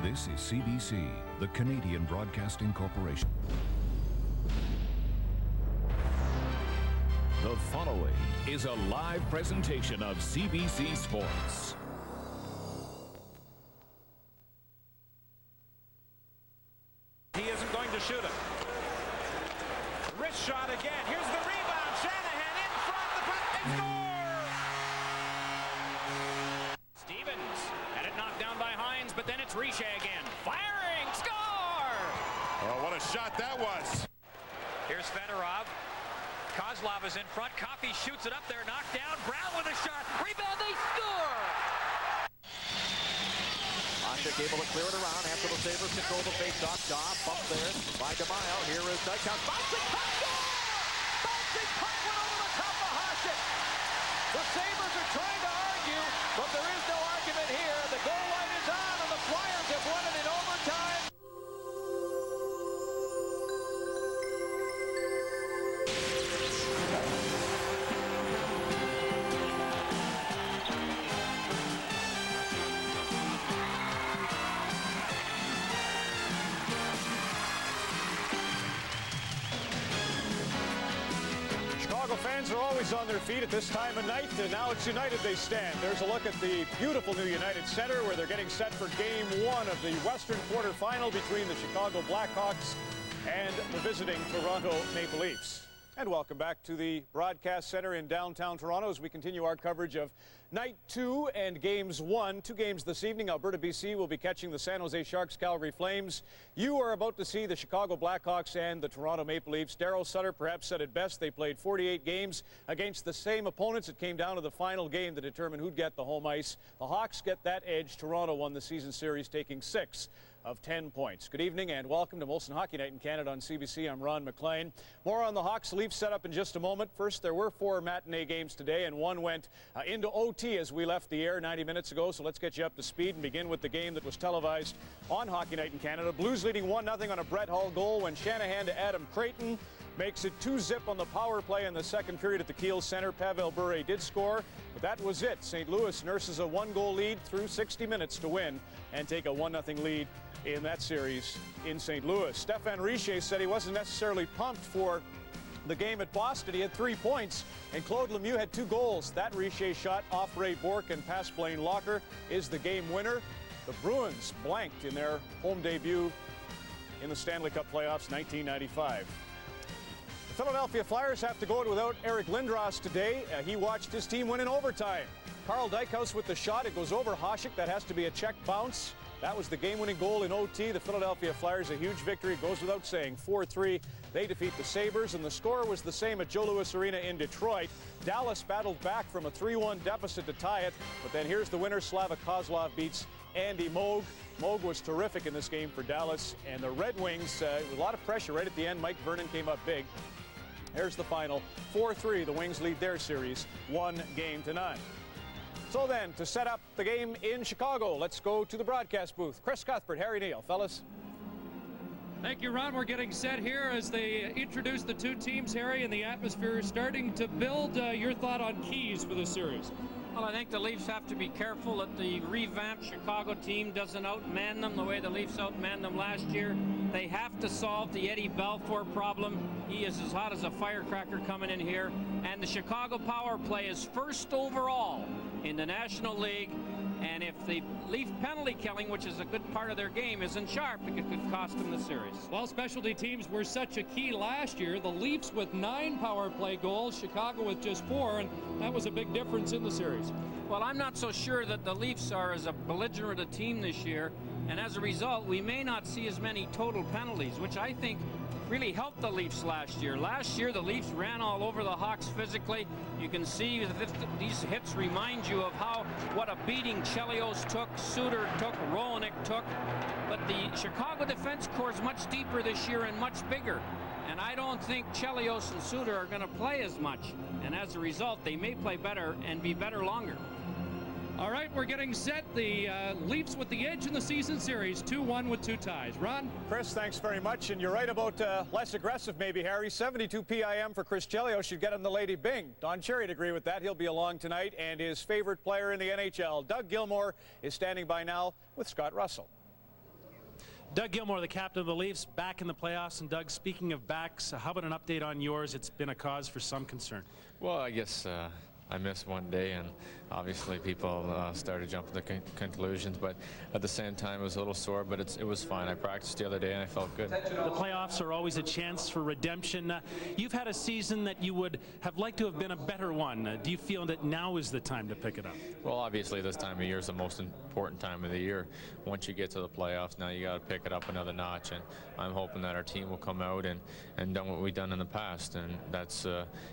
This is CBC, the Canadian Broadcasting Corporation. The following is a live presentation of CBC Sports. He isn't going to shoot it. Wrist shot again. Here's the rebound. Shanahan in front. The puck. They score! Stevens had it knocked down by Hines, but then it's Riche again. Firing. Score! Oh, what a shot that was. Here's Fedorov. Kozlov is in front. Coffey shoots it up there. Knocked down. Brown with a shot. Rebound. They score! Hasek able to clear it around after the Sabres control the face-off. Goff bump there by DeMaio. Here is Dykhouse. Bouncing puck, score! Bouncing puck went over the top of Hasek. The Sabres are trying to argue, but there is no argument here. The goal line is on, and the Flyers have won it in overtime. Fans are always on their feet at this time of night, and now it's United they stand. There's a look at the beautiful new United Center where they're getting set for Game 1 of the Western quarterfinal between the Chicago Blackhawks and the visiting Toronto Maple Leafs. And welcome back to the Broadcast Center in downtown Toronto as we continue our coverage of Night 2 and Games 1. 2 games this evening. Alberta, BC will be catching the San Jose Sharks, Calgary Flames. You are about to see the Chicago Blackhawks and the Toronto Maple Leafs. Darryl Sutter perhaps said it best. They played 48 games against the same opponents. It came down to the final game to determine who'd get the home ice. The Hawks get that edge. Toronto won the season series, taking 6 of 10 points. Good evening and welcome to Molson Hockey Night in Canada on CBC. I'm Ron McLean. More on the Hawks Leafs setup in just a moment. First, there were 4 matinee games today, and one went into OT as we left the air 90 minutes ago. So let's get you up to speed and begin with the game that was televised on Hockey Night in Canada. Blues leading 1-0 on a Brett Hull goal when Shanahan to Adam Creighton makes it 2-zip on the power play in the second period at the Kiel Center. Pavel Bure did score, but that was it. St. Louis nurses a 1-goal lead through 60 minutes to win and take a 1-0 lead in that series in St. Louis. Stefan Riche said he wasn't necessarily pumped for the game at Boston. He had 3 points, and Claude Lemieux had 2 goals. That Riche shot off Ray Bourque and past Blaine Locker is the game winner. The Bruins blanked in their home debut in the Stanley Cup playoffs 1995. The Philadelphia Flyers have to go without Eric Lindros today. He watched his team win in overtime. Carl Dykhouse with the shot. It goes over Hasek. That has to be a check bounce. That was the game-winning goal in OT. The Philadelphia Flyers, a huge victory. It goes without saying. 4-3, they defeat the Sabres, and the score was the same at Joe Louis Arena in Detroit. Dallas battled back from a 3-1 deficit to tie it, but then here's the winner. Slava Kozlov beats Andy Moog. Moog was terrific in this game for Dallas, and the Red Wings, a lot of pressure right at the end. Mike Vernon came up big. Here's the final. 4-3, the Wings lead their series 1-0. So then, to set up the game in Chicago, let's go to the broadcast booth. Chris Cuthbert, Harry Neal, fellas. Thank you, Ron. We're getting set here as they introduce the 2 teams, Harry, and the atmosphere is starting to build. Your thought on keys for the series? Well, I think the Leafs have to be careful that the revamped Chicago team doesn't outman them the way the Leafs outmanned them last year. They have to solve the Eddie Balfour problem. He is as hot as a firecracker coming in here. And the Chicago power play is first overall in the National League. And if the Leaf penalty killing, which is a good part of their game, isn't sharp, it could cost them the series. Well, specialty teams were such a key last year. The Leafs with 9 power play goals, Chicago with just 4, and that was a big difference in the series. Well, I'm not so sure that the Leafs are as a belligerent a team this year, and as a result, we may not see as many total penalties, which I think really helped the Leafs last year. Last year, the Leafs ran all over the Hawks physically. You can see these hits remind you of what a beating Chelios took, Suter took, Roenick took. But the Chicago defense core is much deeper this year and much bigger. And I don't think Chelios and Suter are going to play as much. And as a result, they may play better and be better longer. All right, we're getting set. The Leafs with the edge in the season series, 2-1 with 2 ties. Ron? Chris, thanks very much. And you're right about less aggressive maybe, Harry. 72 PIM for Chris Chelios should get him the Lady Bing. Don Cherry'd agree with that. He'll be along tonight. And his favorite player in the NHL, Doug Gilmour, is standing by now with Scott Russell. Doug Gilmour, the captain of the Leafs, back in the playoffs. And Doug, speaking of backs, how about an update on yours? It's been a cause for some concern. Well, I guess I missed one day, and obviously people started jumping to conclusions, but at the same time it was a little sore, but it was fine. I practiced the other day and I felt good. The playoffs are always a chance for redemption. You've had a season that you would have liked to have been a better one. Do you feel that now is the time to pick it up? Well, obviously this time of year is the most important time of the year. Once you get to the playoffs, now you got to pick it up another notch, and I'm hoping that our team will come out and done what we've done in the past, and that's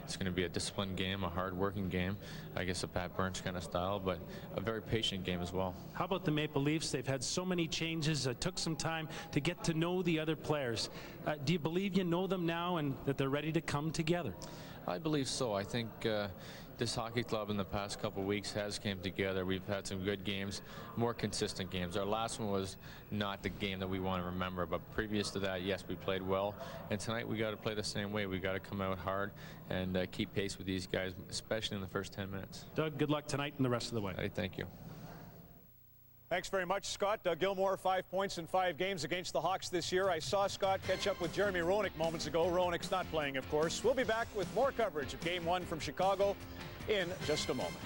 it's going to be a disciplined game, a hard-working game, I guess a Pat Burns kind of style, but a very patient game as well. How about the Maple Leafs? They've had so many changes. It took some time to get to know the other players. Do you believe you know them now and that they're ready to come together? I believe so. I think this hockey club in the past couple of weeks has came together. We've had some good games, more consistent games. Our last one was not the game that we want to remember, but previous to that, yes, we played well. And tonight we got to play the same way. We got to come out hard and keep pace with these guys, especially in the first 10 minutes. Doug, good luck tonight and the rest of the way. Hey, thank you. Thanks very much, Scott. Doug Gilmour, 5 points in 5 games against the Hawks this year. I saw Scott catch up with Jeremy Roenick moments ago. Roenick's not playing, of course. We'll be back with more coverage of Game 1 from Chicago in just a moment.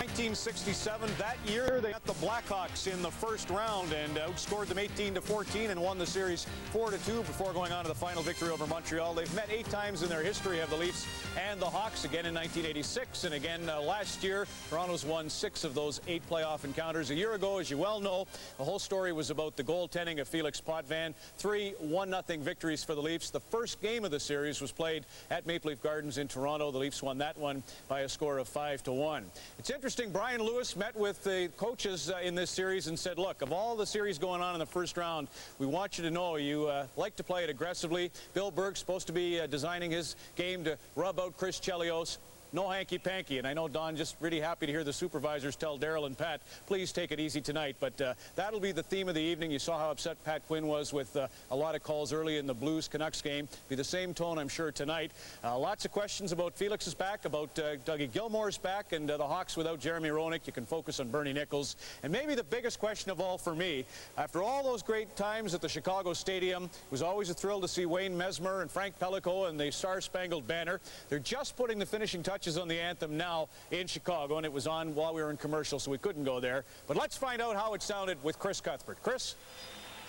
1967, that year they got the Blackhawks in the first round and outscored them 18-14 and won the series 4-2 before going on to the final victory over Montreal. They've met 8 times in their history, of the Leafs and the Hawks, again in 1986 and again last year. Toronto's won 6 of those 8 playoff encounters. A year ago, as you well know, the whole story was about the goaltending of Felix Potvin. 3 1-0 victories for the Leafs. The first game of the series was played at Maple Leaf Gardens in Toronto. The Leafs won that one by a score of 5-1. It's interesting, Brian Lewis met with the coaches in this series and said, look, of all the series going on in the first round, we want you to know you like to play it aggressively. Bill Berg's supposed to be designing his game to rub out Chris Chelios. No hanky-panky, and I know Don just really happy to hear the supervisors tell Darryl and Pat, please take it easy tonight, but that'll be the theme of the evening. You saw how upset Pat Quinn was with a lot of calls early in the Blues-Canucks game. Be the same tone, I'm sure, tonight. Lots of questions about Felix's back, about Dougie Gilmour's back, and the Hawks without Jeremy Roenick. You can focus on Bernie Nichols. And maybe the biggest question of all for me, after all those great times at the Chicago Stadium, it was always a thrill to see Wayne Mesmer and Frank Pellico and the Star-Spangled Banner. They're just putting the finishing touches on the anthem now in Chicago, and it was on while we were in commercial, so we couldn't go there. But let's find out how it sounded with Chris Cuthbert. Chris?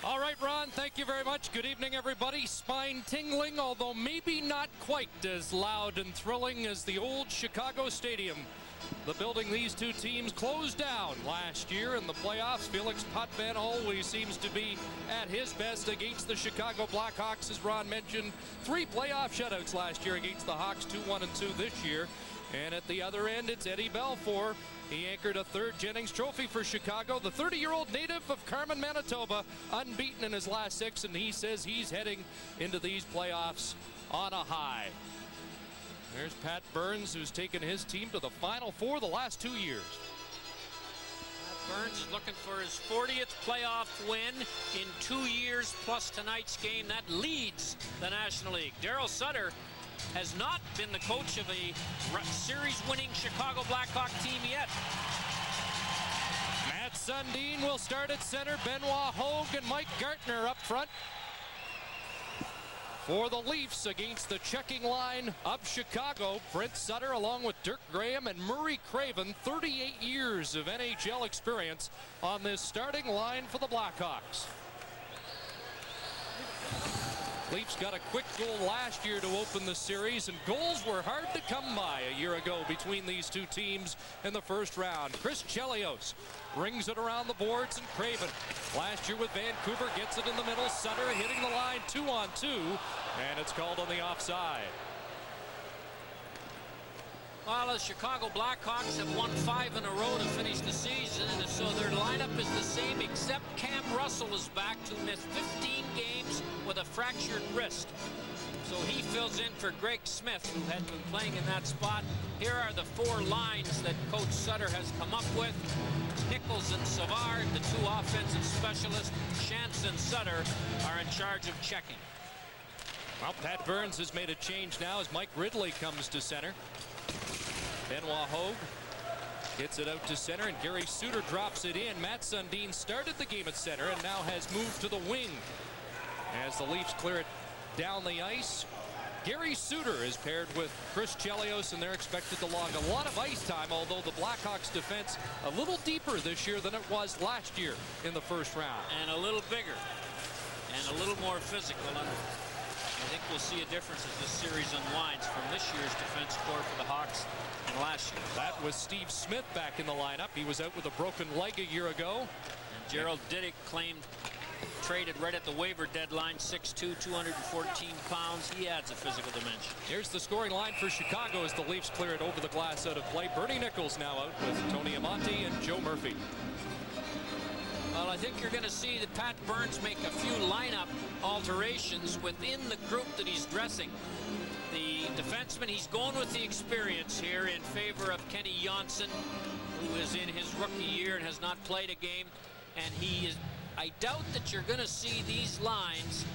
All right, Ron, thank you very much. Good evening, everybody. Spine tingling, although maybe not quite as loud and thrilling as the old Chicago Stadium. The building these two teams closed down last year in the playoffs. Felix Potvin always seems to be at his best against the Chicago Blackhawks, as Ron mentioned. 3 playoff shutouts last year against the Hawks, 2-1-2 this year. And at the other end, it's Eddie Belfour. He anchored a 3rd Jennings Trophy for Chicago. The 30-year-old native of Carmen, Manitoba, unbeaten in his last 6, and he says he's heading into these playoffs on a high. There's Pat Burns, who's taken his team to the Final Four the last 2 years. Pat Burns is looking for his 40th playoff win in 2 years, plus tonight's game. That leads the National League. Darryl Sutter has not been the coach of a series-winning Chicago Blackhawk team yet. Matt Sundin will start at center. Benoit Hogue and Mike Gartner up front for the Leafs against the checking line of Chicago. Brent Sutter along with Dirk Graham and Murray Craven, 38 years of NHL experience on this starting line for the Blackhawks. Leafs got a quick goal last year to open the series, and goals were hard to come by a year ago between these two teams in the first round. Chris Chelios rings it around the boards, and Craven last year with Vancouver gets it in the middle. Sutter hitting the line 2-on-2, and it's called on the offside. Well, the Chicago Blackhawks have won 5 in a row to finish the season, and so their lineup is the same, except Cam Russell is back to miss 15 games with a fractured wrist. So he fills in for Greg Smith, who had been playing in that spot. Here are the 4 lines that Coach Sutter has come up with. Nichols and Savard, the 2 offensive specialists. Shantz and Sutter are in charge of checking. Well, Pat Burns has made a change now as Mike Ridley comes to center. Benoit Hogue Gets it out to center, and Gary Suter drops it in. Matt Sundin started the game at center and now has moved to the wing. As the Leafs clear it down the ice, Gary Suter is paired with Chris Chelios, and they're expected to log a lot of ice time, although the Blackhawks defense a little deeper this year than it was last year in the first round. And a little bigger and a little more physical. And I think we'll see a difference as this series unwinds from this year's defense core for the Hawks and last year. That was Steve Smith back in the lineup. He was out with a broken leg a year ago. And Gerald Diddick claimed traded right at the waiver deadline, 6'2", 214 pounds. He adds a physical dimension. Here's the scoring line for Chicago as the Leafs clear it over the glass out of play. Bernie Nichols now out with Tony Amonte and Joe Murphy. Well, I think you're going to see that Pat Burns make a few lineup alterations within the group that he's dressing. The defenseman, he's going with the experience here in favor of Kenny Johnson, who is in his rookie year and has not played a game. And he is, I doubt that you're going to see these lines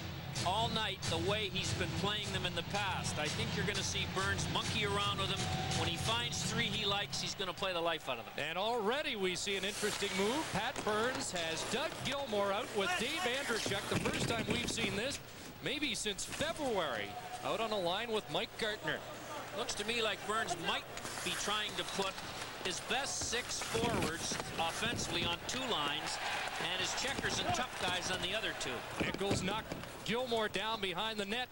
all night the way he's been playing them in the past. I think you're going to see Burns monkey around with him. When he finds three he likes, he's going to play the life out of them. And already we see an interesting move. Pat Burns has Doug Gilmour out with Dave Andreychuk. The first time we've seen this, maybe since February, out on a line with Mike Gartner. Looks to me like Burns might be trying to put his best six forwards offensively on two lines and his checkers and tough guys on the other two. Nichols knocked Gilmour down behind the net,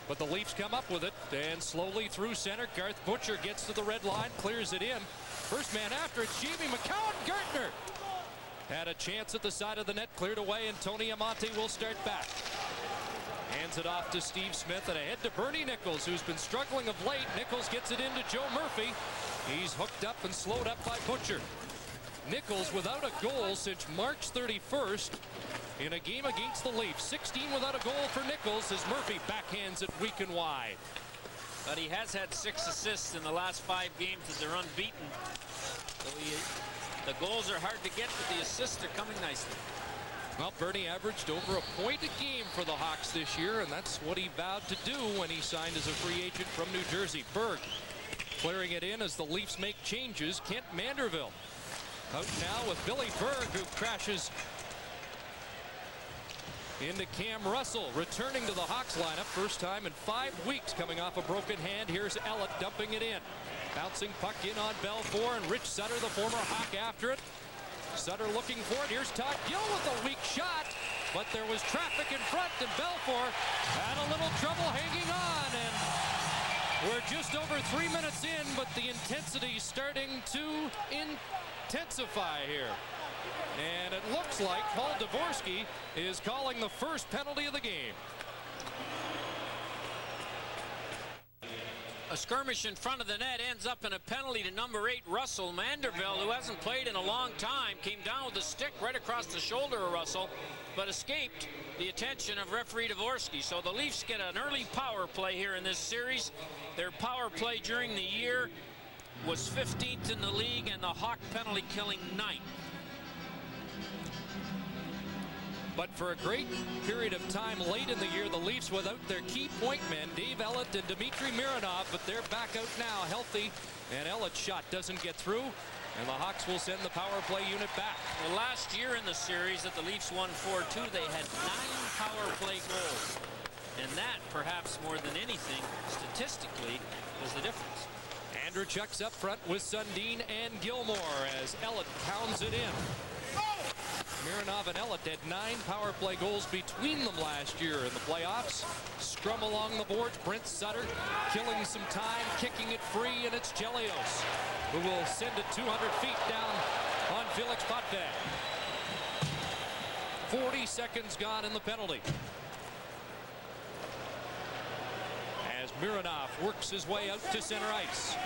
but the Leafs come up with it and slowly through center. Garth Butcher gets to the red line, clears it in. First man after, it's Jamie McCowan. Gartner had a chance at the side of the net, cleared away, and Tony Amonte will start back. Hands it off to Steve Smith and ahead to Bernie Nichols, who's been struggling of late. Nichols gets it into Joe Murphy. He's hooked up and slowed up by Butcher. Nichols without a goal since March 31st in a game against the Leafs. 16 without a goal for Nichols as Murphy backhands it weak and wide. But he has had 6 assists in the last 5 games as they're unbeaten. So the goals are hard to get, but the assists are coming nicely. Well, Bernie averaged over a point a game for the Hawks this year, and that's what he vowed to do when he signed as a free agent from New Jersey. Berg clearing it in as the Leafs make changes. Kent Manderville out now with Billy Berg, who crashes into Cam Russell, returning to the Hawks lineup. First time in 5 weeks coming off a broken hand. Here's Ellett dumping it in. Bouncing puck in on Belfour, and Rich Sutter, the former Hawk, after it. Sutter looking for it. Here's Todd Gill with a weak shot, but there was traffic in front, and Belfour had a little trouble hanging on. And we're just over 3 minutes in, but the intensity starting to intensify here. And it looks like Paul Dvorsky is calling the first penalty of the game. A skirmish in front of the net ends up in a penalty to number 8, Russell. Manderville, who hasn't played in a long time, came down with a stick right across the shoulder of Russell, but escaped the attention of referee Dvorsky. So the Leafs get an early power play here in this series. Their power play during the year was 15th in the league, and the Hawk penalty killing 9th. But for a great period of time late in the year, the Leafs without their key point men, Dave Ellett and Dmitry Mironov, but they're back out now healthy, and Ellett's shot doesn't get through, and the Hawks will send the power play unit back. Well, last year in the series that the Leafs won 4-2, they had 9 power play goals. And that, perhaps more than anything, statistically, was the difference. Andreychuk's up front with Sundin and Gilmour as Ellett pounds it in. Mironov and Ellett had 9 power play goals between them last year in the playoffs. Scrum along the boards. Brent Sutter killing some time, kicking it free, and it's Chelios who will send it 200 feet down on Felix Potvin. 40 seconds gone in the penalty. As Mironov works his way out to center ice.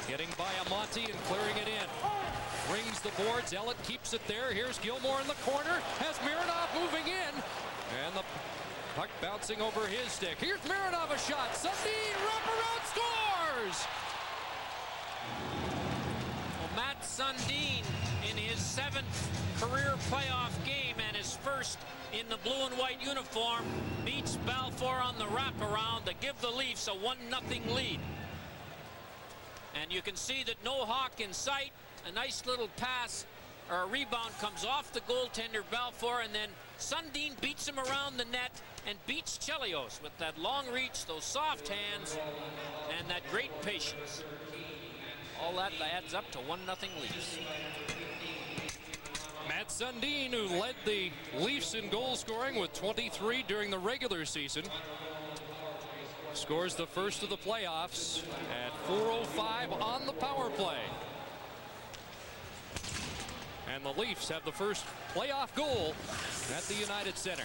Getting by Amonte and clearing it in. Rings the boards. Ellett keeps it there. Here's Gilmour in the corner. Has Mironov moving in. And the puck bouncing over his stick. Here's Mironov, a shot. Sundin, wraparound, scores! Well, Matt Sundin in his 7th career playoff game and his first in the blue and white uniform beats Balfour on the wraparound to give the Leafs a 1-0 lead. And you can see that no Hawk in sight. A nice little pass or a rebound comes off the goaltender Balfour, and then Sundin beats him around the net and beats Chelios with that long reach, those soft hands, and that great patience. All that adds up to 1-0 Leafs. Matt Sundin, who led the Leafs in goal scoring with 23 during the regular season, scores the first of the playoffs at 4:05 on the power play. And the Leafs have the first playoff goal at the United Center.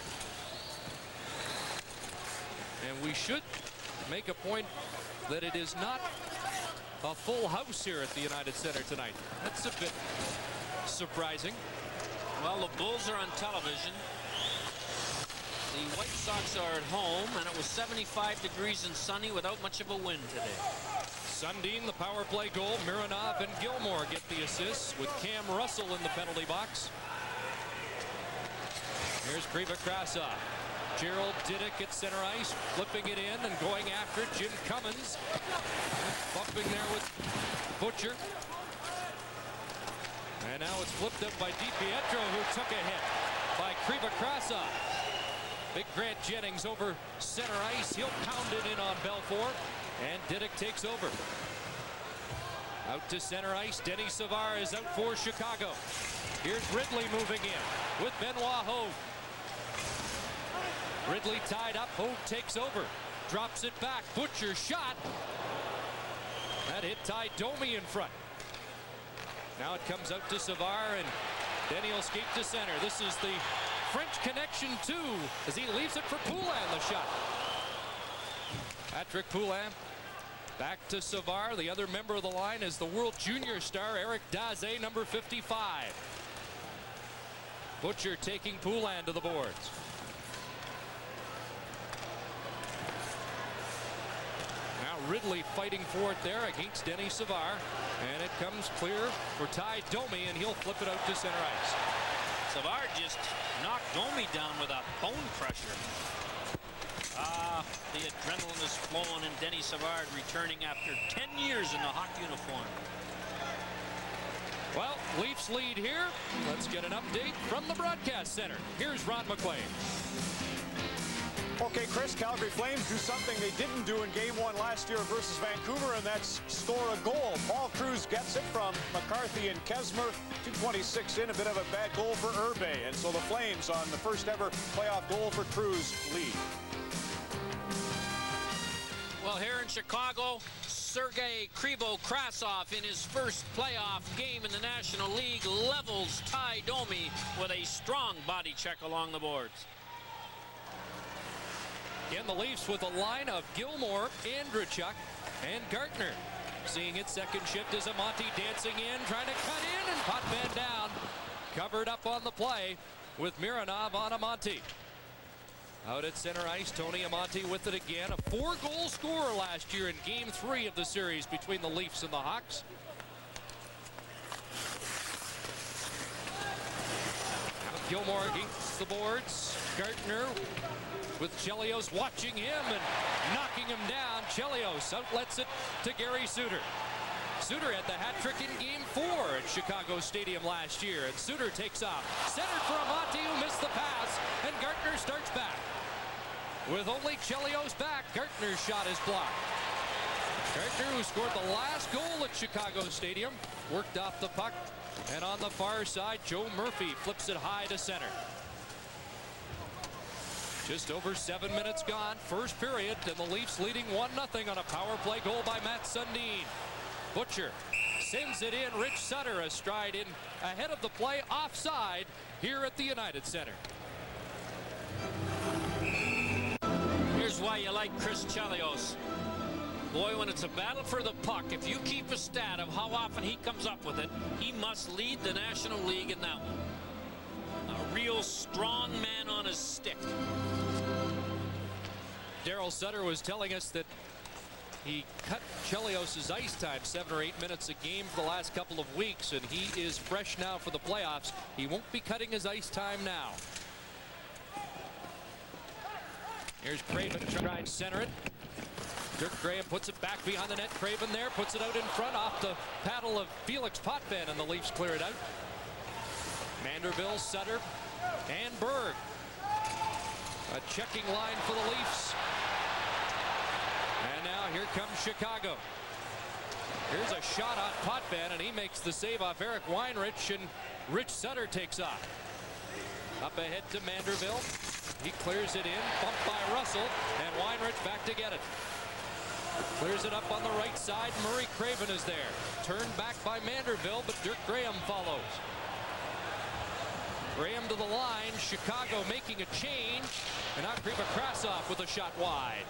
And we should make a point that it is not a full house here at the United Center tonight. That's a bit surprising. Well, the Bulls are on television. The White Sox are at home, and it was 75 degrees and sunny without much of a wind today. Sundin, the power play goal. Mironov and Gilmore get the assists with Cam Russell in the penalty box. Here's Krivokrasov. Gerald Didick at center ice, flipping it in and going after it. Jim Cummins bumping there with Butcher. And now it's flipped up by DiPietro, who took a hit by Krivokrasov. Big Grant Jennings over center ice. He'll pound it in on Belfour. And Didick takes over. Out to center ice. Denny Savard is out for Chicago. Here's Ridley moving in with Benoit Hogue. Ridley tied up. Hogue takes over. Drops it back. Butcher shot. That hit Ty Domi in front. Now it comes out to Savard, and Denny will skate to center. This is the French connection too, as he leaves it for Poulin, the shot. Patrick Poulin back to Savard. The other member of the line is the World Junior star Eric Daze, number 55. Butcher taking Poulin to the boards. Now Ridley fighting for it there against Denny Savard. And it comes clear for Ty Domi, and he'll flip it out to center ice. Savard just knocked Domi down with a bone crusher. The adrenaline is flowing, and Denny Savard returning after 10 years in the Hawk uniform. Well, Leafs lead here. Let's get an update from the broadcast center. Here's Ron McLean. Okay, Chris, Calgary Flames do something they didn't do in Game 1 last year versus Vancouver, and that's score a goal. Paul Cruz gets it from McCarthy and Kesmer. 2:26 in, a bit of a bad goal for Urbe. And so the Flames, on the first ever playoff goal for Cruz, lead. Well, here in Chicago, Sergei Krivokrasov in his first playoff game in the National League levels Ty Domi with a strong body check along the boards. Again, the Leafs with a line of Gilmore, Andrechuk, and Gartner. Seeing it second shift is Amonte dancing in, trying to cut in, and Potvin down. Covered up on the play with Mironov on Amonte. Out at center ice, Tony Amonte with it again. A 4-goal scorer last year in Game 3 of the series between the Leafs and the Hawks. Now Gilmore against the boards. Gartner with Chelios watching him and knocking him down. Chelios outlets it to Gary Suter. Suter had the hat trick in Game 4 at Chicago Stadium last year, and Suter takes off. Centered for Amonte, who missed the pass, and Gartner starts back. With only Chelios back, Gartner's shot is blocked. Gartner, who scored the last goal at Chicago Stadium, worked off the puck, and on the far side, Joe Murphy flips it high to center. Just over 7 minutes gone, first period, and the Leafs leading 1-0 on a power play goal by Matt Sundin. Butcher sends it in. Rich Sutter astride in ahead of the play, offside here at the United Center. Here's why you like Chris Chelios. Boy, when it's a battle for the puck, if you keep a stat of how often he comes up with it, he must lead the National League in that one. A real strong man on his stick. Daryl Sutter was telling us that he cut Chelios' ice time 7 or 8 minutes a game for the last couple of weeks, and he is fresh now for the playoffs. He won't be cutting his ice time now. Here's Craven trying to center it. Dirk Graham puts it back behind the net. Craven there, puts it out in front off the paddle of Felix Potvin, and the Leafs clear it out. Manderville, Sutter, and Berg. A checking line for the Leafs. And now here comes Chicago. Here's a shot on Potvin, and he makes the save off Eric Weinrich, and Rich Sutter takes off. Up ahead to Manderville. He clears it in, bumped by Russell, and Weinrich back to get it. Clears it up on the right side. Murray Craven is there. Turned back by Manderville, but Dirk Graham follows. Graham to the line. Chicago making a change. And now Krasov with a shot wide.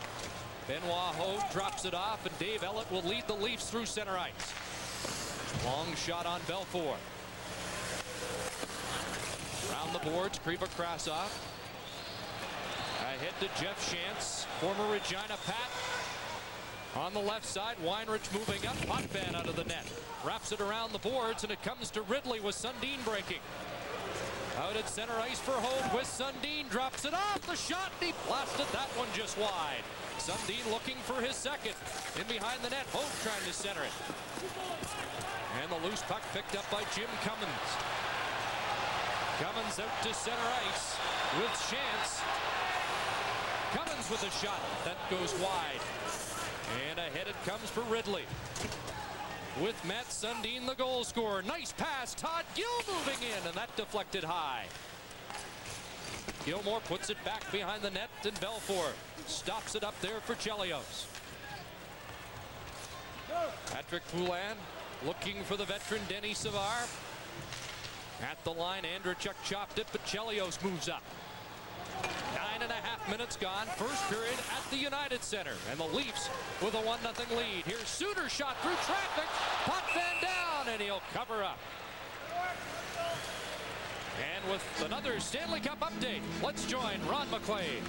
Benoit Hogue drops it off, and Dave Ellett will lead the Leafs through center ice. Long shot on Belfour. Around the boards, Krasov. Ahead to Jeff Shantz, former Regina Pat. On the left side, Weinrich moving up. Potvin out of the net. Wraps it around the boards, and it comes to Ridley with Sundin breaking. Out at center ice for Hogue with Sundin. Drops it off the shot, and he blasted that one just wide. Sundin looking for his second. In behind the net, Hogue trying to center it. And the loose puck picked up by Jim Cummins. Cummins out to center ice with Shantz. Cummins with a shot that goes wide. And ahead it comes for Ridley. With Matt Sundin, the goal scorer. Nice pass. Todd Gill moving in, and that deflected high. Gilmore puts it back behind the net, and Belfour stops it up there for Chelios. Patrick Poulin looking for the veteran Denny Savard. At the line, Andrechuk chopped it, but Chelios moves up. 9.5 minutes gone. First period at the United Center. And the Leafs with a 1-0 lead. Here's Suter shot through traffic. Potvin down, and he'll cover up. And with another Stanley Cup update, let's join Ron McLean.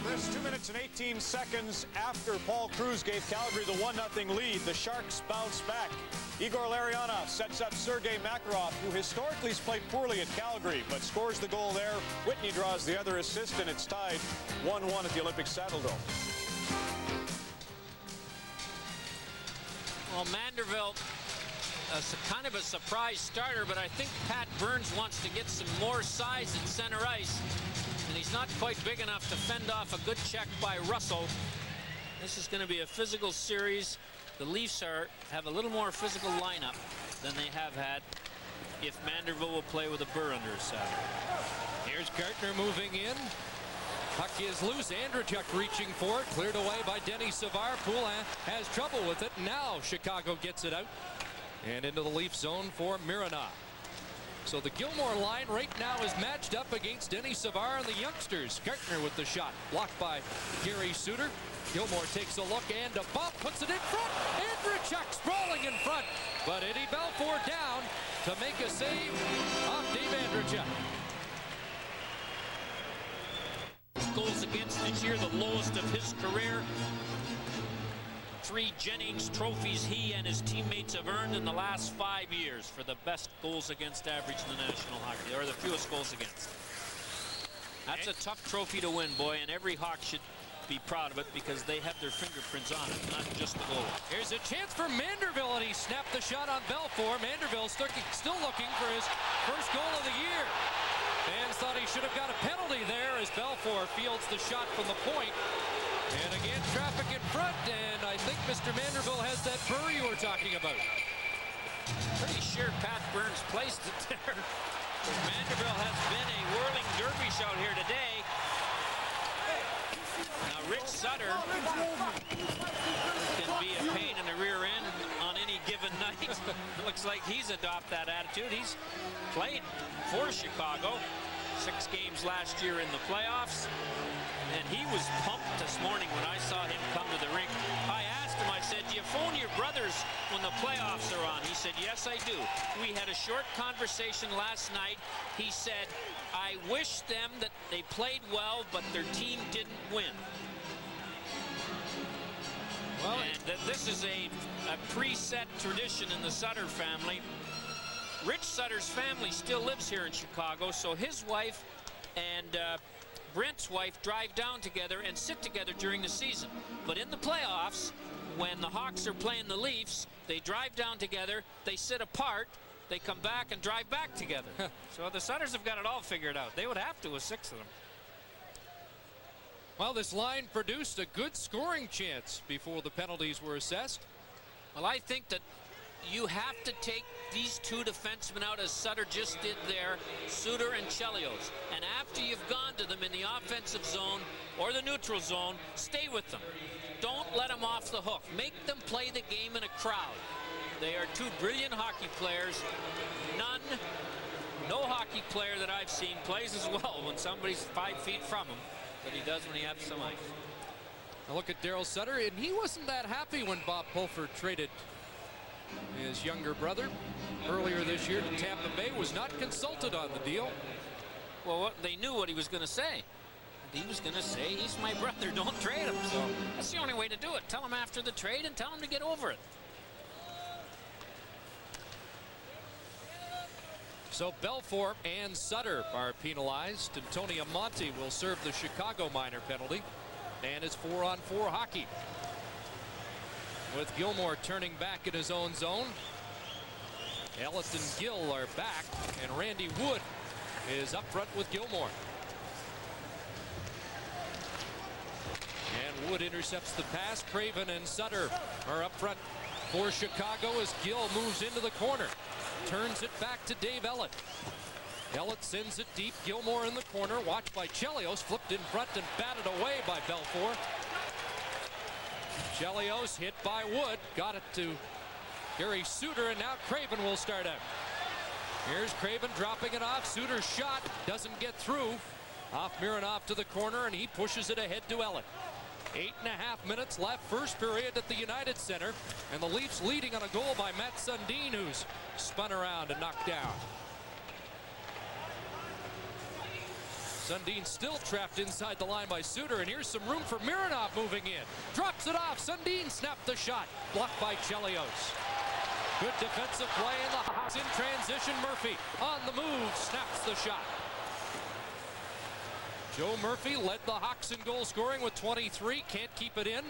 Chris, 2 minutes and 18 seconds after Paul Cruz gave Calgary the 1-0 lead, the Sharks bounce back. Igor Larionov sets up Sergei Makarov, who historically has played poorly at Calgary, but scores the goal there. Whitney draws the other assist, and it's tied 1-1 at the Olympic Saddledome. Well, Manderville, kind of a surprise starter, but I think Pat Burns wants to get some more size at center ice, and he's not quite big enough to fend off a good check by Russell. This is going to be a physical series. The Leafs have a little more physical lineup than they have had if Manderville will play with a burr under his saddle. Here's Gartner moving in. Puck is loose. Andrechuk reaching for it. Cleared away by Denny Savard. Poulin has trouble with it. Now Chicago gets it out. And into the Leaf zone for Mironov. So the Gilmore line right now is matched up against Denny Savard and the youngsters. Gartner with the shot. Blocked by Gary Suter. Gilmore takes a look and a bump. Puts it in front. Andrechuk sprawling in front. But Eddie Belfour down to make a save off Dave Andrechuk. Goals against this year, the lowest of his career. 3 Jennings trophies he and his teammates have earned in the last 5 years for the best goals against average in the National Hockey League, or the fewest goals against. That's a tough trophy to win, boy, and every Hawk should be proud of it because they have their fingerprints on it, not just the goal. Here's a chance for Manderville, and he snapped the shot on Belfour. Manderville still looking for his first goal of the year. Fans thought he should have got a penalty there as Belfour fields the shot from the point. And again, traffic in front, and I think Mr. Manderville has that burr you were talking about. Pretty sure Pat Burns placed it there. Manderville has been a whirling derby show here today. Now Rich Sutter can be a pain in the rear end on any given night. Looks like he's adopted that attitude. He's played for Chicago 6 games last year in the playoffs. And he was pumped this morning when I saw him come to the rink. I asked him, I said, do you phone your brothers when the playoffs are on? He said, yes, I do. We had a short conversation last night. He said, I wish them that they played well, but their team didn't win. Well, and this is a preset tradition in the Sutter family. Rich Sutter's family still lives here in Chicago, so his wife and Brent's wife drive down together and sit together during the season. But in the playoffs, when the Hawks are playing the Leafs, they drive down together, they sit apart, they come back and drive back together. So the Sutters have got it all figured out. They would have to with 6 of them. Well, this line produced a good scoring chance before the penalties were assessed. Well, I think that you have to take these 2 defensemen out, as Sutter just did there, Suter and Chelios. And after you've gone to them in the offensive zone or the neutral zone, stay with them. Don't let them off the hook. Make them play the game in a crowd. They are 2 brilliant hockey players. No hockey player that I've seen plays as well when somebody's 5 feet from him, but he does when he has some ice. Now look at Daryl Sutter, and he wasn't that happy when Bob Pulford traded his younger brother earlier this year to Tampa Bay. Was not consulted on the deal. Well, they knew what he was going to say. He was going to say, he's my brother, don't trade him. So that's the only way to do it. Tell him after the trade and tell him to get over it. So Belfour and Sutter are penalized, and Tony Amonte will serve the Chicago minor penalty. And it's 4-on-4 hockey, with Gilmore turning back in his own zone. Ellis and Gill are back, and Randy Wood is up front with Gilmore. And Wood intercepts the pass. Craven and Sutter are up front for Chicago as Gill moves into the corner. Turns it back to Dave Ellett. Ellett sends it deep. Gilmore in the corner, watched by Chelios, flipped in front and batted away by Belfour. Chelios hit by Wood, got it to Gary Suter, and now Craven will start out. Here's Craven dropping it off. Suter's shot doesn't get through. Off Mironov to the corner, and he pushes it ahead to Ellett. 8.5 minutes left, first period at the United Center, and the Leafs leading on a goal by Matt Sundin, who's spun around and knocked down. Sundin still trapped inside the line by Suter, and here's some room for Mironov moving in. Drops it off. Sundin snapped the shot. Blocked by Chelios. Good defensive play, and the Hawks in transition. Murphy on the move, snaps the shot. Joe Murphy led the Hawks in goal scoring with 23. Can't keep it in.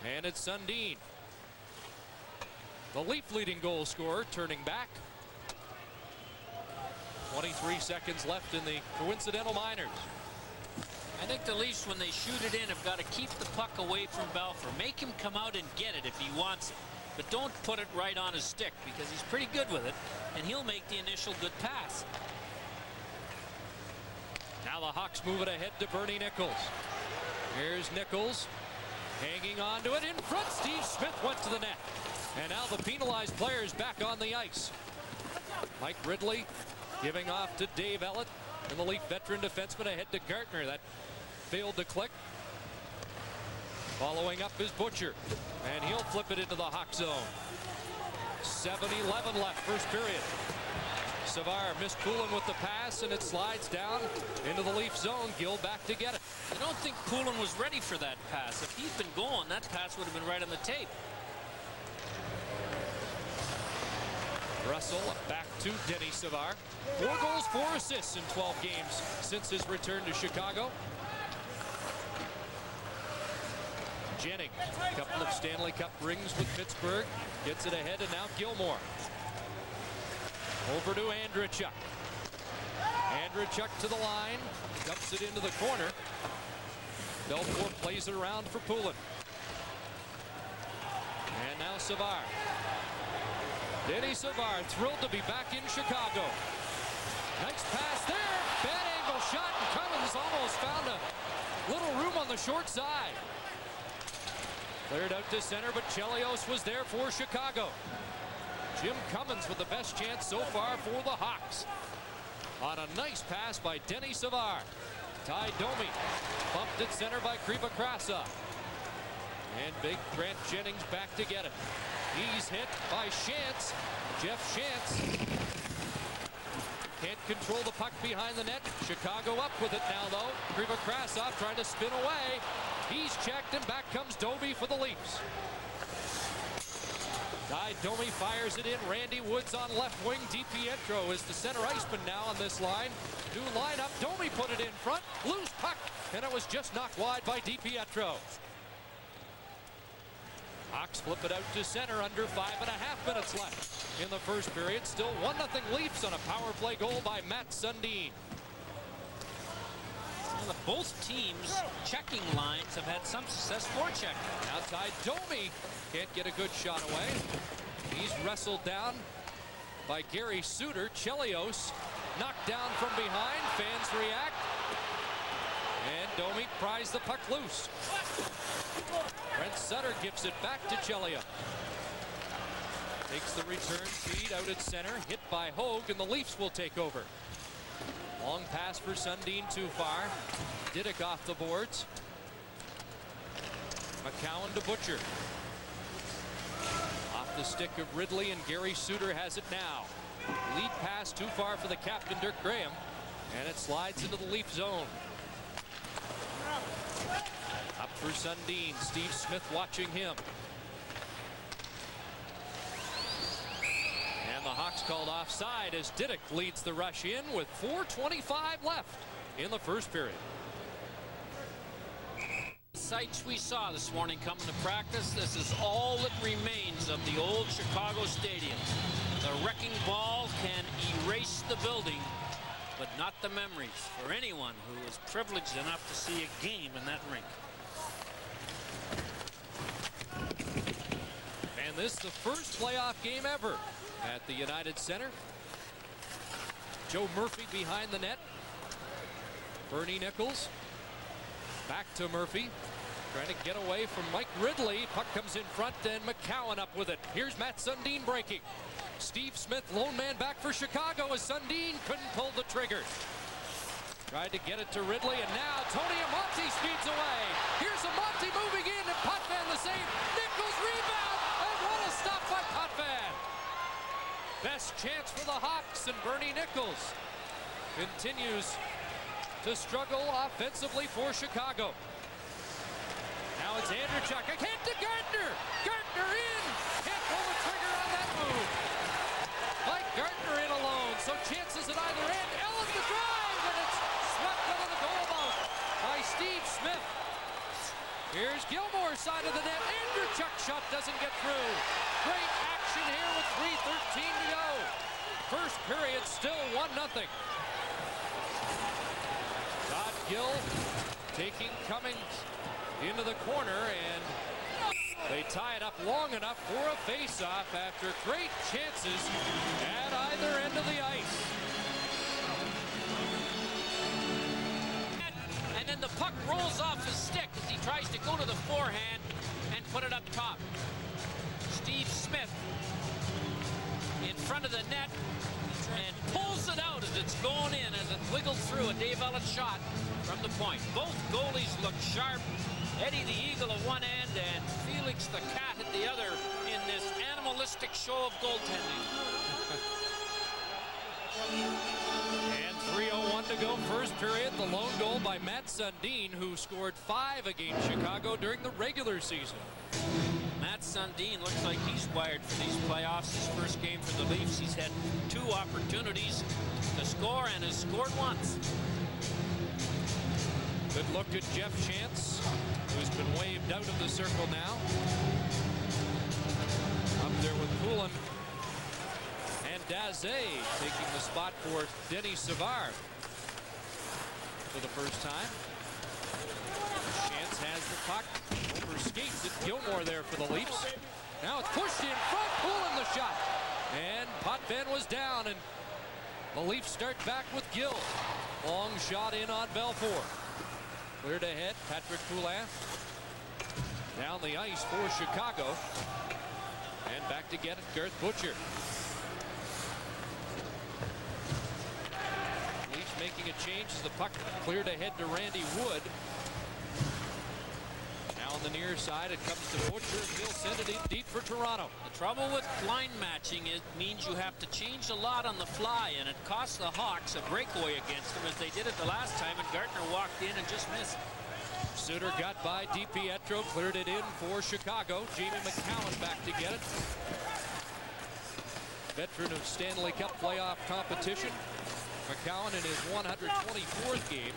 And it's Sundin, the Leaf leading goal scorer, turning back. 23 seconds left in the coincidental minors. I think the Leafs, when they shoot it in, have got to keep the puck away from Belfour. Make him come out and get it if he wants it. But don't put it right on his stick, because he's pretty good with it, and he'll make the initial good pass. Now the Hawks move it ahead to Bernie Nichols. Here's Nichols hanging on to it. In front, Steve Smith went to the net. And now the penalized players back on the ice. Mike Ridley giving off to Dave Ellett, and the Leaf veteran defenseman ahead to Gartner. That failed to click. Following up is Butcher, and he'll flip it into the Hawk zone. 7:11 left, first period. Savard missed Poulin with the pass, and it slides down into the Leaf zone. Gill back to get it. I don't think Poulin was ready for that pass. If he'd been going, that pass would have been right on the tape. Russell back to Denny Savard. 4 goals, 4 assists in 12 games since his return to Chicago. Jennings, a couple of Stanley Cup rings with Pittsburgh, gets it ahead, and now Gilmore. Over to Andrechuk. Andrechuk to the line, dumps it into the corner. Belfour plays it around for Poulin. And now Savard. Denny Savard thrilled to be back in Chicago. Nice pass there. Bad angle shot, and Cummins almost found a little room on the short side. Cleared out to center, but Chelios was there for Chicago. Jim Cummins with the best chance so far for the Hawks. On a nice pass by Denny Savard. Ty Domi bumped at center by Kriva Krasov. And big Grant Jennings back to get it. He's hit by Shantz. Jeff Shantz can't control the puck behind the net. Chicago up with it now, though. Kriva Krasov trying to spin away. He's checked, and back comes Doby for the Leafs. Domi fires it in. Randy Woods on left wing. DiPietro is the center iceman now on this line. New lineup. Domi put it in front. Loose puck. And it was just knocked wide by DiPietro. Hawks flip it out to center. Under 5.5 minutes left in the first period. Still 1-0 Leafs on a power play goal by Matt Sundin. Well, both teams' checking lines have had some success forechecking. Outside Domi can't get a good shot away. He's wrestled down by Gary Suter. Chelios knocked down from behind. Fans react. And Domi pries the puck loose. Brent Sutter gives it back to Chelios. Takes the return feed out at center. Hit by Hogue, and the Leafs will take over. Long pass for Sundin too far. Didick off the boards. McCowan to Butcher. Off the stick of Ridley, and Gary Suter has it now. Lead pass too far for the captain, Dirk Graham. And it slides into the Leaf zone. Up for Sundin. Steve Smith watching him. And the Hawks called offside as Didick leads the rush in with 4:25 left in the first period. The sights we saw this morning coming to practice, this is all that remains of the old Chicago Stadium. The wrecking ball can erase the building, but not the memories for anyone who was privileged enough to see a game in that rink. And this is the first playoff game ever at the United Center. Joe Murphy behind the net. Bernie Nichols back to Murphy, trying to get away from Mike Ridley. Puck comes in front, and McCowan up with it. Here's Matt Sundin breaking. Steve Smith, lone man back for Chicago, as Sundin couldn't pull the trigger. Tried to get it to Ridley, and now Tony Amonte speeds away. Here's Amonte moving in, and Potvin the save. Nichols rebound, and what a stop by Potvin. Best chance for the Hawks, and Bernie Nichols continues to struggle offensively for Chicago. Now it's Andreychuk. Ahead to Gardner. Gardner in. Can't pull the trigger on that move. Mike Gardner in alone. So chances at either end. Ellen the drive, and it's swept out of the goal mouth by Steve Smith. Here's Gilmore's side of the net. Andreychuk shot doesn't get through. Great action here with 3:13 to go. First period still 1-0. Todd Gill taking Cummings into the corner, and they tie it up long enough for a face-off after great chances at either end of the ice. And then the puck rolls off his stick as he tries to go to the forehand and put it up top. Steve Smith in front of the net and pulls it out as it's going in, as it wiggled through a Dave Ellis shot from the point. Both goalies look sharp. Eddie the Eagle at one end and Felix the Cat at the other in this animalistic show of goaltending. And 3:01 to go first period. The lone goal by Matt Sundin, who scored 5 against Chicago during the regular season. Matt Sundin looks like he's wired for these playoffs. His first game for the Leafs, he's had 2 opportunities to score and has scored once. Good look at Jeff Chance, who's been waved out of the circle now. Up there with Poulin and Daze taking the spot for Denis Savard for the first time. Chance has the puck, over skates it. Gilmore there for the Leafs. Now it's pushed in front. Poulin the shot, and Potvin was down, and the Leafs start back with Gill. Long shot in on Belfour. Cleared ahead, Patrick Poulin. Down the ice for Chicago. And back to get it, Garth Butcher. Leafs making a change as the puck cleared ahead to Randy Wood. Now on the near side, it comes to Butcher, and he'll send it in deep for Toronto. The trouble with line matching, it means you have to change a lot on the fly, and it cost the Hawks a breakaway against them as they did it the last time, and Gardner walked in and just missed. Suter got by DiPietro, cleared it in for Chicago. Jamie McCowan back to get it. veteran of Stanley Cup playoff competition. McCowan in his 124th game.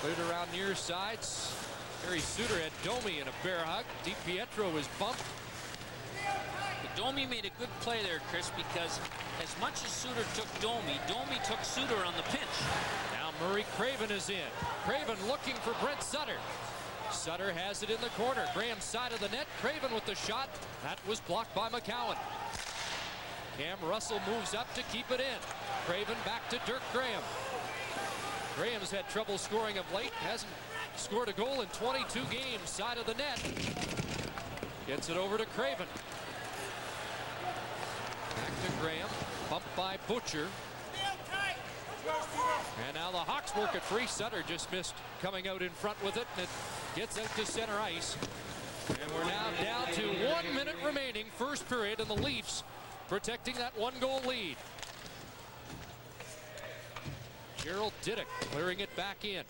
Cleared around near sides. Harry Suter had Domi in a bear hug. DiPietro was bumped. Domi made a good play there, Chris, because as much as Suter took Domi took Suter on the pinch. Now Murray Craven is in. Craven looking for Brent Sutter. Sutter has it in the corner. Graham's side of the net. Craven with the shot. That was blocked by McCowan. Cam Russell moves up to keep it in. Craven back to Dirk Graham. Graham's had trouble scoring of late. Hasn't scored a goal in 22 games. Side of the net. Gets it over to Craven. Back to Graham. Bumped by Butcher. And now the Hawks work it free. Sutter just missed coming out in front with it. And it gets out to center ice. And we're now down to 1 minute remaining. First period. And the Leafs protecting that 1-goal lead. Gerald Diddick clearing it back in.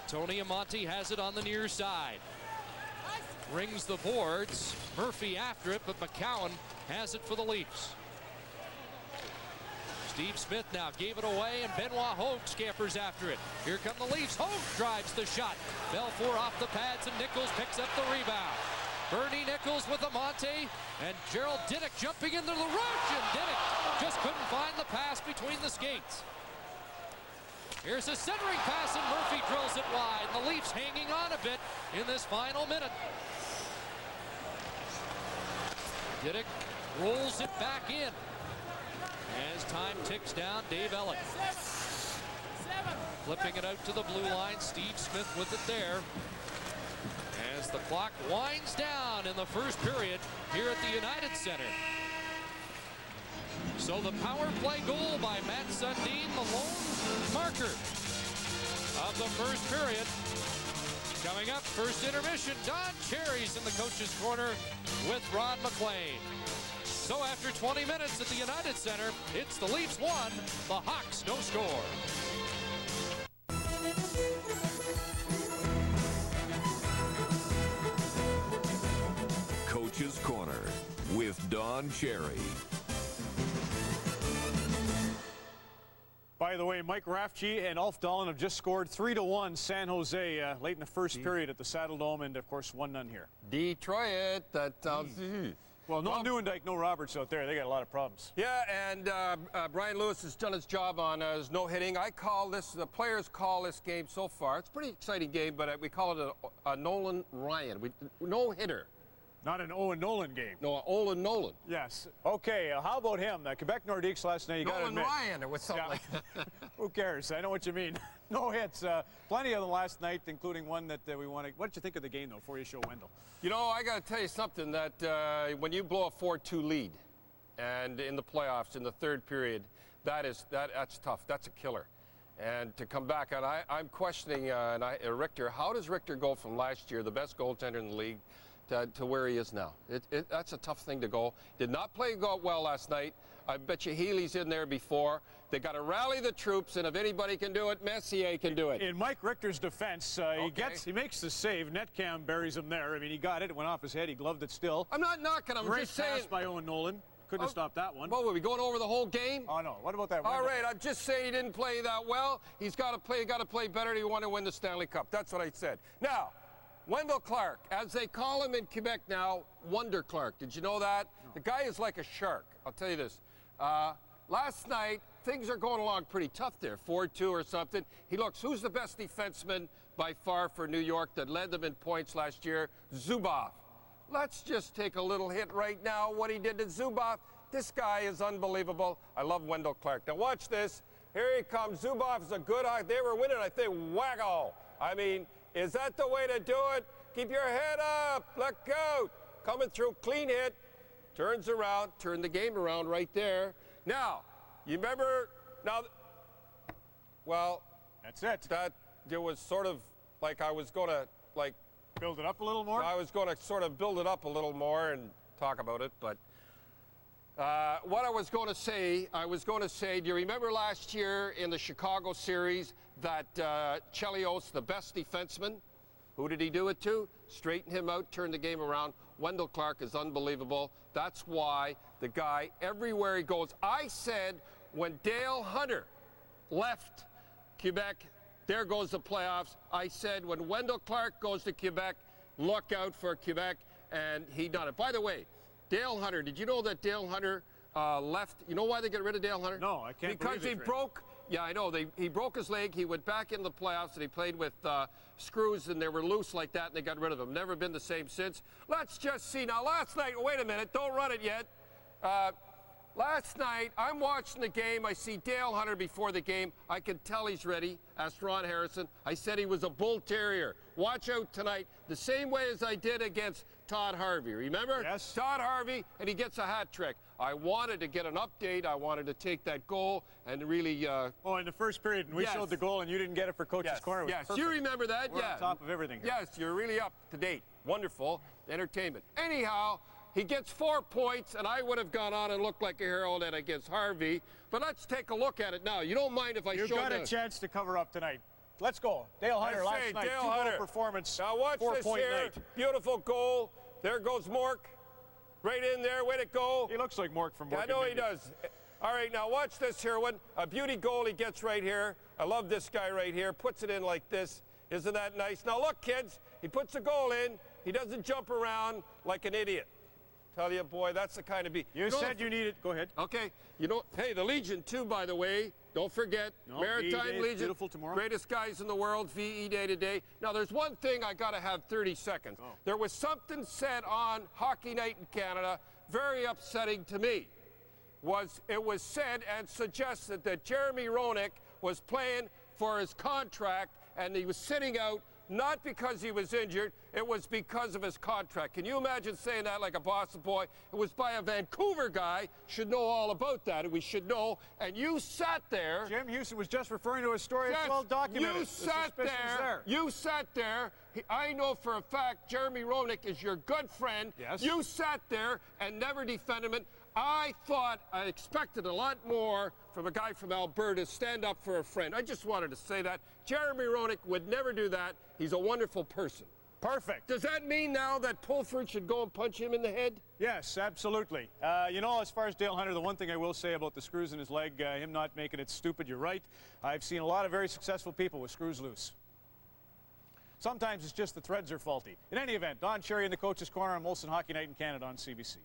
Tony Amonte has it on the near side. Rings the boards. Murphy after it, but McCowan has it for the Leafs. Steve Smith now gave it away, and Benoit Hogue scampers after it. Here come the Leafs. Hogue drives the shot. Belfour off the pads, and Nichols picks up the rebound. Bernie Nichols with Amonte, and Gerald Diddick jumping into the rush, and Diddick just couldn't find the pass between the skates. Here's a centering pass, and Murphy drills it wide. The Leafs hanging on a bit in this final minute. Diddick rolls it back in. As time ticks down, Dave Ellett. Flipping it out to the blue line. Steve Smith with it there. As the clock winds down in the first period here at the United Center. So the power play goal by Matt Sundin, the lone marker of the first period. Coming up, first intermission, Don Cherry's in the coach's corner with Ron McLean. So after 20 minutes at the United Center, it's the Leafs 1, the Hawks no score. Coach's Corner with Don Cherry. By the way, Mike Raffji and Ulf Dahlin have just scored 3-1 San Jose late in the first period at the Saddle Dome, and of course 1-0 here. Detroit, that well, no Newendike, no Roberts out there. They got a lot of problems. Yeah, and Brian Lewis has done his job on his no-hitting. I call this, the players call this game so far, it's a pretty exciting game, but we call it a Nolan Ryan. No-hitter. Not an Owen Nolan game. No, Olin Nolan. Yes. Okay, how about him? Quebec Nordiques last night, you got to admit. Nolan Ryan, or with something like that. Who cares? I know what you mean. No hits. Plenty of them last night, including one that we wanted. What did you think of the game, though, before you show Wendell? You know, I got to tell you something, that when you blow a 4-2 lead, and in the playoffs, in the third period, that's tough. That's a killer. And to come back, and I'm questioning Richter. How does Richter go from last year, the best goaltender in the league, to where he is now? That's a tough thing to go. Did not play well last night. I bet you Healy's in there before. They got to rally the troops, and if anybody can do it, Messier can do it. In Mike Richter's defense, he makes the save. Netcam buries him there. I mean, he got it. It went off his head. He gloved it still. I'm not knocking him. Great just saying. pass by Owen Nolan. Couldn't have stopped that one. What, were we going over the whole game? Oh, no. What about that? All right, I'm just saying he didn't play that well. He's got to play better if he want to win the Stanley Cup. That's what I said. Now, Wendell Clark, as they call him in Quebec now, Wonder Clark. Did you know that? No. The guy is like a shark. I'll tell you this. Last night, things are going along pretty tough there, 4-2 or something. He looks, who's the best defenseman by far for New York that led them in points last year? Zubov. Let's just take a little hit right now, what he did to Zubov. This guy is unbelievable. I love Wendell Clark. Now watch this. Here he comes. Zubov is a good, they were winning, I think, waggle. I mean, is that the way to do it? Keep your head up. Look out. Coming through, clean hit. Turns around, turned the game around right there. Now, you remember, well, that's it. That there was sort of like I was going to, build it up a little more? I was going to sort of build it up a little more and talk about it, but what I was going to say, do you remember last year in the Chicago series that Chelios, the best defenseman, who did he do it to? Straighten him out, turn the game around. Wendell Clark is unbelievable. That's why the guy everywhere he goes. I said when Dale Hunter left Quebec, there goes the playoffs. I said when Wendell Clark goes to Quebec, look out for Quebec, and he done it. By the way, Dale Hunter, did you know that Dale Hunter left? You know why they got rid of Dale Hunter? No, I can't because believe he broke. Yeah, I know. He broke his leg. He went back into the playoffs, and he played with screws, and they were loose like that, and they got rid of him. Never been the same since. Let's just see. Now, last night, wait a minute. Don't run it yet. Last night, I'm watching the game. I see Dale Hunter before the game. I can tell he's ready. Asked Ron Harrison. I said he was a bull terrier. Watch out tonight, the same way as I did against Todd Harvey. Remember? Yes. Todd Harvey, and he gets a hat trick. I wanted to get an update. I wanted to take that goal and really... in the first period, and we showed the goal, and you didn't get it for Coach's Corner. Yes, you remember that? We're on top of everything here. Yes, you're really up to date. Wonderful entertainment. Anyhow, he gets 4 points, and I would have gone on and looked like a hero then against Harvey. But let's take a look at it now. You don't mind if I show You've got a chance to cover up tonight. Let's go. Dale Hunter last night, Dale 2-goal Hunter performance, now watch this 4-point here. night. Beautiful goal. There goes Mork. Right in there. Way to go. He looks like Mork from Mork. I know he does. All right, now watch this here one. A beauty goal he gets right here. I love this guy right here. Puts it in like this. Isn't that nice? Now look, kids. He puts the goal in. He doesn't jump around like an idiot. Tell you, boy, that's the kind of beat. You said you needed. Go ahead. Okay. You know, hey, the Legion, too, by the way. Don't forget. Maritime Legion. Beautiful tomorrow. Greatest guys in the world. VE Day today. Now, there's one thing I got to have 30 seconds. There was something said on Hockey Night in Canada, very upsetting to me. It was said and suggested that Jeremy Roenick was playing for his contract and he was sitting out not because he was injured, it was because of his contract. Can you imagine saying that like a Boston boy? It was by a Vancouver guy, should know all about that, and we should know. And you sat there. Jim Houston was just referring to a story that's well documented. You sat there. You sat there. I know for a fact Jeremy Roenick is your good friend. Yes. You sat there and never defended him. I expected a lot more from a guy from Alberta, stand up for a friend. I just wanted to say that. Jeremy Roenick would never do that. He's a wonderful person. Perfect. Does that mean now that Pulford should go and punch him in the head? Yes, absolutely. You know, as far as Dale Hunter, the one thing I will say about the screws in his leg, him not making it stupid, you're right. I've seen a lot of very successful people with screws loose. Sometimes it's just the threads are faulty. In any event, Don Cherry in the Coach's Corner on Molson Hockey Night in Canada on CBC.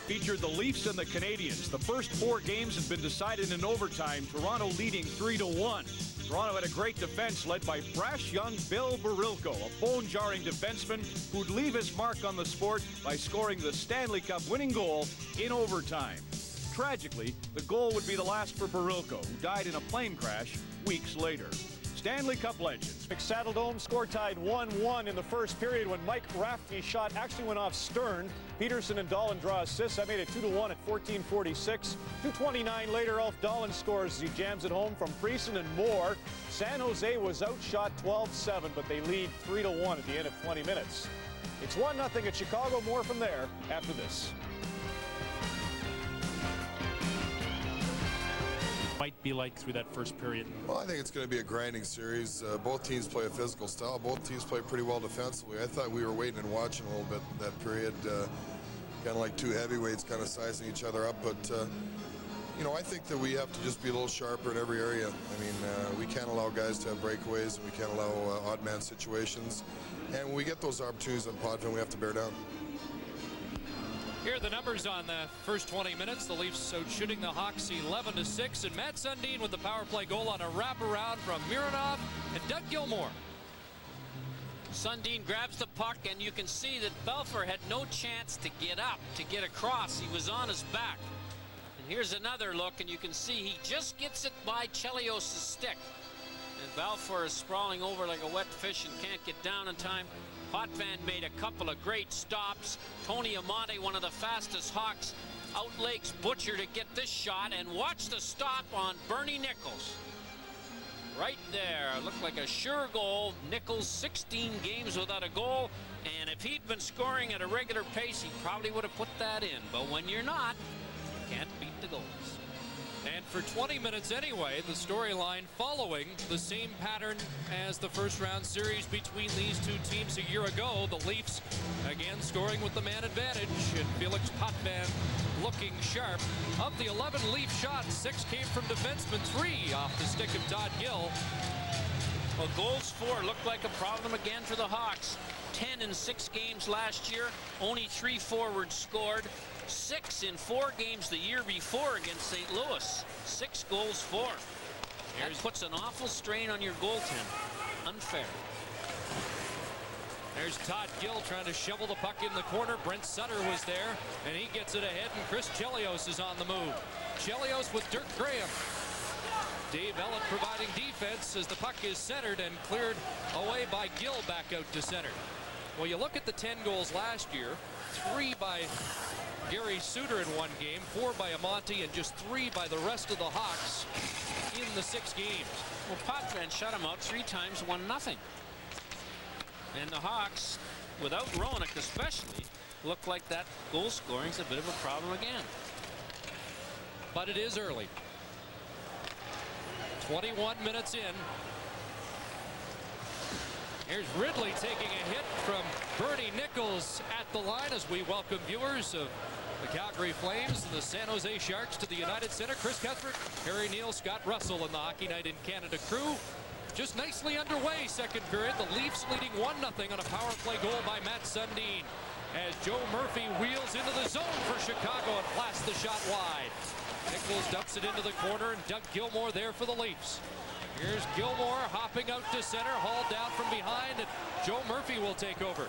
Featured the Leafs and the Canadiens. The first 4 games have been decided in overtime, Toronto leading 3-1. Toronto had a great defense led by brash young Bill Barilko, a bone-jarring defenseman who'd leave his mark on the sport by scoring the Stanley Cup winning goal in overtime. Tragically, the goal would be the last for Barilko, who died in a plane crash weeks later. Stanley Cup legends. Saddle Dome score tied 1-1 in the first period when Mike Raftery's shot actually went off Stern. Peterson and Dahlin draw assists. That made it 2-1 at 14:46. 2:29 later, Alf Dahlin scores as he jams it home from Priest and Moore. San Jose was outshot 12-7, but they lead 3-1 at the end of 20 minutes. It's 1-0 at Chicago. More from there after this. Might be like through that first period? Well, I think it's going to be a grinding series. Both teams play a physical style. Both teams play pretty well defensively. I thought we were waiting and watching a little bit that period, kind of like two heavyweights kind of sizing each other up. But, you know, I think that we have to just be a little sharper in every area. I mean, we can't allow guys to have breakaways, and we can't allow odd man situations. And when we get those opportunities on Potvin, we have to bear down. Here are the numbers on the first 20 minutes. The Leafs shooting the Hawks 11-6, and Matt Sundin with the power play goal on a wraparound from Mironov and Doug Gilmour. Sundin grabs the puck, and you can see that Belfour had no chance to get up, to get across. He was on his back. And here's another look, and you can see he just gets it by Chelios' stick. And Belfour is sprawling over like a wet fish and can't get down in time. Potvin made a couple of great stops. Tony Amante, one of the fastest Hawks, outlegs Butcher to get this shot, and watch the stop on Bernie Nichols. Right there, looked like a sure goal. Nichols 16 games without a goal, and if he'd been scoring at a regular pace, he probably would have put that in. But when you're not, you can't beat the goals. And And for 20 minutes anyway, the storyline following the same pattern as the first round series between these two teams a year ago. The Leafs again scoring with the man advantage, and Felix Potvin looking sharp. Of the 11 Leaf shots, 6 came from defensemen, 3 off the stick of Todd Gill. Well, goals for looked like a problem again for the Hawks. 10 in 6 games last year, only 3 forwards scored. 6 in 4 games the year before against St. Louis. 6 goals for. That puts an awful strain on your goaltend. Unfair. There's Todd Gill trying to shovel the puck in the corner. Brent Sutter was there, and he gets it ahead, and Chris Chelios is on the move. Chelios with Dirk Graham. Dave Ellett providing defense as the puck is centered and cleared away by Gill back out to center. Well, you look at the 10 goals last year, 3 by Gary Suter in one game, 4 by Amonte, and just 3 by the rest of the Hawks in the 6 games. Well, Potvin shut him out 3 times, 1-0. And the Hawks, without Roenick especially, look like that goal scoring's a bit of a problem again. But it is early. 21 minutes in. Here's Ridley taking a hit from Bernie Nichols at the line as we welcome viewers of the Calgary Flames and the San Jose Sharks to the United Center. Chris Cuthbert, Harry Neal, Scott Russell and the Hockey Night in Canada crew. Just nicely underway second period. The Leafs leading 1-0 on a power play goal by Matt Sundin as Joe Murphy wheels into the zone for Chicago and blasts the shot wide. Nichols dumps it into the corner, and Doug Gilmour there for the Leafs. Here's Gilmour hopping out to center, hauled down from behind, and Joe Murphy will take over.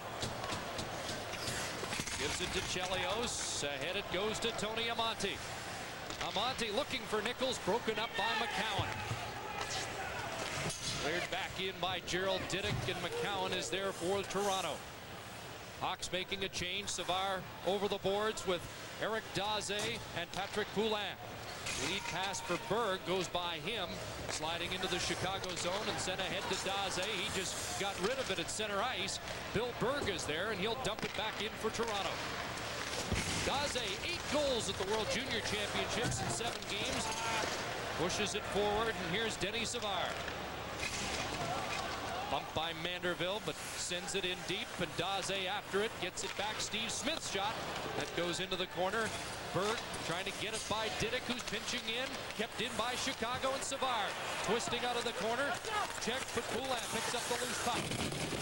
Gives it to Chelios. Ahead it goes to Tony Amonte. Amonte looking for Nichols, broken up by McCowan. Cleared back in by Gerald Diddick, and McCowan is there for Toronto. Hawks making a change. Savard over the boards with Eric Daze and Patrick Poulin. Lead pass for Berg goes by him, sliding into the Chicago zone and sent ahead to Daze. He just got rid of it at center ice. Bill Berg is there, and he'll dump it back in for Toronto. Daze, 8 goals at the World Junior Championships in 7 games. Pushes it forward, and here's Denny Savard. Bumped by Manderville, but sends it in deep, and Daze after it, gets it back. Steve Smith's shot that goes into the corner. Berg trying to get it by Diddick, who's pinching in, kept in by Chicago, and Savard twisting out of the corner. Check, but Poulin picks up the loose puck.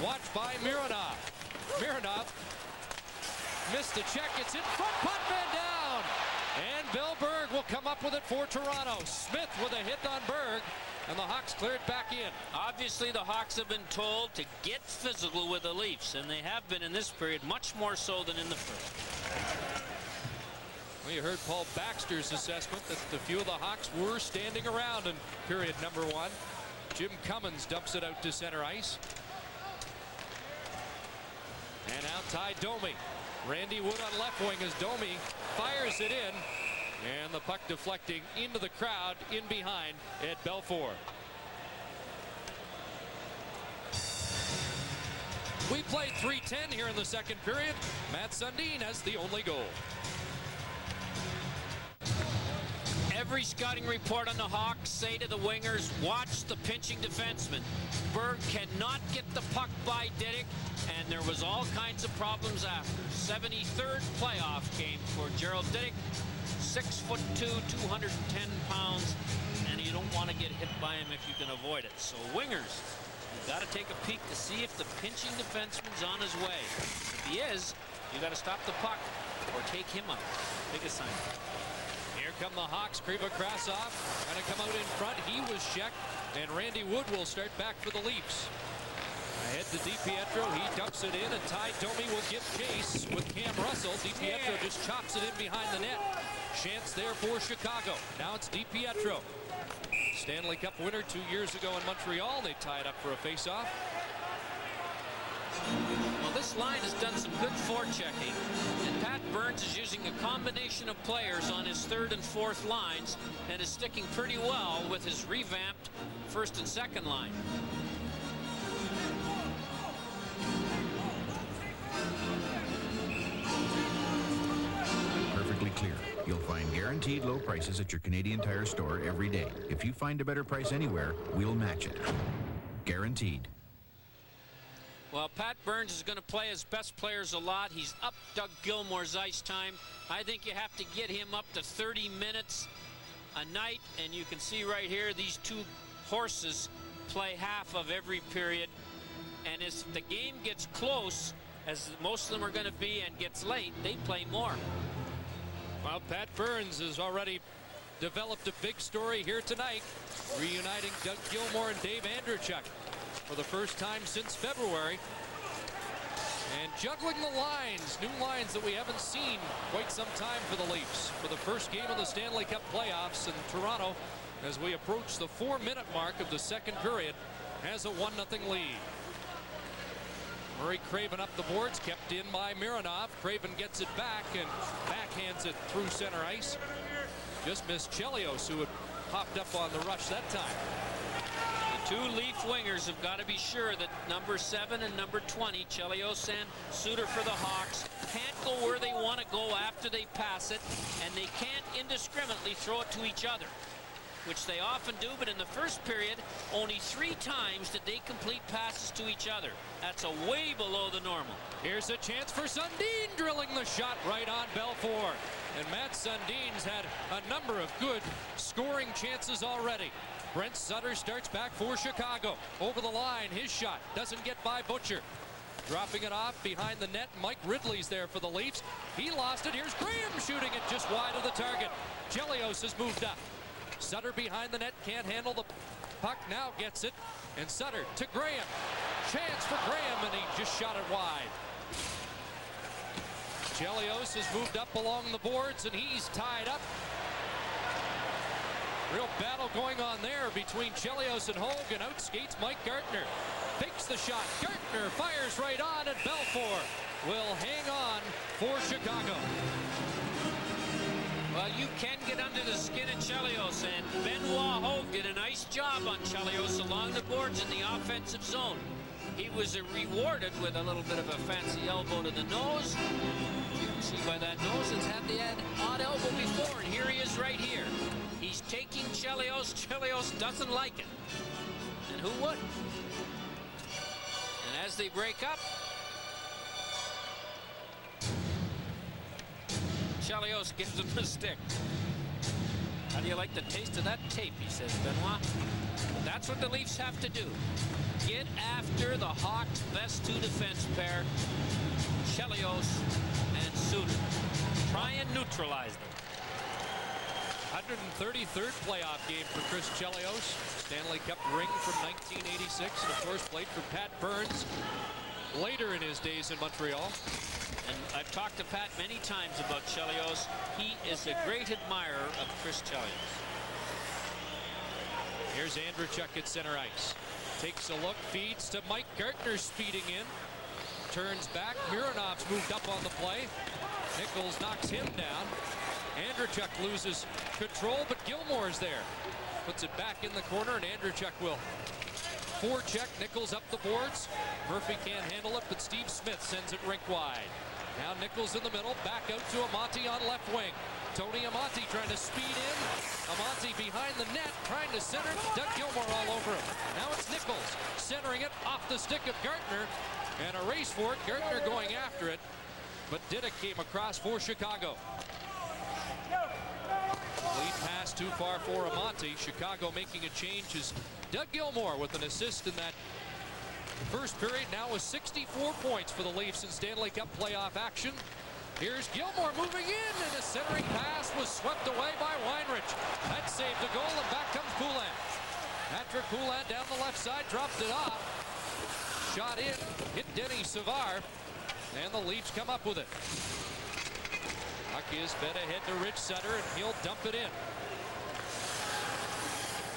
Watched by Mironov. Mironov missed the check. It's in front. Potvin down, and Bill Berg will come up with it for Toronto. Smith with a hit on Berg, and the Hawks clear it back in. Obviously, the Hawks have been told to get physical with the Leafs, and they have been in this period, much more so than in the first. Well, you heard Paul Baxter's assessment that the few of the Hawks were standing around in period number 1. Jim Cummins dumps it out to center ice. And out Ty Domi. Randy Wood on left wing as Domi fires it in. And the puck deflecting into the crowd in behind Ed Belfour. We played 3:10 here in the second period. Matt Sundin has the only goal. Every scouting report on the Hawks say to the wingers, watch the pinching defenseman. Berg cannot get the puck by Diddick, and there was all kinds of problems after. 73rd playoff game for Gerald Diddick. 6'2", 210 pounds, and you don't want to get hit by him if you can avoid it. So wingers, you've got to take a peek to see if the pinching defenseman's on his way. If he is, you got to stop the puck or take him out. Big assignment. Here come the Hawks. Kriva Krasov trying to come out in front. He was checked, and Randy Wood will start back for the Leafs. Ahead to DiPietro. He dumps it in, and Ty Domi will give chase with Cam Russell. DiPietro just chops it in behind the net. Chance there for Chicago. Now it's DiPietro. Stanley Cup winner 2 years ago in Montreal. They tie it up for a face-off. Well, this line has done some good forechecking, and Pat Burns is using a combination of players on his 3rd and 4th lines and is sticking pretty well with his revamped 1st and 2nd line. Perfectly clear. You'll find guaranteed low prices at your Canadian Tire store every day. If you find a better price anywhere, we'll match it. Guaranteed. Well, Pat Burns is going to play his best players a lot. He's up Doug Gilmour's ice time. I think you have to get him up to 30 minutes a night, and you can see right here these two horses play half of every period. And as the game gets close, as most of them are going to be, and gets late, they play more. Well, Pat Burns has already developed a big story here tonight, reuniting Doug Gilmour and Dave Andreychuk for the first time since February. And juggling the lines, new lines that we haven't seen quite some time for the Leafs. For the first game of the Stanley Cup playoffs in Toronto, as we approach the 4-minute mark of the second period, has a 1-0 lead. Murray Craven up the boards, kept in by Mironov. Craven gets it back and backhands it through center ice. Just missed Chelios, who had popped up on the rush that time. The two Leaf wingers have got to be sure that number 7 and number 20, Chelios and Suter for the Hawks, can't go where they want to go after they pass it, and they can't indiscriminately throw it to each other, which they often do. But in the first period, only 3 times did they complete passes to each other. That's a way below the normal. Here's a chance for Sundin, drilling the shot right on Belfour. And Matt Sundin's had a number of good scoring chances already. Brent Sutter starts back for Chicago. Over the line, his shot doesn't get by Butcher. Dropping it off behind the net, Mike Ridley's there for the Leafs. He lost it. Here's Graham shooting it just wide of the target. Chelios has moved up. Sutter behind the net, can't handle the puck, now gets it. And Sutter to Graham. Chance for Graham, and he just shot it wide. Chelios has moved up along the boards, and he's tied up. Real battle going on there between Chelios and Hogue, and out skates Mike Gartner. Fakes the shot. Gartner fires right on, and Belfour will hang on for Chicago. Well, you can get under the skin of Chelios, and Benoit Hogue did a nice job on Chelios along the boards in the offensive zone. He was rewarded with a little bit of a fancy elbow to the nose. You can see by that nose, it's had the odd elbow before, and here he is right here. He's taking Chelios. Chelios doesn't like it. And who would? And as they break up, Chelios gives him the stick. How do you like the taste of that tape, he says, Benoit. That's what the Leafs have to do. Get after the Hawks' best 2 defense pair, Chelios and Suter. Try and neutralize them. 133rd playoff game for Chris Chelios. Stanley Cup ring from 1986, and of course played for Pat Burns later in his days in Montreal. And I've talked to Pat many times about Chelios. He is a great admirer of Chris Chelios. Here's Andreychuk at center ice. Takes a look, feeds to Mike Gartner speeding in. Turns back. Mironov's moved up on the play. Nichols knocks him down. Andreychuk loses control, but Gilmour's there. Puts it back in the corner, and Andreychuk will forecheck. Nichols up the boards. Murphy can't handle it, but Steve Smith sends it rink wide. Now Nichols in the middle, back out to Amati on left wing. Tony Amati trying to speed in. Amati behind the net, trying to center. Doug Gilmour all over him. Now it's Nichols centering it off the stick of Gartner. And a race for it. Gartner going after it. But Didick came across for Chicago. Lead pass too far for Amati. Chicago making a change is Doug Gilmour with an assist in that first period. Now with 64 points for the Leafs in Stanley Cup playoff action. Here's Gilmour moving in, and a centering pass was swept away by Weinrich. That saved a goal, and back comes Poulin. Patrick Poulin down the left side, dropped it off. Shot in, hit Denny Savard, and the Leafs come up with it. Puck is fed ahead to Rich Sutter, and he'll dump it in.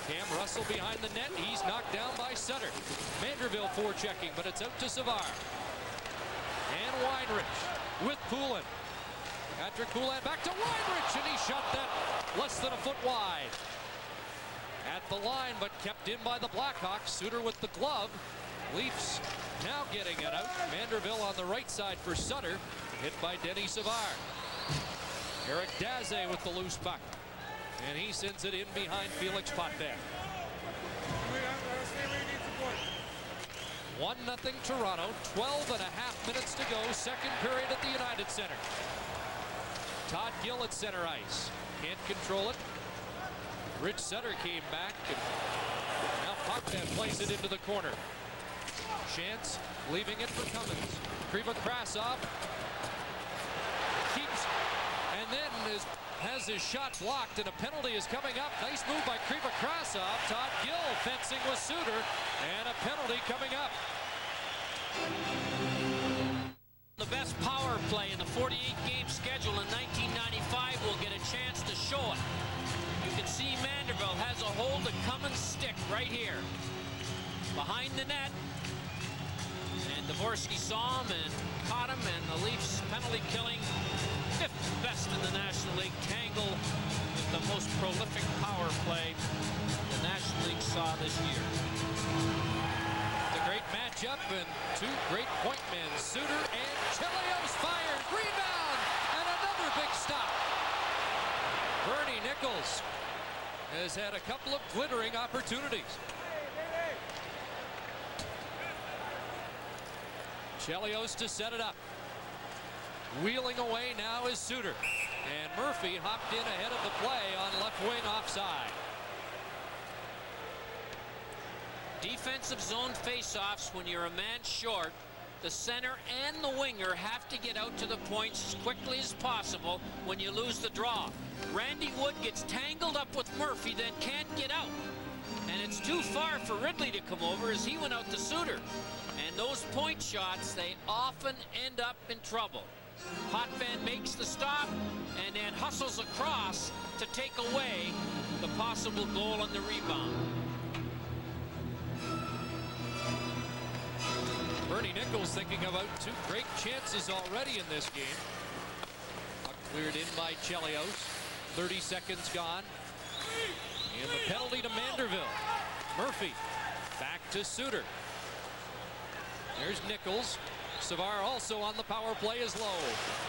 Cam Russell behind the net. He's knocked down by Sutter. Vanderbilt forechecking, but it's out to Savard. And Weinrich with Poulin. Patrick Poulin back to Weinrich, and he shot that less than a foot wide. At the line, but kept in by the Blackhawks. Suter with the glove. Leafs now getting it out. Vanderbilt on the right side for Sutter. Hit by Denny Savard. Eric Daze with the loose puck. And he sends it in behind Felix Potvin. 1-0 Toronto. 12.5 minutes to go. Second period at the United Center. Todd Gill at center ice. Can't control it. Rich Sutter came back. And now Potvin plays it into the corner. Chance leaving it for Cummins. Krivokrasov keeps and then has his shot blocked, and a penalty is coming up. Nice move by Krivokrasov. Todd Gill fencing with Suter, and a penalty coming up. The best power play in the 48-game schedule in 1995 will get a chance to show it. You can see Manderville has a hold of Cummins' stick right here. Behind the net. And Dvorsky saw him and caught him, and the Leafs penalty killing 5th best in the National League. Tangle with the most prolific power play the National League saw this year. The great matchup and two great point men. Suter and Chelios fired. Rebound and another big stop. Bernie Nichols has had a couple of glittering opportunities. Chelios to set it up. Wheeling away now is Suter. And Murphy hopped in ahead of the play on left wing offside. Defensive zone faceoffs, when you're a man short, the center and the winger have to get out to the points as quickly as possible when you lose the draw. Randy Wood gets tangled up with Murphy, then can't get out. And it's too far for Ridley to come over as he went out to Suter. And those point shots, they often end up in trouble. Potvin makes the stop and then hustles across to take away the possible goal on the rebound. Bernie Nichols thinking about two great chances already in this game. Puck cleared in by Chelios. 30 seconds gone. And the penalty to Manderville. Murphy back to Suter. There's Nichols. Savard also on the power play is low.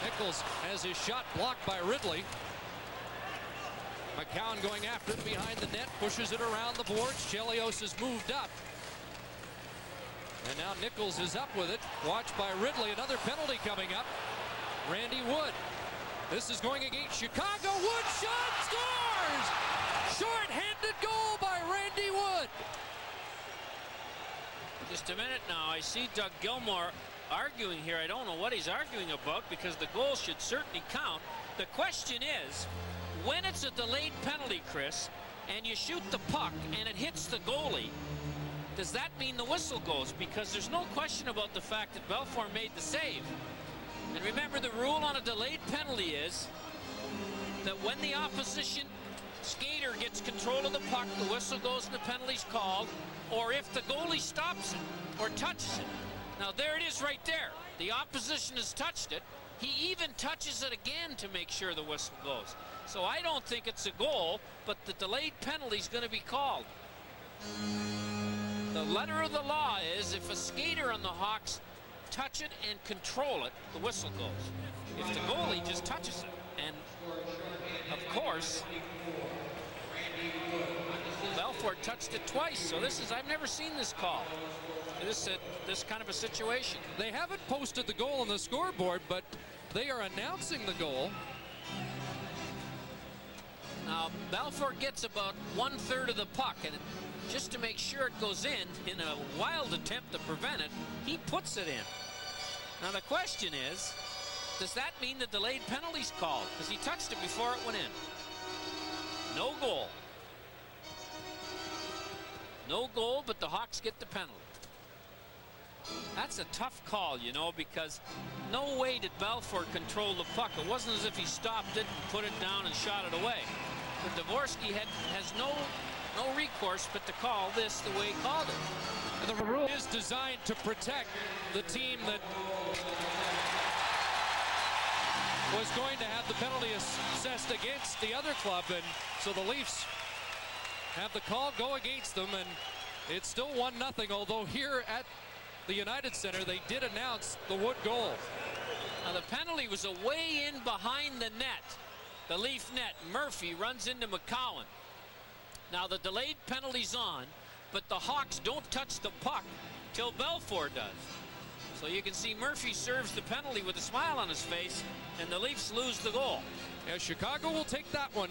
Nichols has his shot blocked by Ridley. McCown going after it behind the net, pushes it around the boards. Chelios has moved up. And now Nichols is up with it. Watched by Ridley. Another penalty coming up. Randy Wood. This is going against Chicago. Wood shot, scores! Short-handed goal by Randy Wood. Just a minute now. I see Doug Gilmour arguing here. I don't know what he's arguing about because the goal should certainly count. The question is, when it's a delayed penalty, Chris, and you shoot the puck and it hits the goalie, does that mean the whistle goes? Because there's no question about the fact that Belfour made the save. And remember, the rule on a delayed penalty is that when the opposition skater gets control of the puck, the whistle goes and the penalty's called, or if the goalie stops it or touches it. Now there it is right there. The opposition has touched it. He even touches it again to make sure the whistle goes. So I don't think it's a goal, but the delayed penalty is going to be called. The letter of the law is if a skater on the Hawks touch it and control it, the whistle goes. If the goalie just touches it, and of course, Belfour touched it twice, so this is, I've never seen this call. This kind of a situation. They haven't posted the goal on the scoreboard, but they are announcing the goal. Now, Belfour gets about 1/3 of the puck, and just to make sure it goes in a wild attempt to prevent it, he puts it in. Now, the question is, does that mean the delayed penalty's called? Because he touched it before it went in. No goal. No goal, but the Hawks get the penalty. That's a tough call, you know, because no way did Belfour control the puck. It wasn't as if he stopped it and put it down and shot it away. But Dvorsky has no recourse but to call this the way he called it. And the rule is designed to protect the team that was going to have the penalty assessed against the other club, and so the Leafs have the call go against them, and it's still 1-0, although here at the United Center they did announce the Wood goal. Now the penalty was away in behind the net. the Leaf net. Murphy runs into McCowan. Now the delayed penalty's on, but the Hawks don't touch the puck till Belfour does. So you can see Murphy serves the penalty with a smile on his face, and the Leafs lose the goal. Yeah, Chicago will take that one.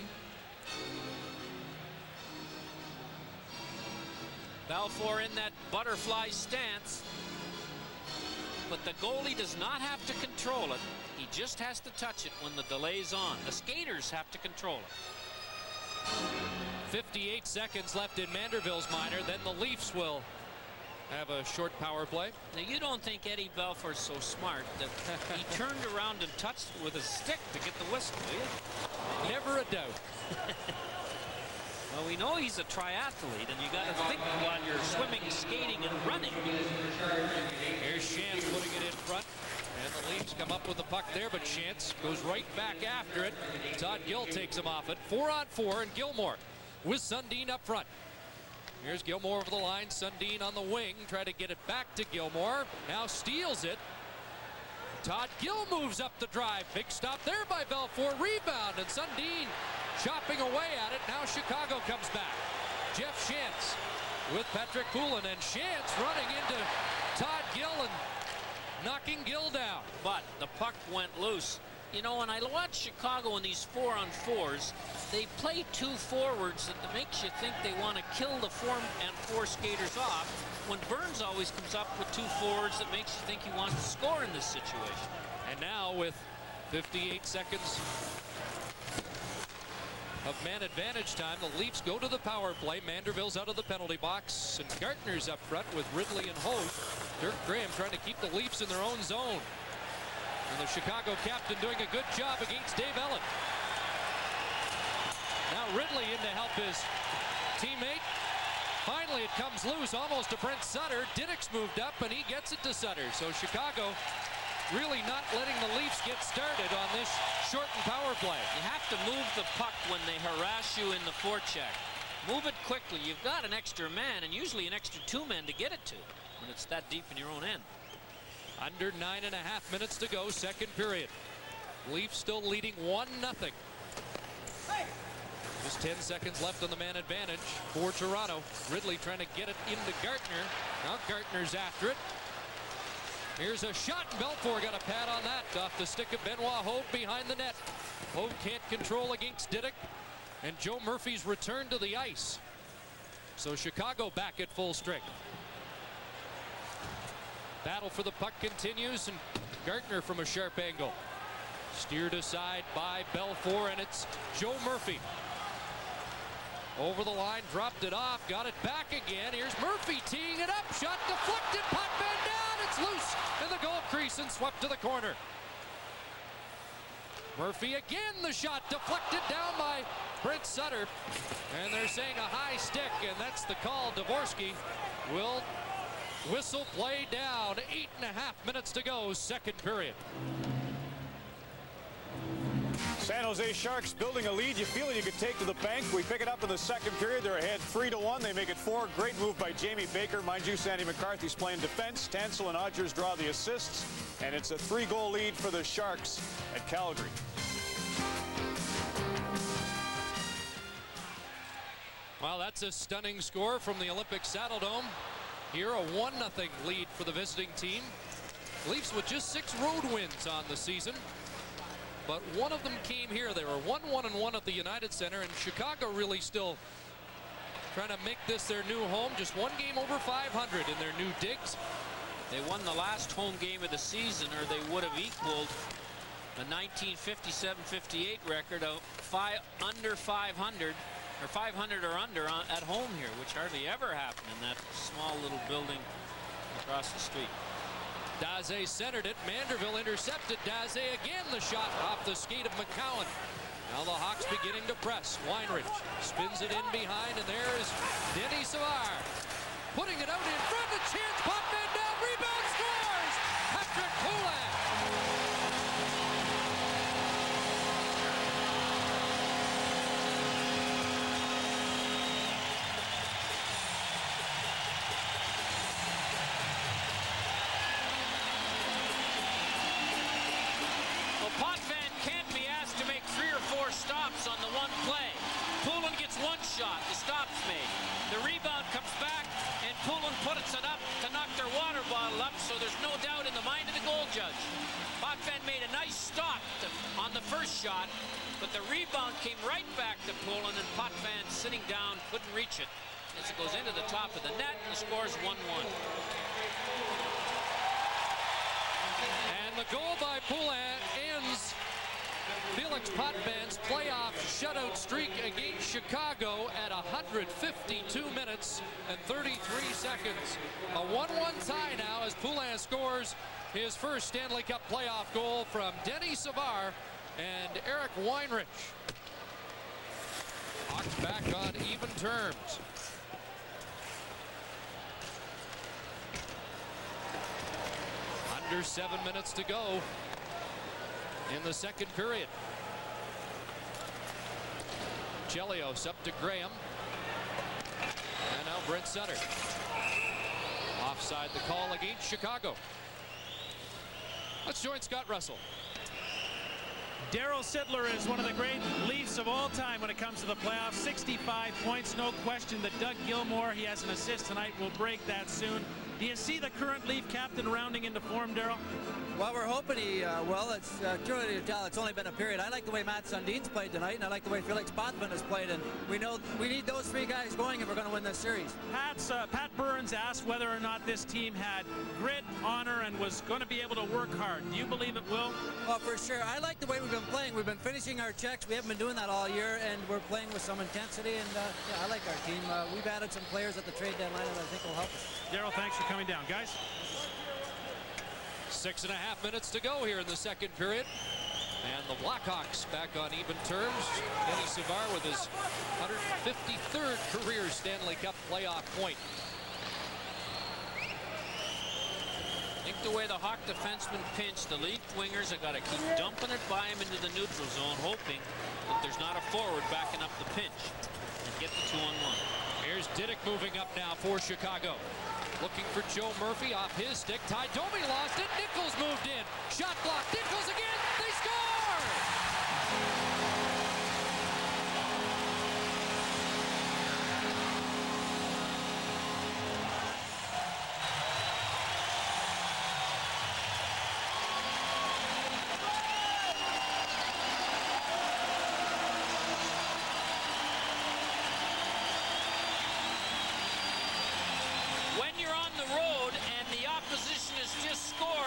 Belfour in that butterfly stance, but the goalie does not have to control it. He just has to touch it when the delay's on. The skaters have to control it. 58 seconds left in Manderville's minor. Then the Leafs will have a short power play. Now, you don't think Eddie Belfour's so smart that he turned around and touched it with a stick to get the whistle, do you? Never a doubt. Well, we know he's a triathlete, and you got to think while you're swimming, skating, and running. Here's Shantz putting it in front, and the Leafs come up with the puck there, but Shantz goes right back after it. Todd Gill takes him off it. 4-on-4, and Gilmore with Sundin up front. Here's Gilmore over the line. Sundin on the wing. Try to get it back to Gilmore. Now steals it. Todd Gill moves up the drive. Big stop there by Belfour. Rebound, and Sundin chopping away at it. Now Chicago comes back. Jeff Shantz with Patrick Poulin, and Shantz running into Todd Gill and knocking Gill down. But the puck went loose. You know, when I watch Chicago in these 4-on-4s, they play two forwards that makes you think they want to kill the 4-on-4 skaters off, when Burns always comes up with two forwards that makes you think he wants to score in this situation. And now with 58 seconds of man advantage time, the Leafs go to the power play. Manderville's out of the penalty box, and Gartner's up front with Ridley and Holt. Dirk Graham trying to keep the Leafs in their own zone. And the Chicago captain doing a good job against Dave Ellen. Now Ridley in to help his teammate. Finally it comes loose almost to Brent Sutter. Diddick's moved up and he gets it to Sutter. So Chicago really not letting the Leafs get started on this shortened power play. You have to move the puck when they harass you in the forecheck. Move it quickly. You've got an extra man, and usually an extra 2 men to get it to when it's that deep in your own end. Under 9.5 minutes to go, second period. Leafs still leading 1-0. Just 10 seconds left on the man advantage for Toronto. Ridley trying to get it into Gartner. Now Gartner's after it. Here's a shot, and Belfour got a pad on that off the stick of Benoit Hogue behind the net. Hogue can't control against Diddick, and Joe Murphy's returned to the ice. So Chicago back at full strength. Battle for the puck continues, and Gartner from a sharp angle. Steered aside by Belfour, and it's Joe Murphy. Over the line, dropped it off, got it back again. Here's Murphy teeing it up, shot deflected, puck bend down, it's loose in the goal crease and swept to the corner. Murphy again, the shot deflected down by Brent Sutter, and they're saying a high stick, and that's the call. Dvorsky will whistle play down. 8.5 minutes to go, second period. San Jose Sharks building a lead. You feel it, you could take to the bank. We pick it up in the second period. They're ahead 3-1. They make it 4. Great move by Jamie Baker. Mind you, Sandy McCarthy's playing defense. Tansel and Odgers draw the assists. And it's a 3-goal lead for the Sharks at Calgary. Well, that's a stunning score from the Olympic Saddledome. Here, a 1-0 lead for the visiting team. Leafs with just 6 road wins on the season, but one of them came here. They were 1-1-1 at the United Center, and Chicago really still trying to make this their new home. Just one game over 500 in their new digs. They won the last home game of the season, or they would have equaled the 1957-58 record of under 500. Or 500 or under at home here, which hardly ever happened in that small little building across the street. Daze centered it. Manderville intercepted. Daze again, the shot off the skate of McCowan. Now the Hawks beginning to press. Weinrich spins it in behind, and there is Denny Savard putting it out in front. A chance, pop man down, rebound, scores! Patrick Poulin. stopped on the first shot, but the rebound came right back to Poulin, and Potvin sitting down couldn't reach it as it goes into the top of the net. The score's 1-1. And the goal by Poulin ends Felix Potvin's playoff shutout streak against Chicago at 152 minutes and 33 seconds. A 1-1 tie now as Poulin scores his first Stanley Cup playoff goal from Denny Savard and Eric Weinrich. Hawks back on even terms. Under 7 minutes to go in the second period. Chelios up to Graham. And now Brent Sutter. Offside the call against Chicago. Let's join Scott Russell. Darryl Sittler is one of the great Leafs of all time when it comes to the playoffs. 65 points, no question that Doug Gilmour, he has an assist tonight, will break that soon. Do you see the current Leaf captain rounding into form, Darryl? Well, we're hoping he will. It's too early to tell. It's only been a period. I like the way Matt Sundin's played tonight, and I like the way Felix Potvin has played. And we know we need those three guys going if we're going to win this series. Pat Burns asked whether or not this team had grit, honor, and was going to be able to work hard. Do you believe it will? Well, for sure. I like the way we've been playing. We've been finishing our checks. We haven't been doing that all year, and we're playing with some intensity. And yeah, I like our team. We've added some players at the trade deadline that I think will help us. Darryl, thanks for coming down, guys. 6.5 minutes to go here in the second period. And the Blackhawks back on even terms. Denny Savard with his 153rd career Stanley Cup playoff point. I think the way the Hawk defensemen pinch, the Leaf wingers have got to keep dumping it by him into the neutral zone, hoping that there's not a forward backing up the pinch and get the 2-on-1. Here's Diddick moving up now for Chicago. Looking for Joe Murphy off his stick. Ty Domi lost it. Nichols moved in. Shot blocked. Nichols again. They score!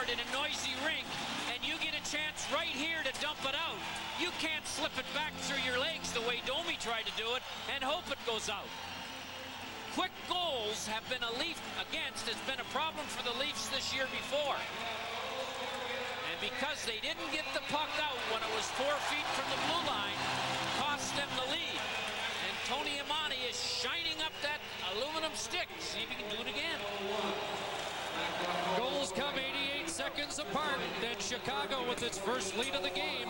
In a noisy rink, and you get a chance right here to dump it out. You can't slip it back through your legs the way Domi tried to do it and hope it goes out. Quick goals have been a Leaf against. It's been a problem for the Leafs this year before. And because they didn't get the puck out when it was 4 feet from the blue line, cost them the lead. And Tony Amani is shining up that aluminum stick. See if he can do it again. Goals come 88 seconds apart. Then Chicago with its first lead of the game.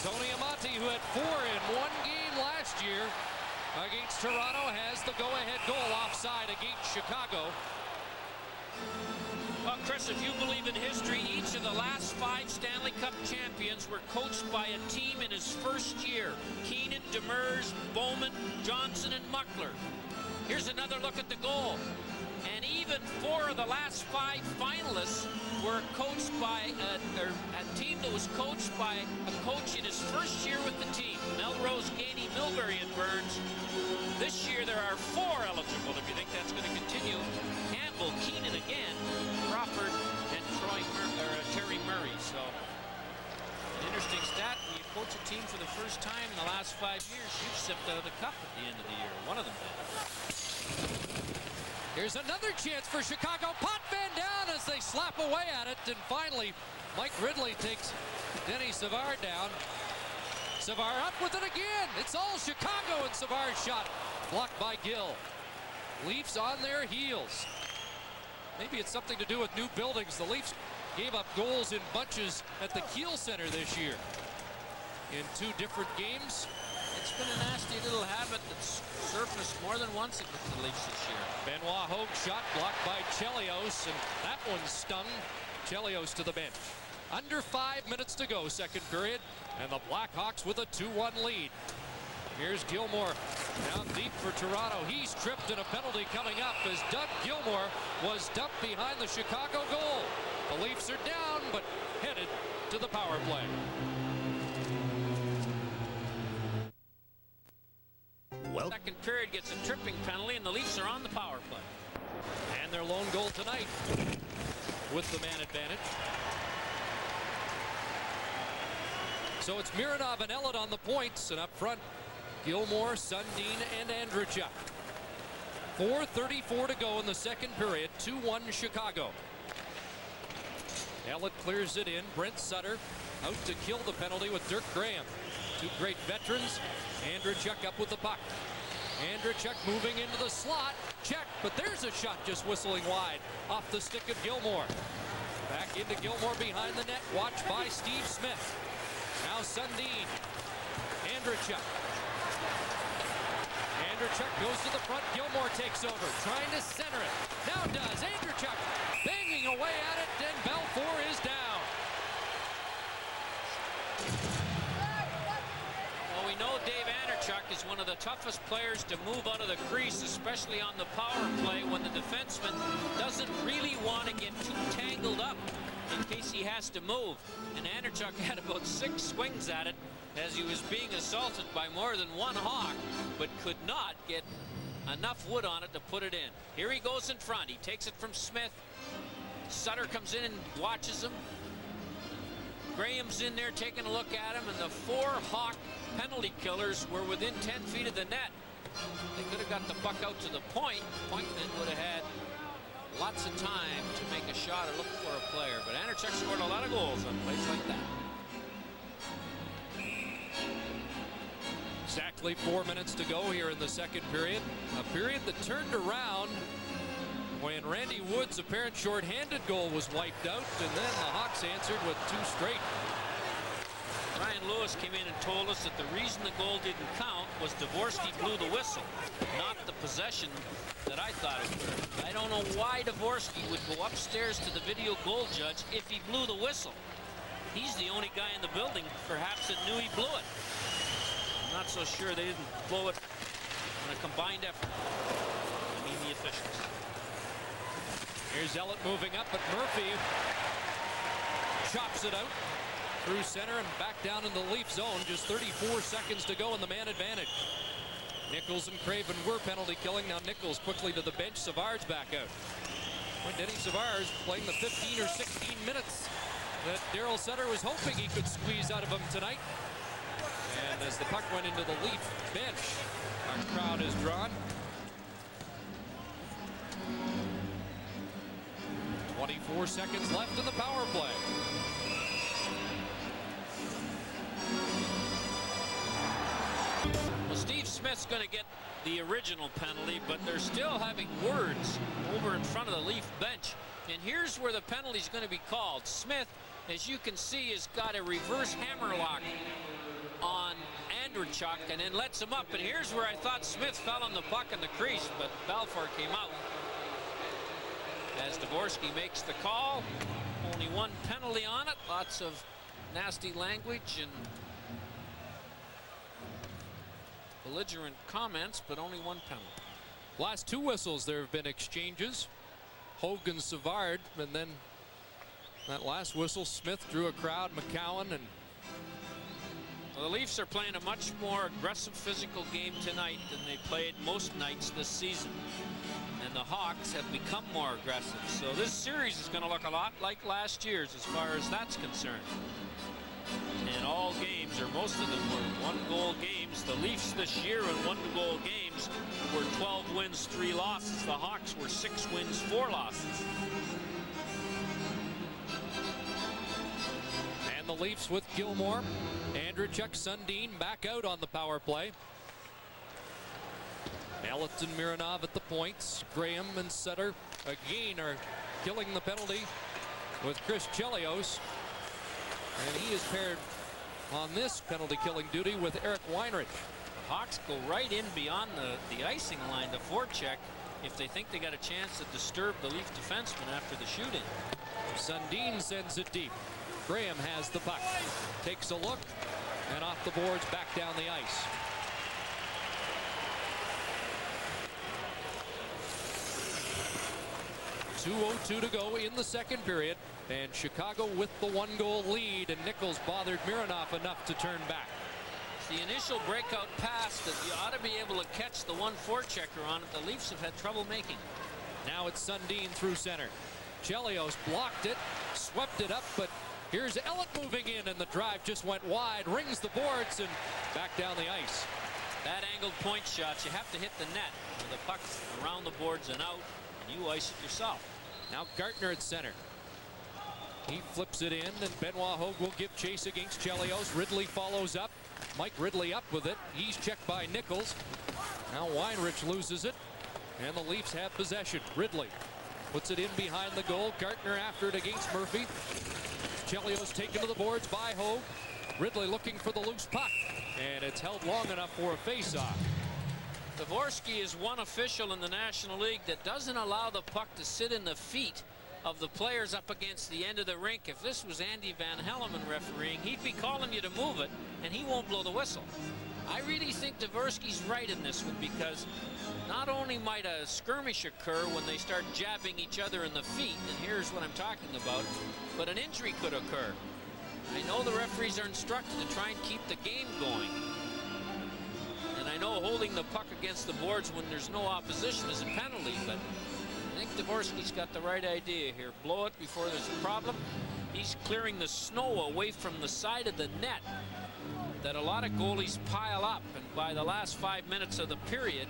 Tony Amati, who had 4 in one game last year against Toronto, has the go-ahead goal offside against Chicago. Well, Chris, if you believe in history, each of the last 5 Stanley Cup champions were coached by a team in his first year. Keenan, Demers, Bowman, Johnson, and Muckler. Here's another look at the goal. And even 4 of the last 5 finalists were coached by a team that was coached by a coach in his first year with the team. Melrose, Gainey, Milbury, and Burns. This year there are 4 eligible, if you think that's going to continue. Campbell, Keenan again, Crawford, and Terry Murray. So, an interesting stat. When you coach a team for the first time in the last 5 years, you've sipped out of the cup at the end of the year. One of them did. Here's another chance for Chicago. Potvin down as they slap away at it. And finally, Mike Ridley takes Denny Savard down. Savard up with it again. It's all Chicago, and Savard's shot blocked by Gill. Leafs on their heels. Maybe it's something to do with new buildings. The Leafs gave up goals in bunches at the Kiel Center this year in 2 different games. It's been a nasty little habit that's surfaced more than once against the Leafs this year. Benoit Hogue shot blocked by Chelios, and that one stung Chelios to the bench. Under 5 minutes to go, second period, and the Blackhawks with a 2-1 lead. Here's Gilmour down deep for Toronto. He's tripped, and a penalty coming up as Doug Gilmour was dumped behind the Chicago goal. The Leafs are down, but headed to the power play. Well, second period gets a tripping penalty, and the Leafs are on the power play. And their lone goal tonight with the man advantage. So it's Mironov and Elliott on the points, and up front, Gilmore, Sundin, and Andreychuk. 4:34 to go in the second period. 2-1 Chicago. Elliott clears it in. Brent Sutter out to kill the penalty with Dirk Graham. Two great veterans. Andreychuk up with the puck. Andreychuk moving into the slot. Check, but there's a shot just whistling wide off the stick of Gilmore. Back into Gilmore behind the net. Watched by Steve Smith. Now Sundin. Andreychuk. Andreychuk goes to the front. Gilmore takes over, trying to center it. Now does. Andreychuk banging away at it, and Belfour is down. Well, we know Dave Andreychuk is one of the toughest players to move out of the crease, especially on the power play when the defenseman doesn't really want to get too tangled up in case he has to move. And Andreychuk had about 6 swings at it as he was being assaulted by more than one Hawk, but could not get enough wood on it to put it in. Here he goes in front. He takes it from Smith. Sutter comes in and watches him. Graham's in there taking a look at him, and the 4 Hawk penalty killers were within 10 feet of the net. They could have got the puck out to the point. Pointman would have had lots of time to make a shot or look for a player, but Andreychuk scored a lot of goals on plays like that. Exactly 4 minutes to go here in the second period. A period that turned around when Randy Wood's apparent shorthanded goal was wiped out, and then the Hawks answered with 2 straight. Ryan Lewis came in and told us that the reason the goal didn't count was Dvorsky blew the whistle, not the possession that I thought it would. I don't know why Dvorsky would go upstairs to the video goal judge if he blew the whistle. He's the only guy in the building, perhaps, that knew he blew it. I'm not so sure they didn't blow it on a combined effort. I mean, the officials. Here's Elliott moving up, but Murphy chops it out through center and back down in the Leaf zone. Just 34 seconds to go in the man advantage. Nichols and Craven were penalty killing. Now Nichols quickly to the bench. Savard's back out. When Denny Savard's playing the 15 or 16 minutes that Daryl Sutter was hoping he could squeeze out of him tonight. And as the puck went into the Leaf bench, our crowd is drawn. 24 seconds left in the power play. Well, Steve Smith's going to get the original penalty, but they're still having words over in front of the Leaf bench. And here's where the penalty's going to be called. Smith, as you can see, has got a reverse hammerlock on Andreychuk and then lets him up. And here's where I thought Smith fell on the puck in the crease, but Belfour came out. As Dvorsky makes the call, only 1 penalty on it. Lots of nasty language and belligerent comments, but only 1 penalty. Last 2 whistles, there have been exchanges. Hogan, Savard, and then that last whistle, Smith drew a crowd, McCowan, and well, the Leafs are playing a much more aggressive physical game tonight than they played most nights this season. And the Hawks have become more aggressive. So this series is going to look a lot like last year's as far as that's concerned. And all games, or most of them, were 1-goal games. The Leafs this year in 1-goal games were 12 wins, 3 losses. The Hawks were 6 wins, 4 losses. And the Leafs with Gilmore, Andreychuk, Sundin back out on the power play. Elliott and Mironov at the points. Graham and Sutter again are killing the penalty with Chris Chelios. And he is paired on this penalty killing duty with Eric Weinrich. The Hawks go right in beyond the icing line to forecheck if they think they got a chance to disturb the Leaf defenseman after the shooting. Sundin sends it deep. Graham has the puck. Takes a look and off the boards back down the ice. .202 to go in the second period. And Chicago with the 1-goal lead, and Nichols bothered Mironov enough to turn back. The initial breakout pass that you ought to be able to catch the 1-4 checker on it, the Leafs have had trouble making. Now it's Sundin through center. Chelios blocked it, swept it up, but here's Elliott moving in, and the drive just went wide, rings the boards, and back down the ice. That angled point shots, you have to hit the net with the puck around the boards and out, and you ice it yourself. Now Gartner at center. He flips it in, and Benoit Hogue will give chase against Chelios. Ridley follows up. Mike Ridley up with it. He's checked by Nichols. Now Weinrich loses it, and the Leafs have possession. Ridley puts it in behind the goal. Gartner after it against Murphy. Chelios taken to the boards by Hogue. Ridley looking for the loose puck, and it's held long enough for a face-off. Dvorsky is one official in the National League that doesn't allow the puck to sit in the feet of the players up against the end of the rink. If this was Andy Van Hellemond refereeing, he'd be calling you to move it, and he won't blow the whistle. I really think Dvorsky's right in this one, because not only might a skirmish occur when they start jabbing each other in the feet, and here's what I'm talking about, but an injury could occur. I know the referees are instructed to try and keep the game going. And I know holding the puck against the boards when there's no opposition is a penalty, but I think Dvorsky's got the right idea here. Blow it before there's a problem. He's clearing the snow away from the side of the net that a lot of goalies pile up, and by the last 5 minutes of the period,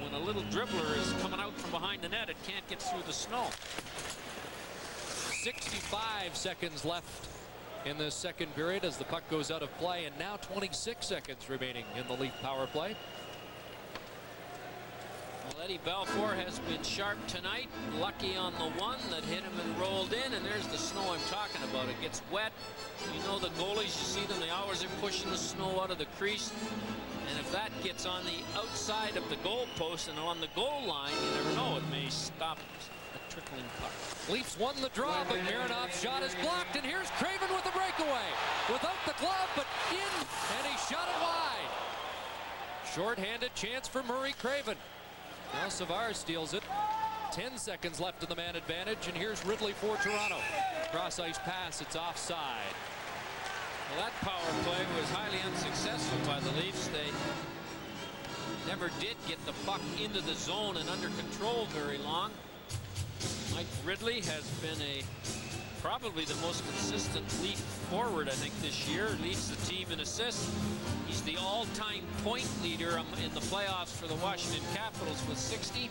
when a little dribbler is coming out from behind the net, it can't get through the snow. 65 seconds left in the second period as the puck goes out of play, and now 26 seconds remaining in the Leaf power play. Well, Eddie Belfour has been sharp tonight. Lucky on the one that hit him and rolled in, and there's the snow I'm talking about. It gets wet. You know the goalies, you see them, they always are pushing the snow out of the crease. And if that gets on the outside of the goal post and on the goal line, you never know, it may stop a trickling puck. Leafs won the draw, but Mironov's shot is blocked, and here's Craven with the breakaway. Without the glove, but in, and he shot it wide. Short-handed chance for Murray Craven. Now Savard steals it. 10 seconds left in the man advantage, and here's Ridley for Toronto. Cross ice pass, it's offside. Well, that power play was highly unsuccessful by the Leafs. They never did get the puck into the zone and under control very long. Mike Ridley has been probably the most consistent Leaf forward, I think, this year. Leads the team in assists. He's the all-time point leader in the playoffs for the Washington Capitals with 60.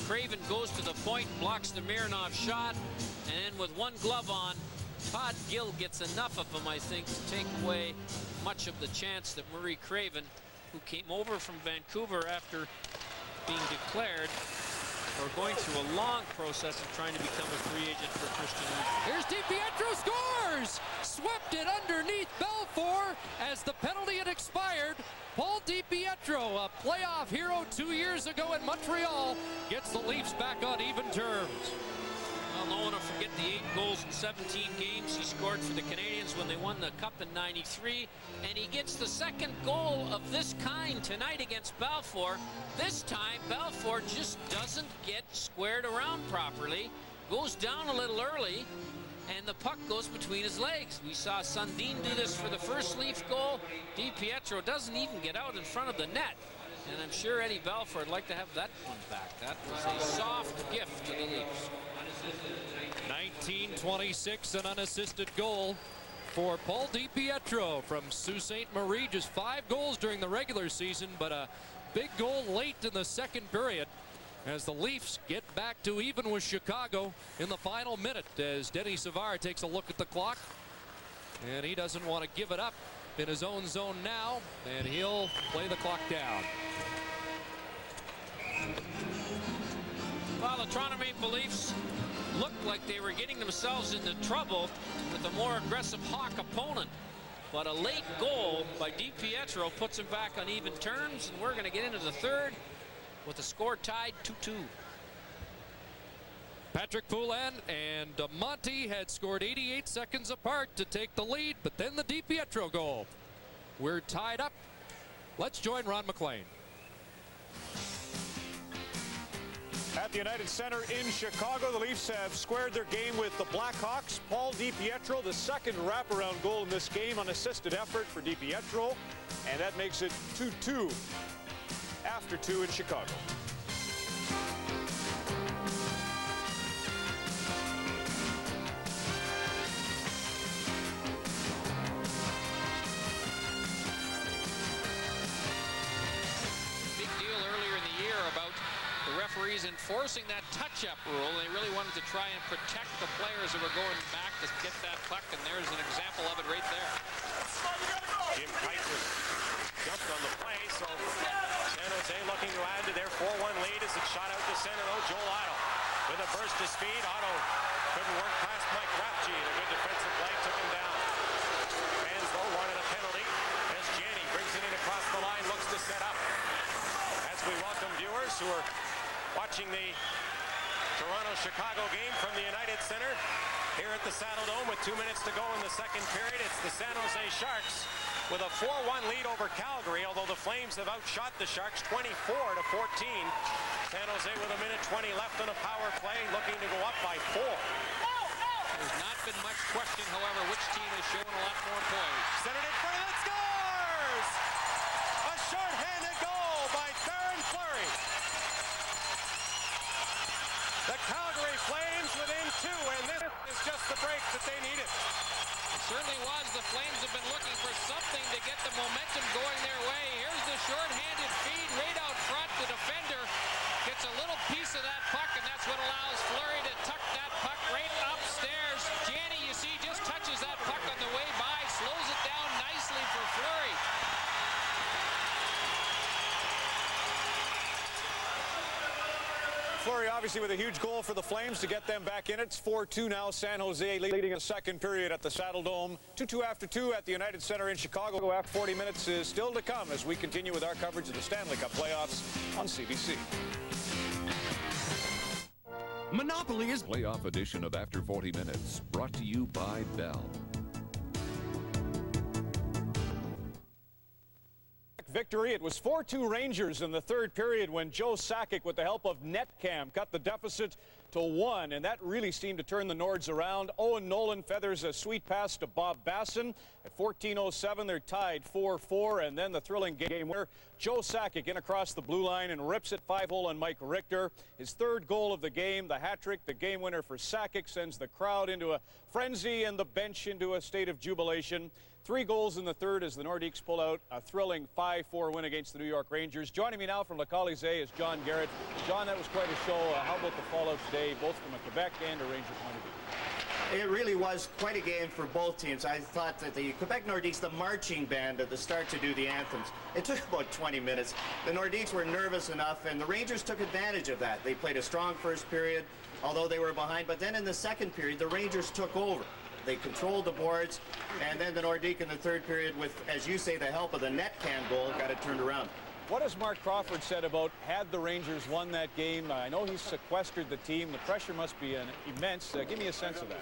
Craven goes to the point, blocks the Mironov shot, and then with one glove on, Todd Gill gets enough of him, I think, to take away much of the chance that Murray Craven, who came over from Vancouver after being declared, or going through a long process of trying to become a free agent for Christian Easter. Here's DiPietro scores! Swept it underneath Belfour as the penalty had expired. Paul DiPietro, a playoff hero 2 years ago in Montreal, gets the Leafs back on even terms. Well, no one will forget the 8 goals in 17 games he scored for the Canadiens when they won the Cup in '93. And he gets the second goal of this kind tonight against Belfour. This time, Belfour just doesn't get squared around properly. Goes down a little early, and the puck goes between his legs. We saw Sundin do this for the first Leaf goal. DiPietro doesn't even get out in front of the net. And I'm sure Eddie Belfour would like to have that one back. That was a soft gift to the Leafs. 1926, an unassisted goal for Paul DiPietro from Sault Ste. Marie. Just 5 goals during the regular season, but a big goal late in the second period as the Leafs get back to even with Chicago in the final minute as Denny Savard takes a look at the clock, and he doesn't want to give it up in his own zone now, and he'll play the clock down. Well, the Toronto Maple Leafs looked like they were getting themselves into trouble with a more aggressive Hawk opponent. But a late goal by DiPietro puts him back on even terms, and we're going to get into the third with the score tied 2-2. Patrick Poulin and Monty had scored 88 seconds apart to take the lead, but then the DiPietro goal. We're tied up. Let's join Ron McLean. Pat At the United Center in Chicago, the Leafs have squared their game with the Blackhawks. Paul DiPietro, the second wraparound goal in this game, unassisted effort for DiPietro, and that makes it 2-2 after 2 in Chicago. Referees enforcing that touch-up rule. They really wanted to try and protect the players who were going back to get that puck, and there's an example of it right there. Jim Kite was jumped on the play, so San Jose looking to add to their 4-1 lead as it's shot out to center, though. Joel Otto with a burst of speed. Otto couldn't work past Mike Rapchi, and a good defensive play took him down. Fans, though, wanted a penalty as Janney brings it in across the line, looks to set up. As we welcome viewers who are watching the Toronto-Chicago game from the United Center here at the Saddle Dome with 2 minutes to go in the second period. It's the San Jose Sharks with a 4-1 lead over Calgary, although the Flames have outshot the Sharks 24-14. San Jose with a minute 20 left on a power play, looking to go up by 4. There's not been much question, however, which team has shown a lot more poise. Centered in front of it, scores! A short-handed goal by Darren Fleury. The Calgary Flames within 2, and this is just the break that they needed. It certainly was. The Flames have been looking for something to get the momentum going their way. Here's the short-handed feed right out front. The defender gets a little piece of that puck, and that's what allows Fleury to tuck that puck right upstairs. Janney, you see, just touches that puck on the way by, slows it down nicely for Fleury. Fleury obviously with a huge goal for the Flames to get them back in it. It's 4-2 now. San Jose leading in the second period at the Saddle Dome. 2-2 after 2 at the United Center in Chicago. After 40 minutes is still to come as we continue with our coverage of the Stanley Cup playoffs on CBC. Monopoly is playoff edition of After 40 Minutes, brought to you by Bell. Victory. It was 4-2 Rangers in the third period when Joe Sakic, with the help of Netcam, cut the deficit to 1, and that really seemed to turn the Nords around. Owen Nolan feathers a sweet pass to Bob Basson. At 14:07, they're tied 4-4, and then the thrilling game where Joe Sakic in across the blue line and rips it 5-hole on Mike Richter. His third goal of the game, the hat trick, the game winner for Sakic, sends the crowd into a frenzy and the bench into a state of jubilation. 3 goals in the third as the Nordiques pull out a thrilling 5-4 win against the New York Rangers. Joining me now from Le Colisée is John Garrett. John, that was quite a show. How about the fallout today, both from a Quebec and a Ranger point of view? It really was quite a game for both teams. I thought that the Quebec Nordiques, the marching band at the start to do the anthems, it took about 20 minutes. The Nordiques were nervous enough, and the Rangers took advantage of that. They played a strong first period, although they were behind. But then in the second period, the Rangers took over. They controlled the boards, and then the Nordique in the third period with, as you say, the help of the Netcam goal, got it turned around. What has Mark Crawford said about had the Rangers won that game? I know he's sequestered the team. The pressure must be immense. Give me a sense of that.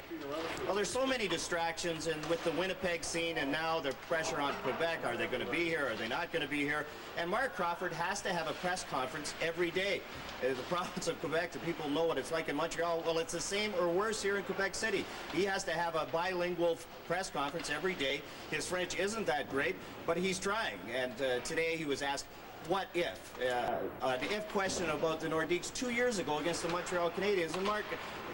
Well, there's so many distractions, and with the Winnipeg scene and now the pressure on Quebec, are they going to be here? Are they not going to be here? And Mark Crawford has to have a press conference every day. The province of Quebec, the people know what it's like in Montreal. Well, it's the same or worse here in Quebec City. He has to have a bilingual press conference every day. His French isn't that great, but he's trying. And today he was asked, what if? An if question about the Nordiques 2 years ago against the Montreal Canadiens. And Mark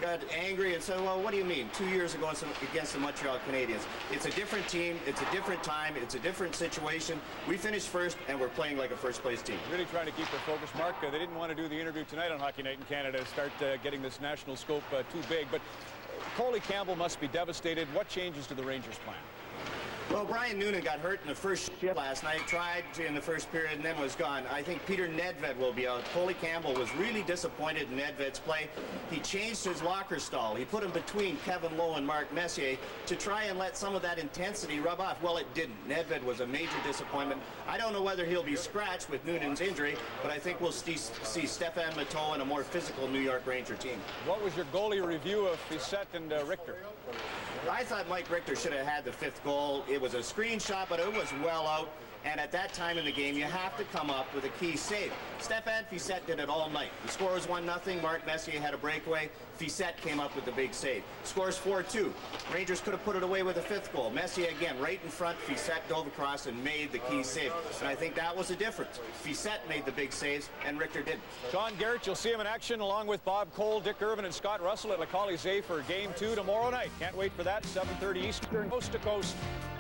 got angry and said, well, what do you mean? 2 years ago against the Montreal Canadiens. It's a different team. It's a different time. It's a different situation. We finished first, and we're playing like a first-place team. Really trying to keep their focus, Mark. They didn't want to do the interview tonight on Hockey Night in Canada to start getting this national scope too big. But Coley Campbell must be devastated. What changes to the Rangers' plan? Well, Brian Noonan got hurt in the first shift last night, tried in the first period, and then was gone. I think Peter Nedved will be out. Coley Campbell was really disappointed in Nedved's play. He changed his locker stall. He put him between Kevin Lowe and Mark Messier to try and let some of that intensity rub off. Well, it didn't. Nedved was a major disappointment. I don't know whether he'll be scratched with Noonan's injury, but I think we'll see Stéphane Matteau and a more physical New York Ranger team. What was your goalie review of Bissett and Richter? I thought Mike Richter should have had the 5th goal. It was a screenshot, but it was well out. And at that time in the game, you have to come up with a key save. Stéphane Fiset did it all night. The score was 1-0. Mark Messier had a breakaway. Fiset came up with the big save. Scores 4-2. Rangers could have put it away with a 5th goal. Messier again right in front. Fiset dove across and made the key save. And I think that was the difference. Fiset made the big saves, and Richter didn't. Sean Garrett, you'll see him in action along with Bob Cole, Dick Irvin, and Scott Russell at Le Colisée for Game 2 tomorrow night. Can't wait for that. 7:30 Eastern, coast to coast.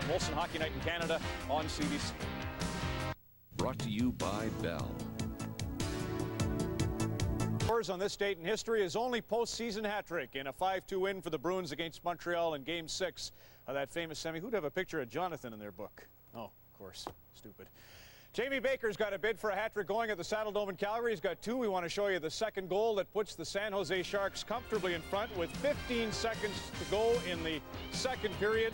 Molson Hockey Night in Canada on CBC. Brought to you by Bell. Scores on this date in history, his only postseason hat trick in a 5-2 win for the Bruins against Montreal in Game 6 of that famous semi. Who'd have a picture of Jonathan in their book? Oh, of course, stupid. Jamie Baker's got a bid for a hat trick going at the Saddle Dome in Calgary. He's got 2. We want to show you the second goal that puts the San Jose Sharks comfortably in front with 15 seconds to go in the second period.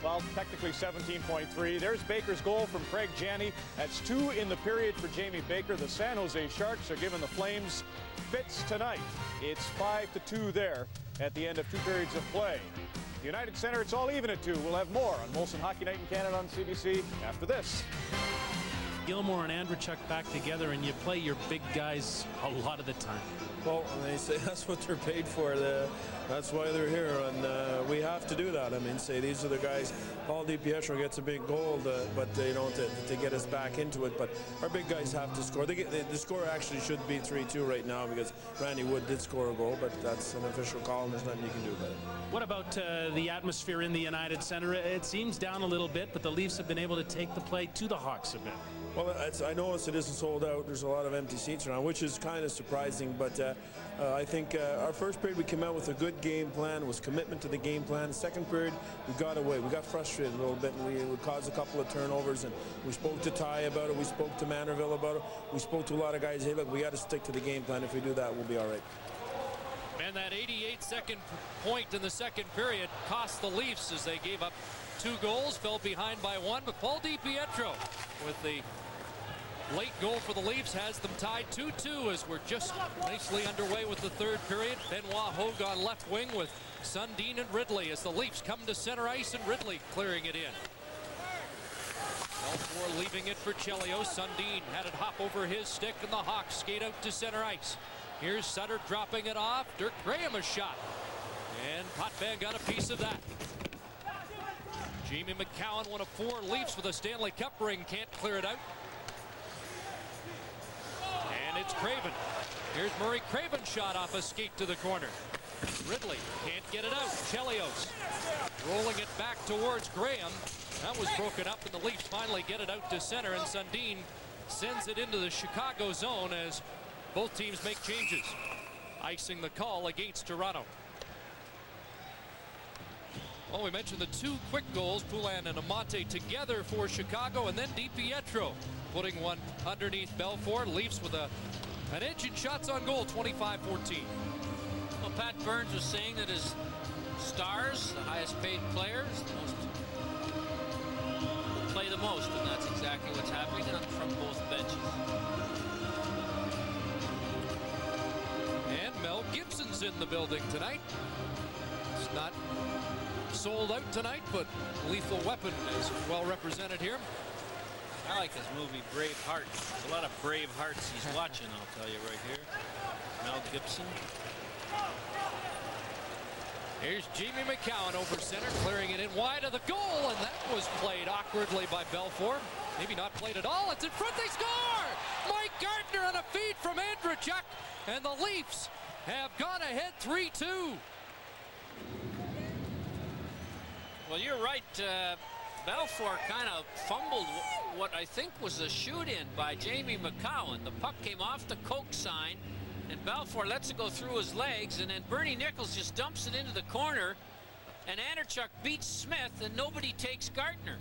Well, technically 17.3. There's Baker's goal from Craig Janney. That's 2 in the period for Jamie Baker. The San Jose Sharks are giving the Flames fits tonight. It's 5-2 there at the end of 2 periods of play. The United Center, it's all even at 2. We'll have more on Molson Hockey Night in Canada on CBC after this. Gilmore and Andrechuk back together, and you play your big guys a lot of the time. Well, they say that's what they're paid for. That's why they're here, and we have to do that. I mean, say these are the guys. Paul DiPietro gets a big goal, but you know, to get us back into it. But our big guys have to score. The score actually should be 3-2 right now because Randy Wood did score a goal, but that's an official call, and there's nothing you can do about it. What about the atmosphere in the United Center? It seems down a little bit, but the Leafs have been able to take the play to the Hawks a bit. Well, I noticed it isn't sold out. There's a lot of empty seats around, which is kind of surprising. But I think our first period we came out with a good game plan. It was commitment to the game plan. The second period we got away. We got frustrated a little bit, and we caused a couple of turnovers. And we spoke to Ty about it. We spoke to Manorville about it. We spoke to a lot of guys. Hey, look, we got to stick to the game plan. If we do that, we'll be all right. And that 88-second point in the second period cost the Leafs as they gave up 2 goals, fell behind by 1. But Paul DiPietro with the late goal for the Leafs has them tied 2-2 as we're just nicely underway with the third period. Benoit Hogue on left wing with Sundin and Ridley as the Leafs come to center ice, and Ridley clearing it in. Belfour leaving it for Chelios. Sundin had it hop over his stick, and the Hawks skate out to center ice. Here's Sutter dropping it off. Dirk Graham a shot. And Potvin got a piece of that. Jamie McCowan, one of 4 Leafs with a Stanley Cup ring, can't clear it out. And it's Craven. Here's Murray Craven's shot off a skate to the corner. Ridley can't get it out. Chelios rolling it back towards Graham. That was broken up, and the Leafs finally get it out to center, and Sundin sends it into the Chicago zone as both teams make changes. Icing the call against Toronto. Well, we mentioned the 2 quick goals, Poulin and Amante together for Chicago, and then DiPietro putting one underneath Belfour. Leafs with an edge in shots on goal, 25-14. Well, Pat Burns was saying that his stars, the highest paid players, play the most, and that's exactly what's happening from both benches. And Mel Gibson's in the building tonight. It's not sold out tonight, but Lethal Weapon is well represented here. I like his movie Braveheart. There's a lot of brave hearts he's watching, I'll tell you right here. Mel Gibson. Here's Jamie McCowan over center, clearing it in wide of the goal, and that was played awkwardly by Belfour. Maybe not played at all. It's in front. They score! Mike Gardner on a feed from Andrechuk, and the Leafs have gone ahead 3-2. Well, you're right. Belfour kind of fumbled what I think was a shoot-in by Jamie McCowan. The puck came off the Coke sign, and Belfour lets it go through his legs, and then Bernie Nichols just dumps it into the corner, and Andrechuk beats Smith, and nobody takes Gardner.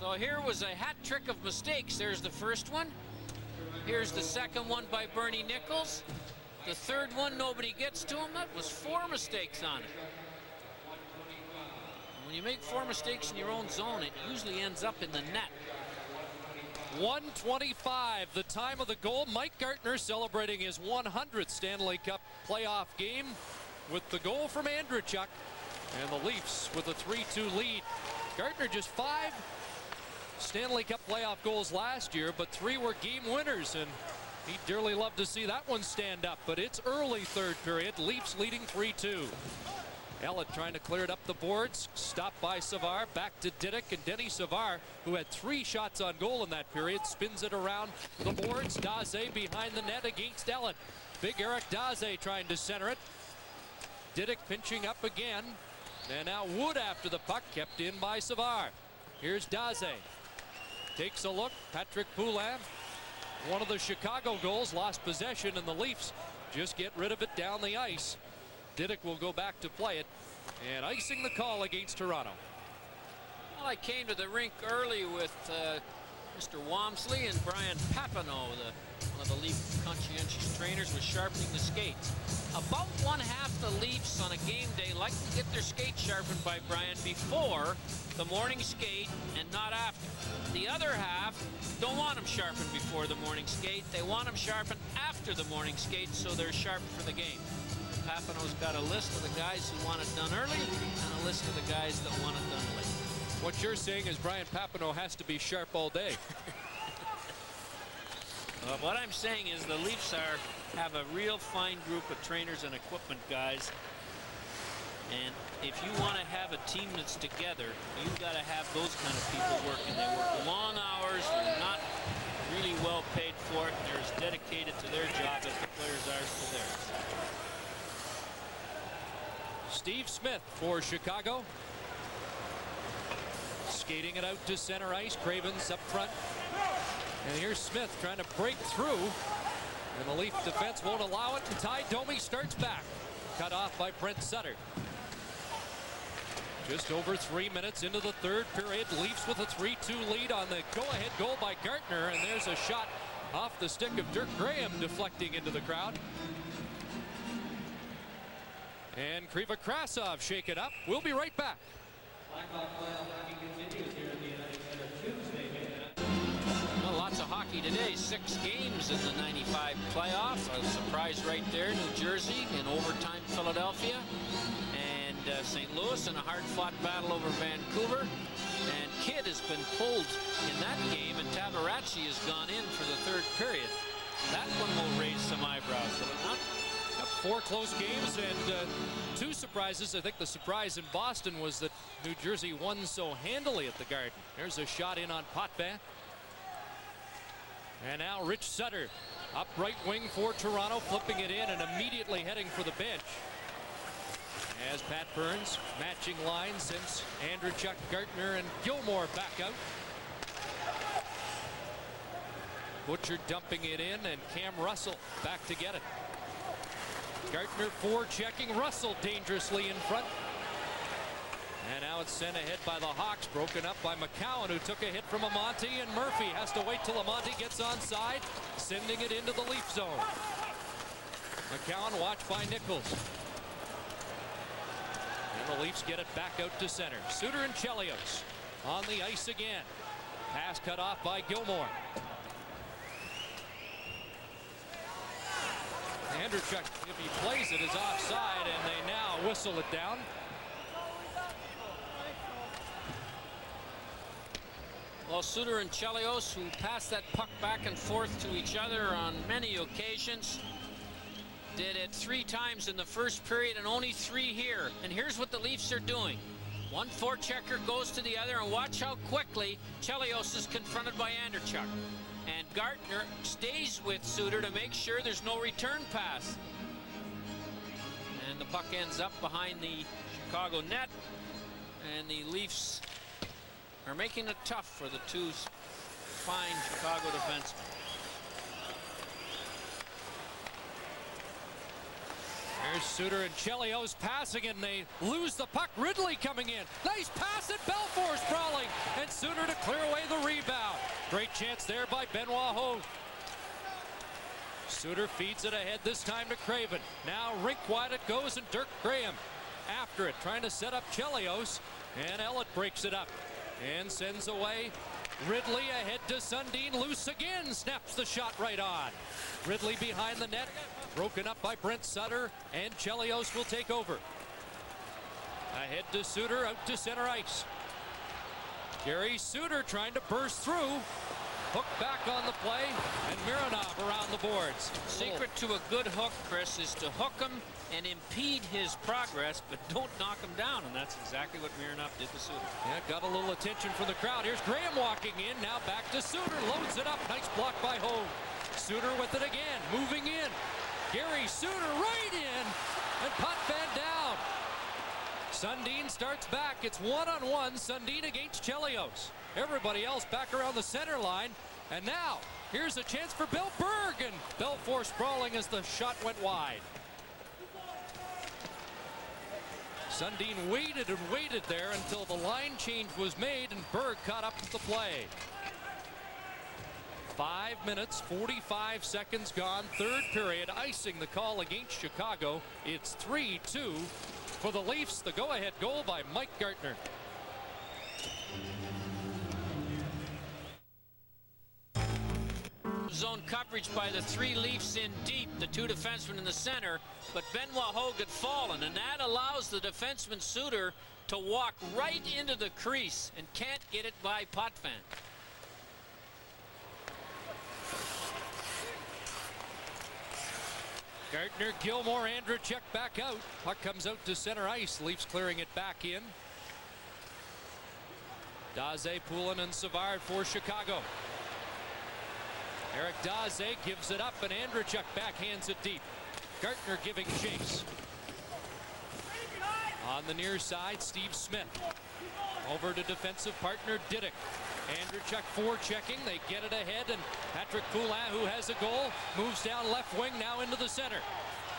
So here was a hat trick of mistakes. There's the first one. Here's the second one by Bernie Nichols. The third one, nobody gets to him. That was 4 mistakes on it. When you make 4 mistakes in your own zone, it usually ends up in the net. 1:25, the time of the goal. Mike Gardner celebrating his 100th Stanley Cup playoff game with the goal from Andrechuk, and the Leafs with a 3-2 lead. Gardner just 5 Stanley Cup playoff goals last year, but 3 were game winners, and he'd dearly love to see that one stand up. But it's early third period. Leafs leading 3-2. Ellett trying to clear it up the boards. Stopped by Savard. Back to Didick, and Denny Savard, who had 3 shots on goal in that period, spins it around the boards. Daze behind the net against Ellett. Big Eric Daze trying to center it. Didick pinching up again. And now Wood after the puck, kept in by Savard. Here's Daze. Takes a look. Patrick Poulin. One of the Chicago goals, lost possession, and the Leafs just get rid of it down the ice. Didick will go back to play it, and icing the call against Toronto. Well, I came to the rink early with Mr. Walmsley, and Brian Papineau, one of the Leaf conscientious trainers, was sharpening the skates. About 1/2 the Leafs on a game day like to get their skates sharpened by Brian before the morning skate and not after. The other half don't want them sharpened before the morning skate. They want them sharpened after the morning skate so they're sharp for the game. Papineau's got a list of the guys who want it done early and a list of the guys that want it done late. What you're saying is Brian Papineau has to be sharp all day. What I'm saying is the Leafs have a real fine group of trainers and equipment guys. And if you want to have a team that's together, you've got to have those kind of people working. They work long hours, they're not really well paid for it, and they're as dedicated to their job as the players are to theirs. Steve Smith for Chicago. Skating it out to center ice. Cravens up front. And here's Smith trying to break through. And the Leaf defense won't allow it. And Ty Domi starts back. Cut off by Brent Sutter. Just over 3 minutes into the third period. Leafs with a 3-2 lead on the go-ahead goal by Gartner. And there's a shot off the stick of Dirk Graham deflecting into the crowd. And Kriva Krasov shake it up. We'll be right back. Well, lots of hockey today. 6 games in the 95 playoffs. A surprise right there. New Jersey in overtime, Philadelphia. And St. Louis in a hard-fought battle over Vancouver. And Kidd has been pulled in that game, and Tabaracci has gone in for the third period. That one will raise some eyebrows, will it not? 4 close games and 2 surprises. I think the surprise in Boston was that New Jersey won so handily at the Garden. There's a shot in on Potvin. And now Rich Sutter, up right wing for Toronto, flipping it in and immediately heading for the bench. As Pat Burns, matching lines since Andreychuk, Gartner, and Gilmore back out. Butcher dumping it in, and Cam Russell back to get it. Gartner forechecking, Russell dangerously in front. And now it's sent ahead by the Hawks, broken up by McCowan, who took a hit from Amonte, and Murphy has to wait till Amonte gets onside, sending it into the Leaf zone. McCowan watched by Nichols. And the Leafs get it back out to center. Suter and Chelios on the ice again. Pass cut off by Gilmore. Andreychuk, if he plays it, is offside, and they now whistle it down. Well, Suter and Chelios, who passed that puck back and forth to each other on many occasions, did it 3 times in the first period and only 3 here. And here's what the Leafs are doing. One forechecker goes to the other, and watch how quickly Chelios is confronted by Andreychuk. And Gartner stays with Suter to make sure there's no return pass. And the puck ends up behind the Chicago net. And the Leafs are making it tough for the 2 fine Chicago defensemen. Here's Suter and Chelios passing, and they lose the puck. Ridley coming in. Nice pass, and Belfour's sprawling, and Suter to clear away the rebound. Great chance there by Benoit Hogue. Suter feeds it ahead, this time to Craven. Now rink wide it goes, and Dirk Graham after it, trying to set up Chelios, and Ellett breaks it up and sends away Ridley ahead to Sundin. Loose again, snaps the shot right on. Ridley behind the net, broken up by Brent Sutter, and Chelios will take over. Ahead to Suter, out to center ice. Gary Suter trying to burst through. Hook back on the play, and Mironov around the boards. Secret to a good hook, Chris, is to hook him and impede his progress, but don't knock him down, and that's exactly what Mironov did to Suter. Yeah, got a little attention from the crowd. Here's Graham walking in, now back to Suter, loads it up. Nice block by Hogue. Suter with it again, moving in. Gary Suter right in, and Potvin down. Sundin starts back. It's one-on-one, Sundin against Chelios. Everybody else back around the center line. And now, here's a chance for Bill Berg, and Belfour sprawling as the shot went wide. Sundin waited and waited there until the line change was made, and Berg caught up with the play. 5 minutes, 45 seconds gone. Third period, icing the call against Chicago. It's 3-2 for the Leafs. The go-ahead goal by Mike Gartner. Zone coverage by the three Leafs in deep, the two defensemen in the center, but Benoit Hogue had fallen, and that allows the defenseman Suter to walk right into the crease and can't get it by Potvin. Gartner, Gilmore, Andrechek back out. Puck comes out to center ice. Leafs clearing it back in. Daze, Poulin, and Savard for Chicago. Eric Daze gives it up, and Andrechek backhands it deep. Gartner giving chase. On the near side, Steve Smith. Over to defensive partner Diddick. Andrechek forechecking. They get it ahead, and Patrick Poulin, who has a goal, moves down left wing, now into the center.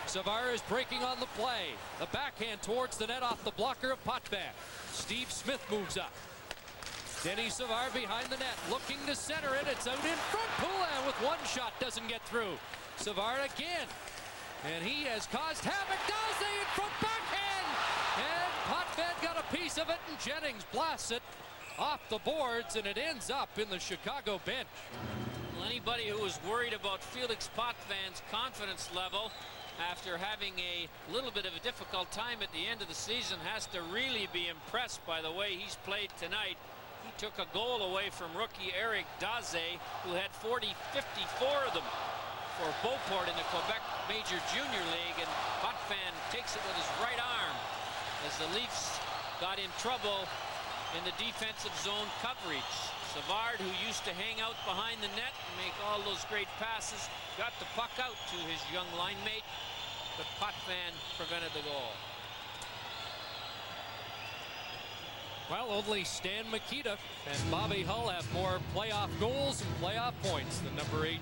Savard is breaking on the play. The backhand towards the net off the blocker of Potvin. Steve Smith moves up. Denny Savard behind the net, looking to center it. It's out in front. Poulin with one shot, doesn't get through. Savard again, and he has caused havoc. Daze in front, backhand, and Potvin got a piece of it, and Jennings blasts it off the boards, and it ends up in the Chicago bench. Well, anybody who was worried about Felix Potvin's confidence level after having a little bit of a difficult time at the end of the season has to really be impressed by the way he's played tonight. He took a goal away from rookie Eric Daze, who had 54 of them for Beauport in the Quebec Major Junior League, and Potvin takes it with his right arm as the Leafs got in trouble in the defensive zone coverage. Savard, who used to hang out behind the net and make all those great passes, got the puck out to his young line mate, but Potvin prevented the goal. Well, only Stan Mikita and Bobby Hull have more playoff goals and playoff points than number 18.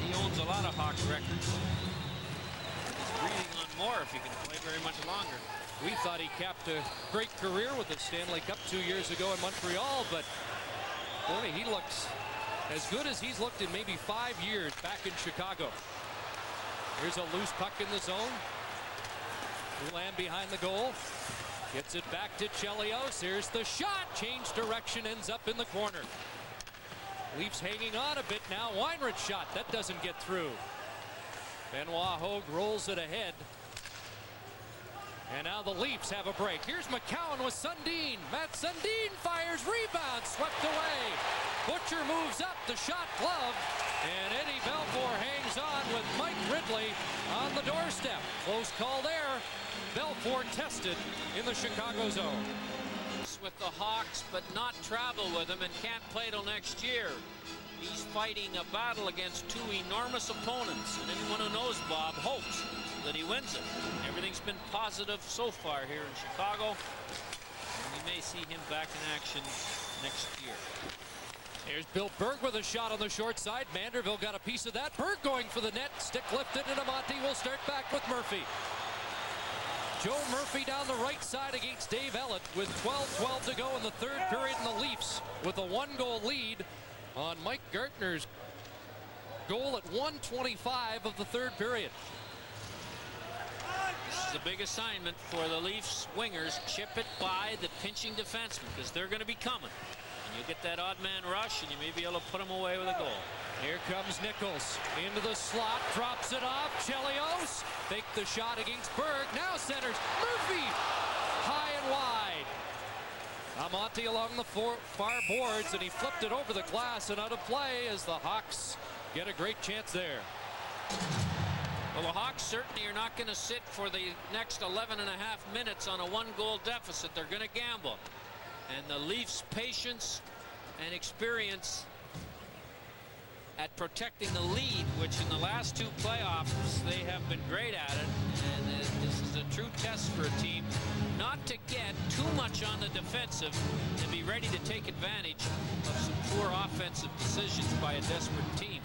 He owns a lot of Hawks records. He's breathing on more if he can play very much longer. We thought he capped a great career with the Stanley Cup 2 years ago in Montreal, but boy, he looks as good as he's looked in maybe 5 years back in Chicago. Here's a loose puck in the zone. Poulin behind the goal. Gets it back to Chelios. Here's the shot. Change direction, ends up in the corner. Leafs hanging on a bit now. Weinrich shot. That doesn't get through. Benoit Hogue rolls it ahead. And now the Leafs have a break. Here's McCowan with Sundin. Matt Sundin fires, rebound, swept away. Butcher moves up, the shot glove, and Eddie Belfour hangs on with Mike Ridley on the doorstep. Close call there. Belfour tested in the Chicago zone. With the Hawks, but not travel with them, and can't play till next year. He's fighting a battle against two enormous opponents, and anyone who knows Bob hopes that he wins it. Everything's been positive so far here in Chicago, and we may see him back in action next year. Here's Bill Berg with a shot on the short side. Manderville got a piece of that. Berg going for the net. Stick lifted, and Amati will start back with Murphy. Joe Murphy down the right side against Dave Ellett with 12-12 to go in the third period, and the Leafs with a 1-goal lead on Mike Gartner's goal at 1:25 of the third period. This is a big assignment for the Leafs wingers. Chip it by the pinching defenseman, because they're going to be coming. And you get that odd man rush, and you may be able to put them away with a goal. Here comes Nichols into the slot, drops it off. Chelios faked the shot against Berg. Now centers Murphy, high and wide. Monty along the far boards, and he flipped it over the glass and out of play as the Hawks get a great chance there. Well, the Hawks certainly are not going to sit for the next 11 and a half minutes on a 1-goal deficit. They're going to gamble. And the Leafs' patience and experience at protecting the lead, which in the last 2 playoffs they have been great at it, and this is a true test for a team not to get too much on the defensive and be ready to take advantage of some poor offensive decisions by a desperate team.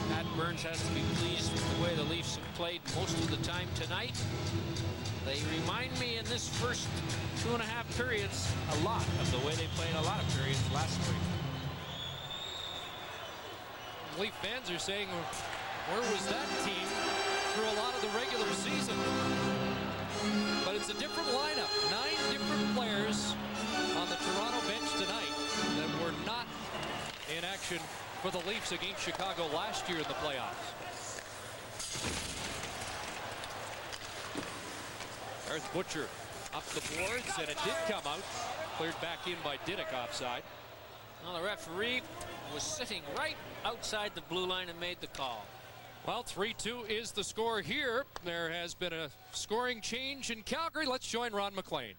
Pat Burns has to be pleased with the way the Leafs have played most of the time tonight. They remind me in this first 2.5 periods a lot of the way they played a lot of periods last spring. Leaf fans are saying, where was that team through a lot of the regular season? But it's a different lineup. 9 different players on the Toronto bench tonight that were not in action for the Leafs against Chicago last year in the playoffs. Garth Butcher up the boards, and it did come out. Cleared back in by Diddick offside. Well, the referee was sitting right outside the blue line and made the call. Well, 3-2 is the score here. There has been a scoring change in Calgary. Let's join Ron McLean.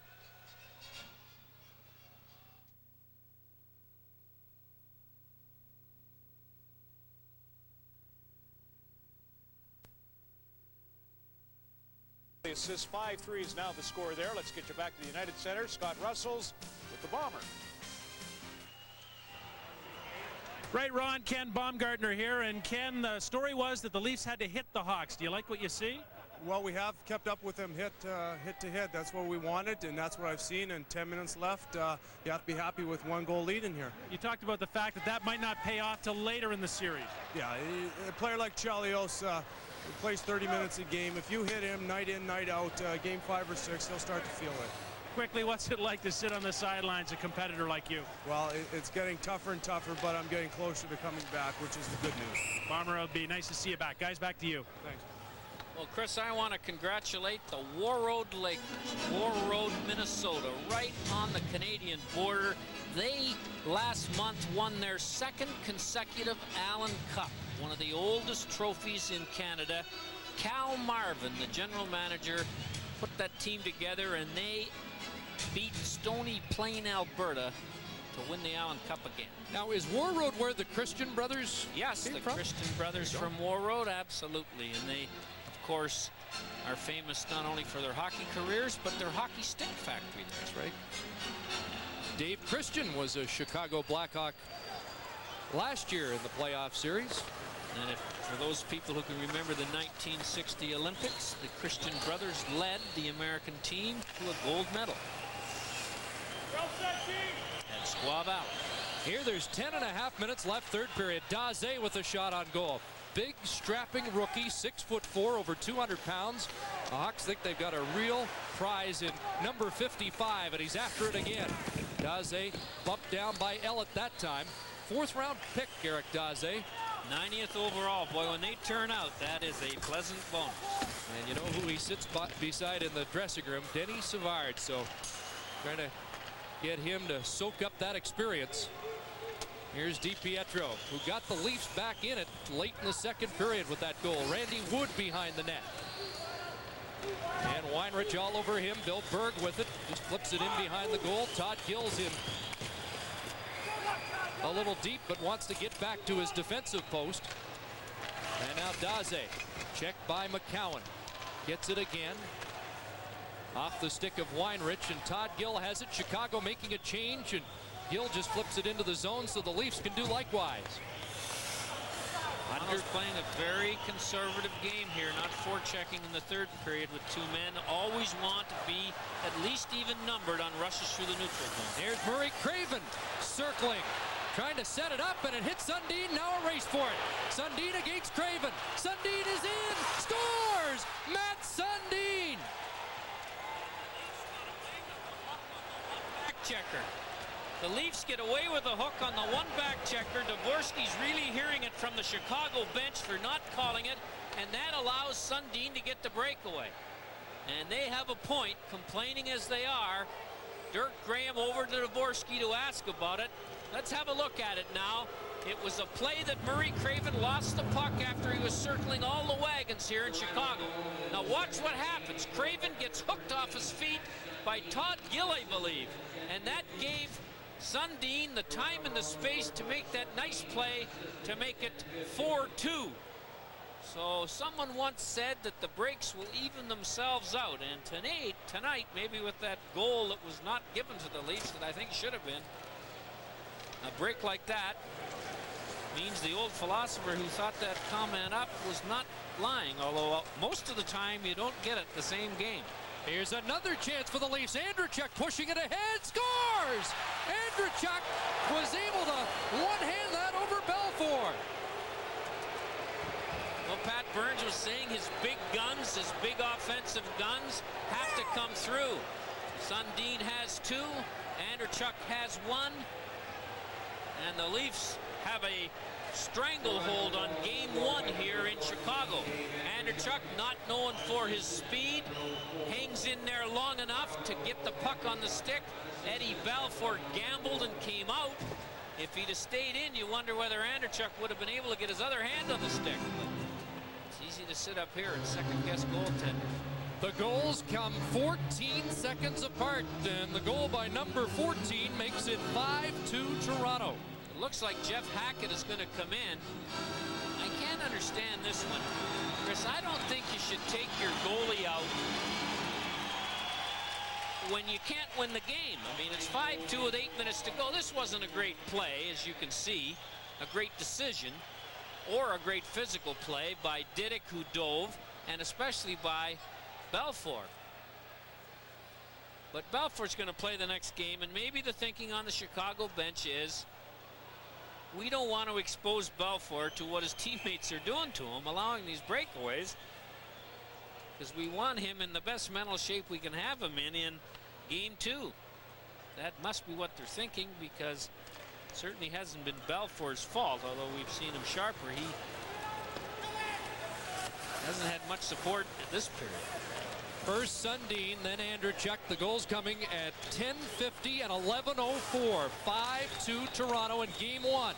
The assist, 5-3 is now the score there. Let's get you back to the United Center. Scott Russell's with the Bomber. Right, Ron, Ken Baumgartner here, and Ken, the story was that the Leafs had to hit the Hawks. Do you like what you see? Well, we have kept up with them hit to hit. That's what we wanted, and that's what I've seen. And 10 minutes left. You have to be happy with 1-goal lead in here. You talked about the fact that that might not pay off till later in the series. Yeah, a player like Chelios plays 30 minutes a game. If you hit him night in, night out, game 5 or 6, he'll start to feel it. Quickly, what's it like to sit on the sidelines, a competitor like you? Well, it's getting tougher and tougher, but I'm getting closer to coming back, which is the good news. Bomber, it'll be nice to see you back. Guys, back to you. Thanks. Well, Chris, I want to congratulate the Warroad Lakers, Warroad, Minnesota, right on the Canadian border. They last month won their 2nd consecutive Allen Cup, one of the oldest trophies in Canada. Cal Marvin, the general manager, put that team together, and they beat Stony Plain, Alberta to win the Allen Cup again. Now, is Warroad where the Christian brothers Yes, the from? Christian brothers from Warroad, absolutely. And they, of course, are famous not only for their hockey careers, but their hockey stick factory there. That's right. Dave Christian was a Chicago Blackhawk last year in the playoff series. And for those people who can remember the 1960 Olympics, the Christian brothers led the American team to a gold medal. And Squaw Valley. Here there's 10.5 minutes left, 3rd period. Daze with a shot on goal. Big, strapping rookie, 6'4", over 200 pounds. The Hawks think they've got a real prize in number 55, and he's after it again. Daze bumped down by Ellett that time. 4th round pick, Eric Daze. 90th overall. Boy, when they turn out, that is a pleasant bonus. And you know who he sits beside in the dressing room? Denny Savard. So trying to get him to soak up that experience. Here's DiPietro, who got the Leafs back in it late in the 2nd period with that goal. Randy Wood behind the net. And Weinrich all over him. Bill Berg with it. Just flips it in behind the goal. Todd Gill's in a little deep, but wants to get back to his defensive post. And now Daze, checked by McCowan. Gets it again. Off the stick of Weinrich, and Todd Gill has it. Chicago making a change, and Gill just flips it into the zone so the Leafs can do likewise. Toronto's playing a very conservative game here, not forechecking in the 3rd period with 2 men. Always want to be at least even numbered on rushes through the neutral zone. There's Murray Craven circling, trying to set it up, and it hits Sundin. Now a race for it. Sundin against Craven. Sundin is in, scores! Matt Sundin! Back checker. The Leafs get away with a hook on the 1 back checker. Dvorsky's really hearing it from the Chicago bench for not calling it, and that allows Sundin to get the breakaway. And they have a point, complaining as they are. Dirk Graham over to Dvorsky to ask about it. Let's have a look at it now. It was a play that Murray Craven lost the puck after he was circling all the wagons here in Chicago. Now watch what happens. Craven gets hooked off his feet by Todd Gill, I believe. And that gave Sundin the time and the space to make that nice play to make it 4-2. So someone once said that the breaks will even themselves out. And tonight, maybe with that goal that was not given to the Leafs that I think should have been, a break like that means the old philosopher who thought that comment up was not lying, although most of the time you don't get it the same game. Here's another chance for the Leafs. Andrechuk pushing it ahead, scores! Andrechuk was able to one-hand that over Belfour. Well, Pat Burns was saying his big guns, his big offensive guns, have to come through. Sundin has 2, Andrechuk has 1, and the Leafs have a stranglehold on game 1 here in Chicago. Andrechuk, not known for his speed, hangs in there long enough to get the puck on the stick. Eddie Balfour gambled and came out. If he'd have stayed in, you wonder whether Andrechuk would have been able to get his other hand on the stick. It's easy to sit up here and second-guess goaltenders. The goals come 14 seconds apart, and the goal by number 14 makes it 5-2 Toronto. It looks like Jeff Hackett is going to come in. I can't understand this one. Chris, I don't think you should take your goalie out when you can't win the game. I mean, it's 5-2 with 8 minutes to go. This wasn't a great play, as you can see. A great decision or a great physical play by Didick, who dove, and especially by Belfour. But Belfour's going to play the next game, and maybe the thinking on the Chicago bench is we don't want to expose Belfour to what his teammates are doing to him, allowing these breakaways, because we want him in the best mental shape we can have him in game 2. That must be what they're thinking, because it certainly hasn't been Belfour's fault, although we've seen him sharper. He hasn't had much support at this period. First Sundin, then Andrechuk. The goals coming at 10:50 and 11:04. 5-2 Toronto in game 1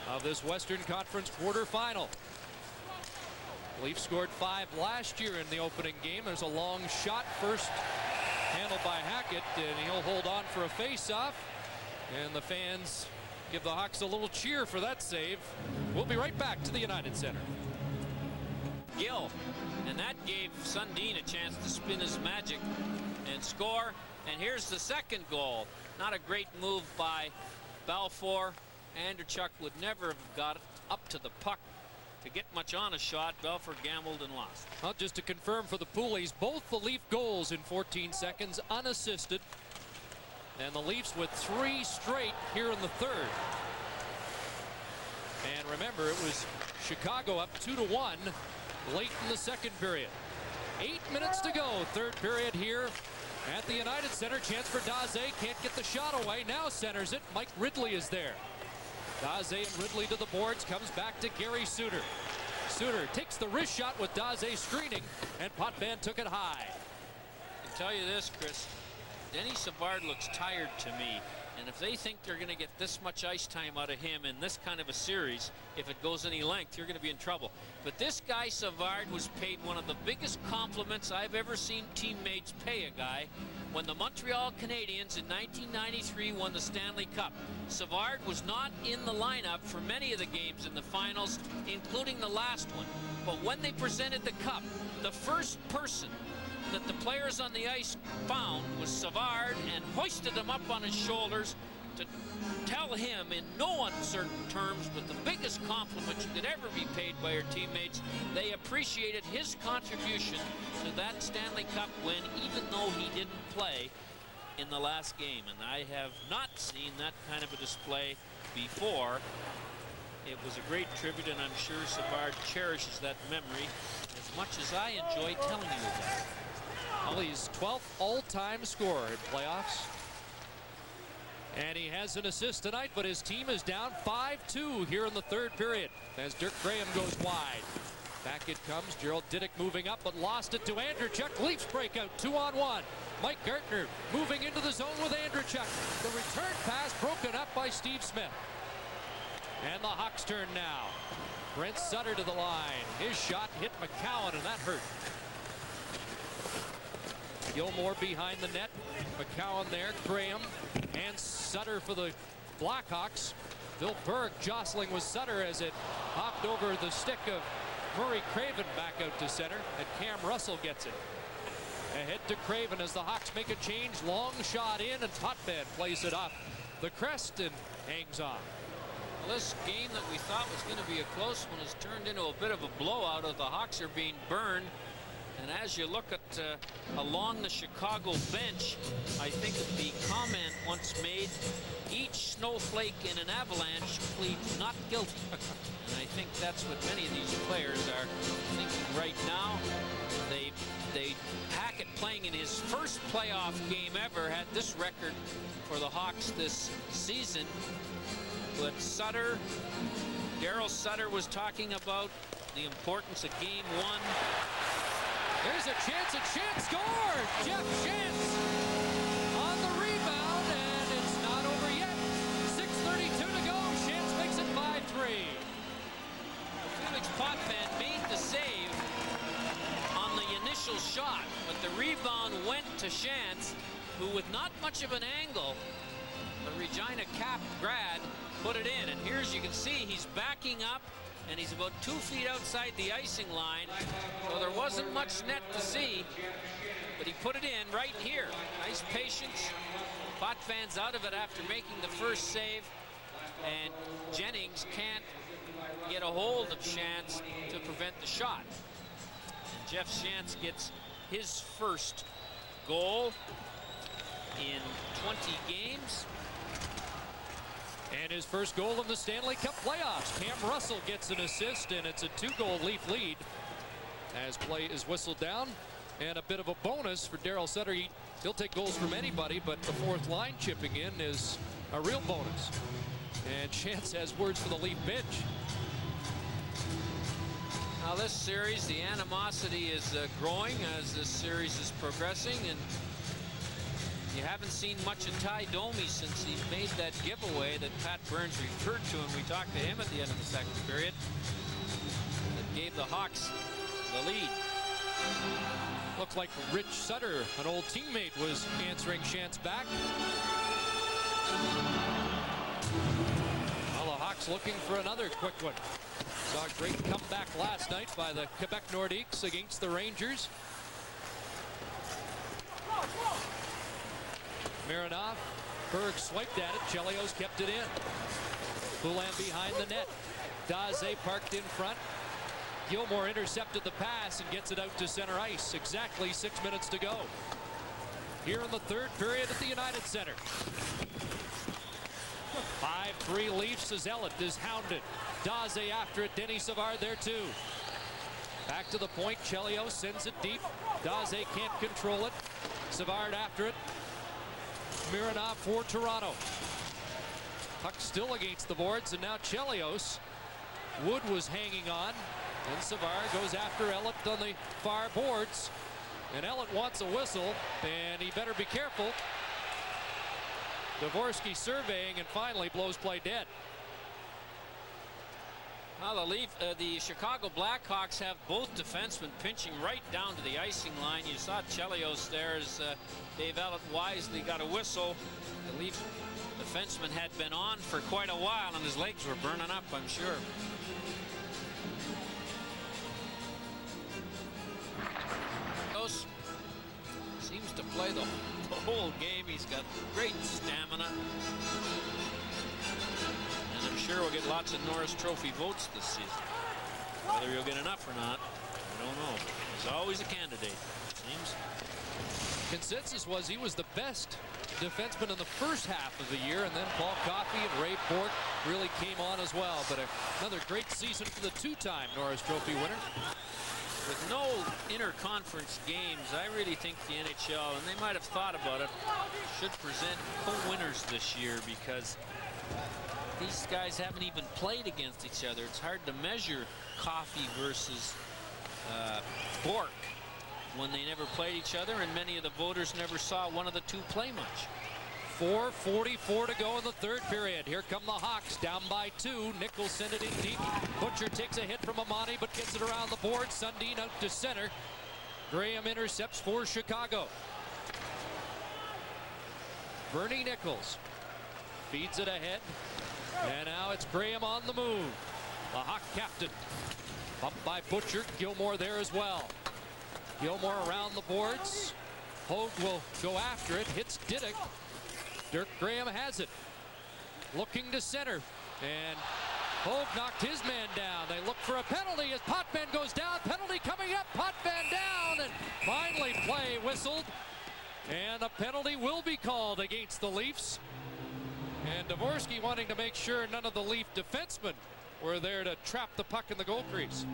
of this Western Conference quarterfinal. Leafs scored 5 last year in the opening game. There's a long shot first handled by Hackett, and he'll hold on for a face-off. And the fans give the Hawks a little cheer for that save. We'll be right back to the United Center. Gill, and that gave Sundin a chance to spin his magic and score. And here's the second goal. Not a great move by Balfour. Andrechuk would never have got up to the puck to get much on a shot. Balfour gambled and lost. Well, just to confirm for the Poolies, both the Leaf goals in 14 seconds unassisted. And the Leafs with 3 straight here in the third. And remember, it was Chicago up 2-1 late in the second period. 8 minutes to go, third period here at the United Center. Chance for Daze, can't get the shot away. Now centers it. Mike Ridley is there. Daze and Ridley to the boards, comes back to Gary Suter. Suter takes the wrist shot with Daze screening, and Potvin took it high. I can tell you this, Chris. Denny Savard looks tired to me, and if they think they're going to get this much ice time out of him in this kind of a series, if it goes any length, you're going to be in trouble. But this guy Savard was paid one of the biggest compliments I've ever seen teammates pay a guy when the Montreal Canadiens in 1993 won the Stanley Cup. Savard was not in the lineup for many of the games in the finals, including the last one. But when they presented the cup, the first person that the players on the ice found was Savard and hoisted him up on his shoulders to tell him in no uncertain terms, with the biggest compliment you could ever be paid by your teammates, they appreciated his contribution to that Stanley Cup win, even though he didn't play in the last game. And I have not seen that kind of a display before. It was a great tribute, and I'm sure Savard cherishes that memory as much as I enjoy telling you about it. Well, he's 12th all-time scorer in playoffs. And he has an assist tonight, but his team is down 5-2 here in the third period as Dirk Graham goes wide. Back it comes. Gerald Didick moving up, but lost it to Andrechuk. Leafs breakout 2-on-1. Mike Gartner moving into the zone with Andrechuk. The return pass broken up by Steve Smith. And the Hawks turn now. Brent Sutter to the line. His shot hit McCowan, and that hurt. Gilmore behind the net. McCowan there. Graham and Sutter for the Blackhawks. Bill Berg jostling with Sutter as it hopped over the stick of Murray Craven back out to center, and Cam Russell gets it. Ahead to Craven as the Hawks make a change. Long shot in, and Totbed plays it up the crest and hangs on. Well, this game that we thought was going to be a close one has turned into a bit of a blowout as the Hawks are being burned. And as you look at along the Chicago bench, I think the comment once made, each snowflake in an avalanche pleads not guilty. And I think that's what many of these players are thinking right now. Hackett, playing in his first playoff game ever, had this record for the Hawks this season. But Sutter, Daryl Sutter was talking about the importance of game one. There's a chance, and Shantz scores! Jeff Shantz on the rebound, and it's not over yet. 6:32 to go. Shantz makes it 5-3. Felix Potvin made the save on the initial shot, but the rebound went to Shantz, who with not much of an angle, the Regina Cap grad, put it in. And here, as you can see, he's backing up, and he's about 2 feet outside the icing line, so there wasn't much net to see, but he put it in right here. Nice patience. Potvin's out of it after making the first save, and Jennings can't get a hold of Shantz to prevent the shot. And Jeff Shantz gets his first goal in 20 games. And his first goal in the Stanley Cup playoffs. Cam Russell gets an assist, and it's a 2-goal Leaf lead as play is whistled down. And a bit of a bonus for Daryl Sutter. He'll take goals from anybody, but the fourth line chipping in is a real bonus. And Shantz has words for the Leaf bench. Now this series, the animosity is growing as this series is progressing, and you haven't seen much of Ty Domi since he made that giveaway that Pat Burns referred to, and we talked to him at the end of the second period. That gave the Hawks the lead. Looks like Rich Sutter, an old teammate, was answering Shantz back. Well, the Hawks looking for another quick one. Saw a great comeback last night by the Quebec Nordiques against the Rangers. Mironov, Berg swiped at it. Chelios kept it in. Poulin behind the net. Daze parked in front. Gilmore intercepted the pass and gets it out to center ice. Exactly 6 minutes to go. Here in the third period at the United Center. 5-3 Leafs as Elliott is hounded. Daze after it. Denny Savard there too. Back to the point. Chelios sends it deep. Daze can't control it. Savard after it. Mironov for Toronto. Puck still against the boards, and now Chelios. Wood was hanging on, and Savard goes after Elliott on the far boards, and Elliott wants a whistle, and he better be careful. Dvorsky surveying, and finally blows play dead. Well, the Chicago Blackhawks have both defensemen pinching right down to the icing line. You saw Chelios there as Dave Elliott wisely got a whistle. The Leaf defenseman had been on for quite a while, and his legs were burning up, I'm sure. Seems to play the whole game. He's got great stamina. And I'm sure we'll get lots of Norris Trophy votes this season. Whether he'll get enough or not, I don't know. He's always a candidate, it seems. Consensus was he was the best defenseman in the first half of the year, and then Paul Coffey and Ray Bourque really came on as well. But another great season for the two-time Norris Trophy winner. With no interconference games, I really think the NHL, and they might have thought about it, should present co-winners this year, because these guys haven't even played against each other. It's hard to measure Coffey versus Bourque. when they never played each other, and many of the voters never saw one of the two play much. 4:44 to go in the third period. Here come the Hawks, down by 2. Nichols sent it in deep. Butcher takes a hit from Amani, but gets it around the board. Sundin out to center. Graham intercepts for Chicago. Bernie Nichols feeds it ahead. And now it's Graham on the move. The Hawk captain. Bumped by Butcher. Gilmore there as well. Gilmore around the boards. Hogue will go after it. Hits Diddick. Dirk Graham has it. Looking to center. And Hogue knocked his man down. They look for a penalty as Potvin goes down. Penalty coming up. Potvin down. And finally play whistled. And a penalty will be called against the Leafs. And Dvorsky wanting to make sure none of the Leaf defensemen were there to trap the puck in the goal crease.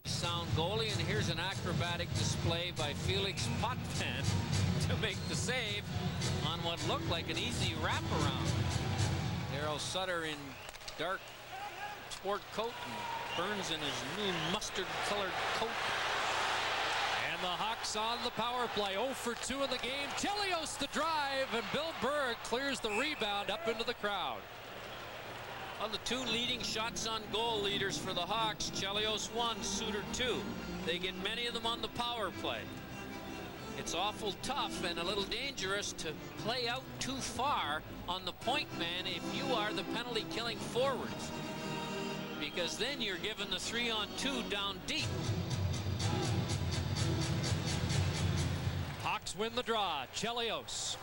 Sound goalie, and here's an acrobatic display by Felix Potvin to make the save on what looked like an easy wraparound. Daryl Sutter in dark sport coat and Burns in his new mustard-colored coat. And the Hawks on the power play. 0 for 2 in the game. Chelios the drive, and Bill Berg clears the rebound up into the crowd. On the two leading shots on goal leaders for the Hawks, Chelios 1, Suter 2. They get many of them on the power play. It's awful tough and a little dangerous to play out too far on the point man if you are the penalty killing forwards, because then you're given the 3-on-2 down deep. Hawks win the draw. Chelios.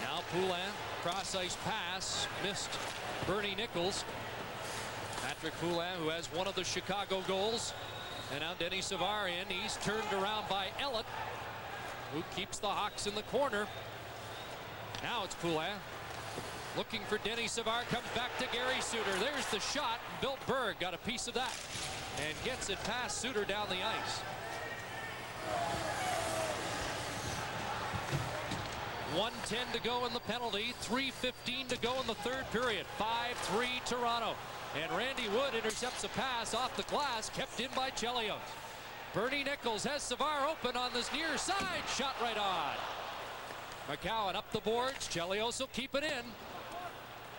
Now Poulin, cross-ice pass, missed Bernie Nichols. Patrick Poulin, who has one of the Chicago goals. And now Denny Savard in. He's turned around by Ellett, who keeps the Hawks in the corner. Now it's Poulin. Looking for Denny Savard, comes back to Gary Suter. There's the shot. Bill Berg got a piece of that and gets it past Suter down the ice. 1:10 to go in the penalty. 3:15 to go in the third period. 5-3 Toronto. And Randy Wood intercepts a pass off the glass, kept in by Chelios. Bernie Nichols has Savard open on this near side. Shot right on. McCowan up the boards. Chelios will keep it in.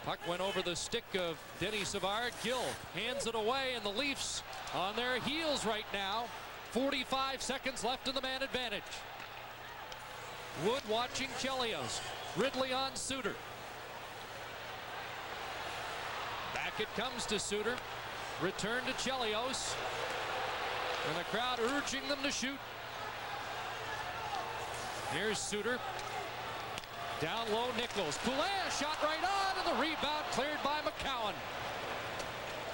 Puck went over the stick of Denny Savard. Gill hands it away, and the Leafs on their heels right now. 45 seconds left in the man advantage. Wood watching Chelios. Ridley on Suter. Back it comes to Suter. Return to Chelios. And the crowd urging them to shoot. Here's Suter. Down low, Nichols. Poulin shot right on, and the rebound cleared by McCowan.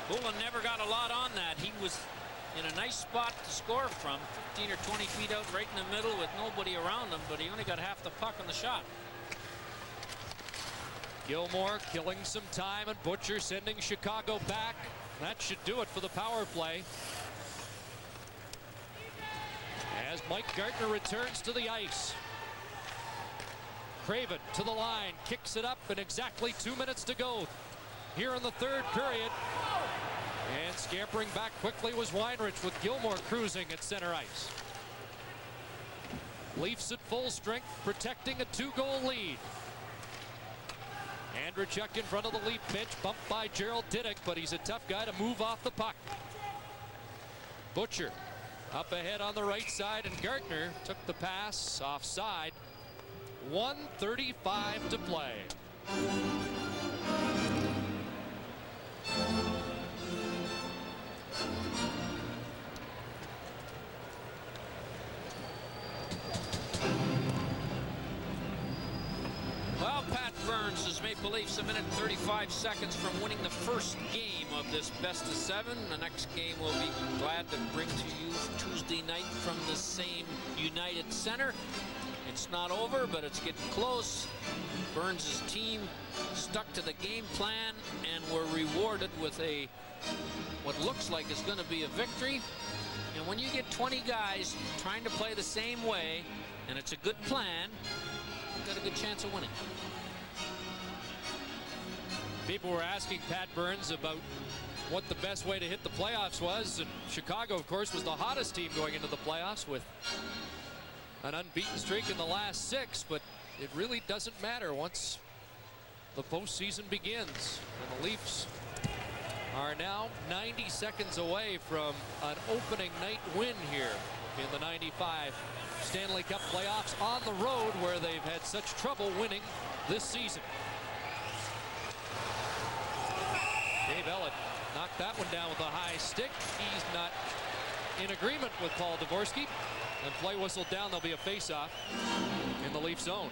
Poulin never got a lot on that. He was in a nice spot to score from, 15 or 20 feet out right in the middle with nobody around him, but he only got half the puck on the shot. Gilmore killing some time, and Butcher sending Chicago back. That should do it for the power play. As Mike Gartner returns to the ice. Craven to the line, kicks it up, and exactly 2 minutes to go here in the third period. And scampering back quickly was Weinrich, with Gilmore cruising at center ice. Leafs at full strength, protecting a 2-goal lead. Andrechuk in front of the Leaf bench, bumped by Gerald Diddick, but he's a tough guy to move off the puck. Butcher up ahead on the right side, and Gartner took the pass offside. 1:35 to play. Well, Pat Burns has Maple Leafs a minute and 35 seconds from winning the first game of this best-of-7. The next game we'll be glad to bring to you Tuesday night from the same United Center. It's not over, but it's getting close. Burns' team stuck to the game plan and were rewarded with what looks like is going to be a victory. And when you get 20 guys trying to play the same way, and it's a good plan, you've got a good chance of winning. People were asking Pat Burns about what the best way to hit the playoffs was. And Chicago, of course, was the hottest team going into the playoffs with an unbeaten streak in the last 6. But it really doesn't matter once the postseason begins. And the Leafs are now 90 seconds away from an opening night win here in the 95 Stanley Cup playoffs on the road, where they've had such trouble winning this season. Dave Ellett knocked that one down with a high stick. He's not in agreement with Paul Dvorsky. And play whistle down. There'll be a face-off in the Leaf zone.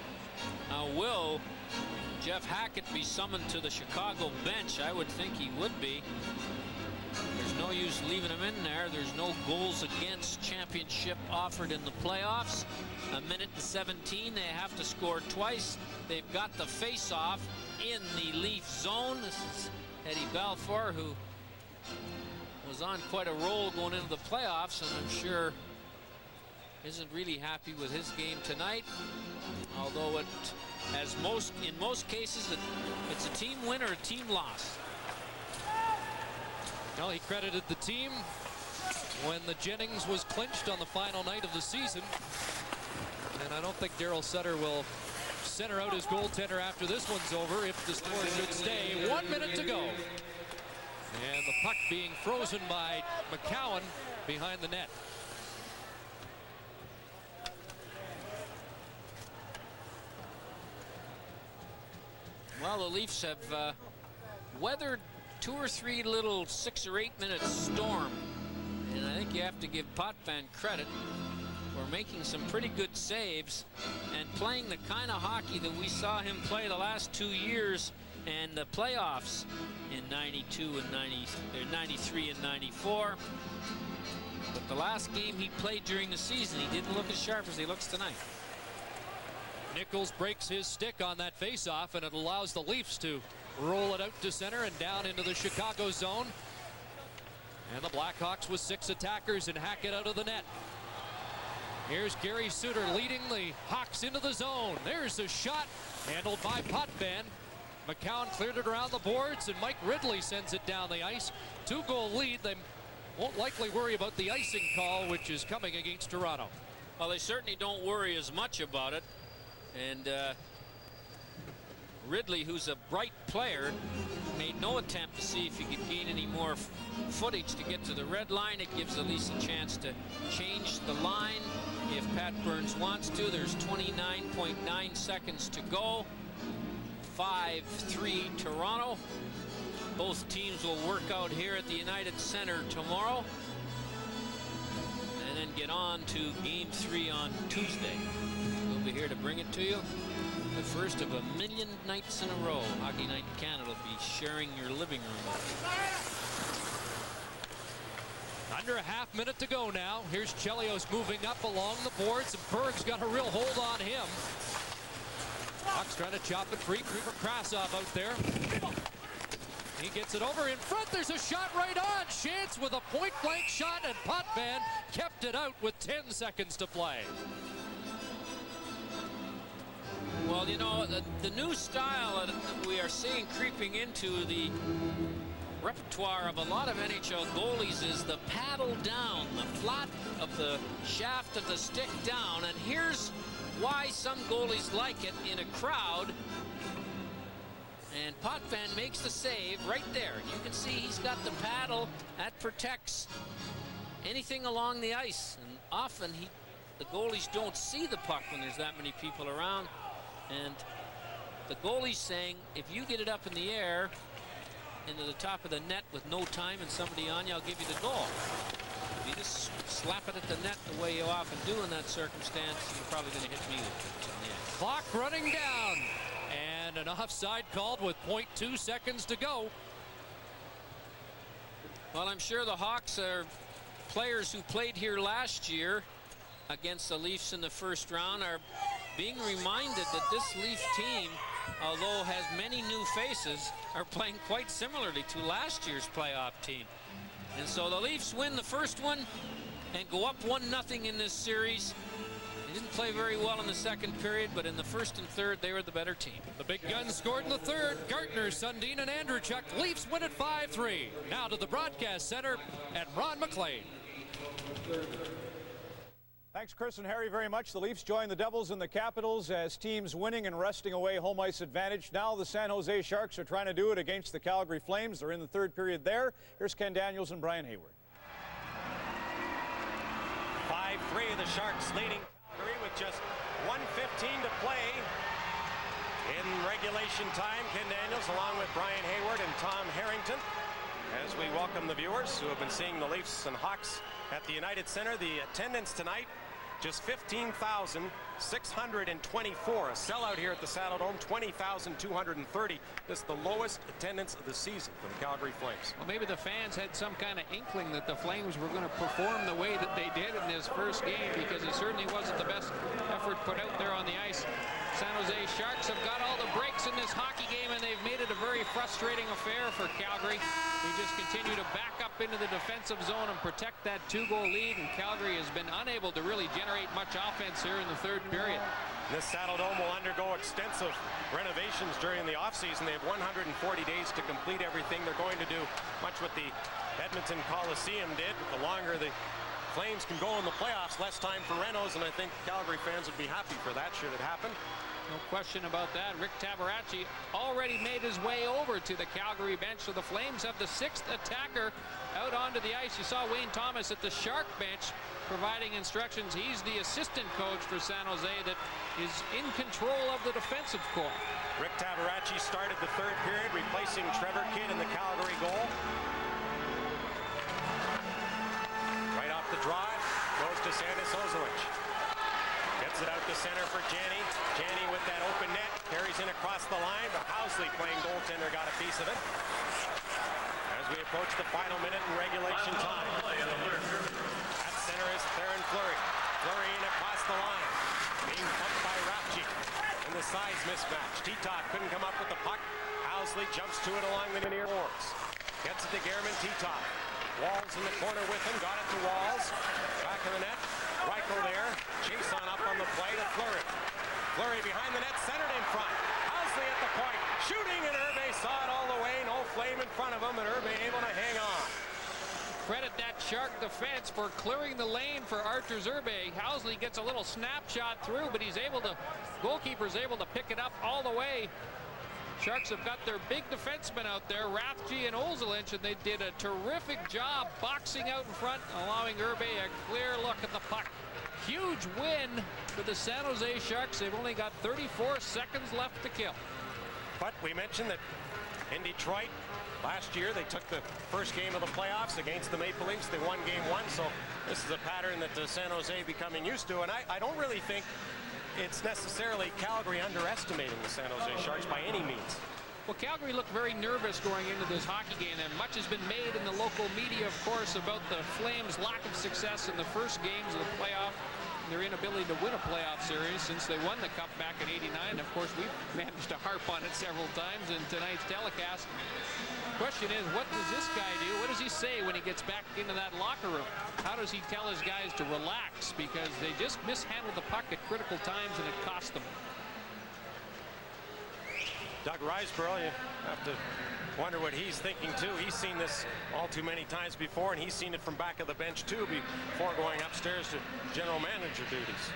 Now, will Jeff Hackett be summoned to the Chicago bench? I would think he would be. There's no use leaving him in there. There's no goals against championship offered in the playoffs. 1:17. They have to score twice. They've got the face-off in the Leaf zone. This is Eddie Balfour, who was on quite a roll going into the playoffs, and I'm sure isn't really happy with his game tonight. Although it, in most cases, it's a team win or a team loss. Well, he credited the team when the Jennings was clinched on the final night of the season. And I don't think Daryl Sutter will center out his goaltender after this one's over if the score should stay. 1 minute to go. And the puck being frozen by McCowan behind the net. Well, the Leafs have weathered 2 or 3 little 6 or 8 minute storm, and I think you have to give Potvin credit for making some pretty good saves and playing the kind of hockey that we saw him play the last 2 years and the playoffs in 92 and 93 and 94. But the last game he played during the season, he didn't look as sharp as he looks tonight. Nichols breaks his stick on that faceoff, and it allows the Leafs to roll it out to center and down into the Chicago zone. And the Blackhawks with 6 attackers and Hackett out of the net. Here's Gary Suter leading the Hawks into the zone. There's a shot handled by Potvin. McCowan cleared it around the boards, and Mike Ridley sends it down the ice. 2-goal lead. They won't likely worry about the icing call, which is coming against Toronto. Well, they certainly don't worry as much about it. And Ridley, who's a bright player, made no attempt to see if he could gain any more footage to get to the red line. It gives at least a chance to change the line if Pat Burns wants to. There's 29.9 seconds to go. 5-3 Toronto. Both teams will work out here at the United Center tomorrow and then get on to Game 3 on Tuesday. We'll be here to bring it to you. The first of 1 million nights in a row. Hockey Night in Canada will be sharing your living room with you. Under a half minute to go now. Here's Chelios moving up along the boards, and Berg's got a real hold on him. Hawks trying to chop it free. Krasov out there. He gets it over in front. There's a shot right on. Chance with a point-blank shot, and Potvin kept it out with 10 seconds to play. Well, you know, the new style that we are seeing creeping into the repertoire of a lot of NHL goalies is the paddle down, the flat of the shaft of the stick down. And here's why some goalies like it in a crowd. And Potvin makes the save right there. You can see he's got the paddle that protects anything along the ice. And often the goalies don't see the puck when there's that many people around. And the goalie's saying, if you get it up in the air into the top of the net with no time and somebody on you, I'll give you the goal. If you just slap it at the net the way you often do in that circumstance, you're probably going to hit me with it in the end. Clock running down. And an offside called with 0.2 seconds to go. Well, I'm sure the Hawks are players who played here last year against the Leafs in the first round are being reminded that this Leaf team, although has many new faces, are playing quite similarly to last year's playoff team. And so the Leafs win the first one and go up 1-0 in this series. Didn't play very well in the second period, but in the first and third, they were the better team. The big guns scored in the third. Gartner, Sundin, and Andrechuk. Leafs win at 5-3. Now to the broadcast center and Ron McLean. Thanks, Chris and Harry, very much. The Leafs join the Devils and the Capitals as teams winning and wresting away home ice advantage. Now the San Jose Sharks are trying to do it against the Calgary Flames. They're in the third period there. Here's Ken Daniels and Brian Hayward. 5-3, the Sharks leading Calgary with just 1:15 to play in regulation time. Ken Daniels along with Brian Hayward and Tom Harrington as we welcome the viewers who have been seeing the Leafs and Hawks at the United Center. The attendance tonight, just 15,624. A sellout here at the Saddledome, 20,230. This is the lowest attendance of the season for the Calgary Flames. Well, maybe the fans had some kind of inkling that the Flames were going to perform the way that they did in this first game, because it certainly wasn't the best effort put out there on the ice. San Jose Sharks have got all the breaks in this hockey game, and they've made it a very frustrating affair for Calgary. They just continue to back up into the defensive zone and protect that 2-goal lead, and Calgary has been unable to really generate much offense here in the third period. This Saddledome will undergo extensive renovations during the offseason. They have 140 days to complete everything. They're going to do much what the Edmonton Coliseum did. The longer the Flames can go in the playoffs, less time for renos, and I think Calgary fans would be happy for that should it happen. No question about that. Rick Tabaracci already made his way over to the Calgary bench, so the Flames have the 6th attacker out onto the ice. You saw Wayne Thomas at the Shark bench providing instructions. He's the assistant coach for San Jose that is in control of the defensive core. Rick Tabaracci started the third period, replacing Trevor Kidd in the Calgary goal. Right off the drive, goes to Sandis Ozolich. Gets it out to center for Janney. Janney with that open net, carries in across the line, but Housley playing goaltender got a piece of it. As we approach the final minute in regulation time. At center is Theron Fleury. Fleury in across the line, being pumped by Rapchi. And the size mismatch. T-Top couldn't come up with the puck. Housley jumps to it along the near boards. Gets it to German T-Top. Walls in the corner with him, got it to Walls. Back of the net. Reichel there, chase on up on the play to Fleury. Fleury behind the net, centered in front. Housley at the point, shooting, and Herbe saw it all the way. No Flame in front of him, and Herbe able to hang on. Credit that Shark defense for clearing the lane for Arturs Herbe. Housley gets a little snapshot through, but goalkeeper's able to pick it up all the way. Sharks have got their big defensemen out there, Rathje and Ozolich, and they did a terrific job boxing out in front, allowing Herbe a clear look at the puck. Huge win for the San Jose Sharks. They've only got 34 seconds left to kill. But we mentioned that in Detroit last year, they took the first game of the playoffs against the Maple Leafs. They won game 1, so this is a pattern that San Jose becoming used to, and I don't really think it's necessarily Calgary underestimating the San Jose Sharks by any means. Well, Calgary looked very nervous going into this hockey game, and much has been made in the local media, of course, about the Flames' lack of success in the first games of the playoff, and their inability to win a playoff series since they won the Cup back in '89. Of course, we've managed to harp on it several times in tonight's telecast. The question is, what does this guy do? What does he say when he gets back into that locker room? How does he tell his guys to relax? Because they just mishandled the puck at critical times, and it cost them. Doug Riseborough, you have to wonder what he's thinking too. He's seen this all too many times before, and he's seen it from back of the bench too before going upstairs to general manager duties.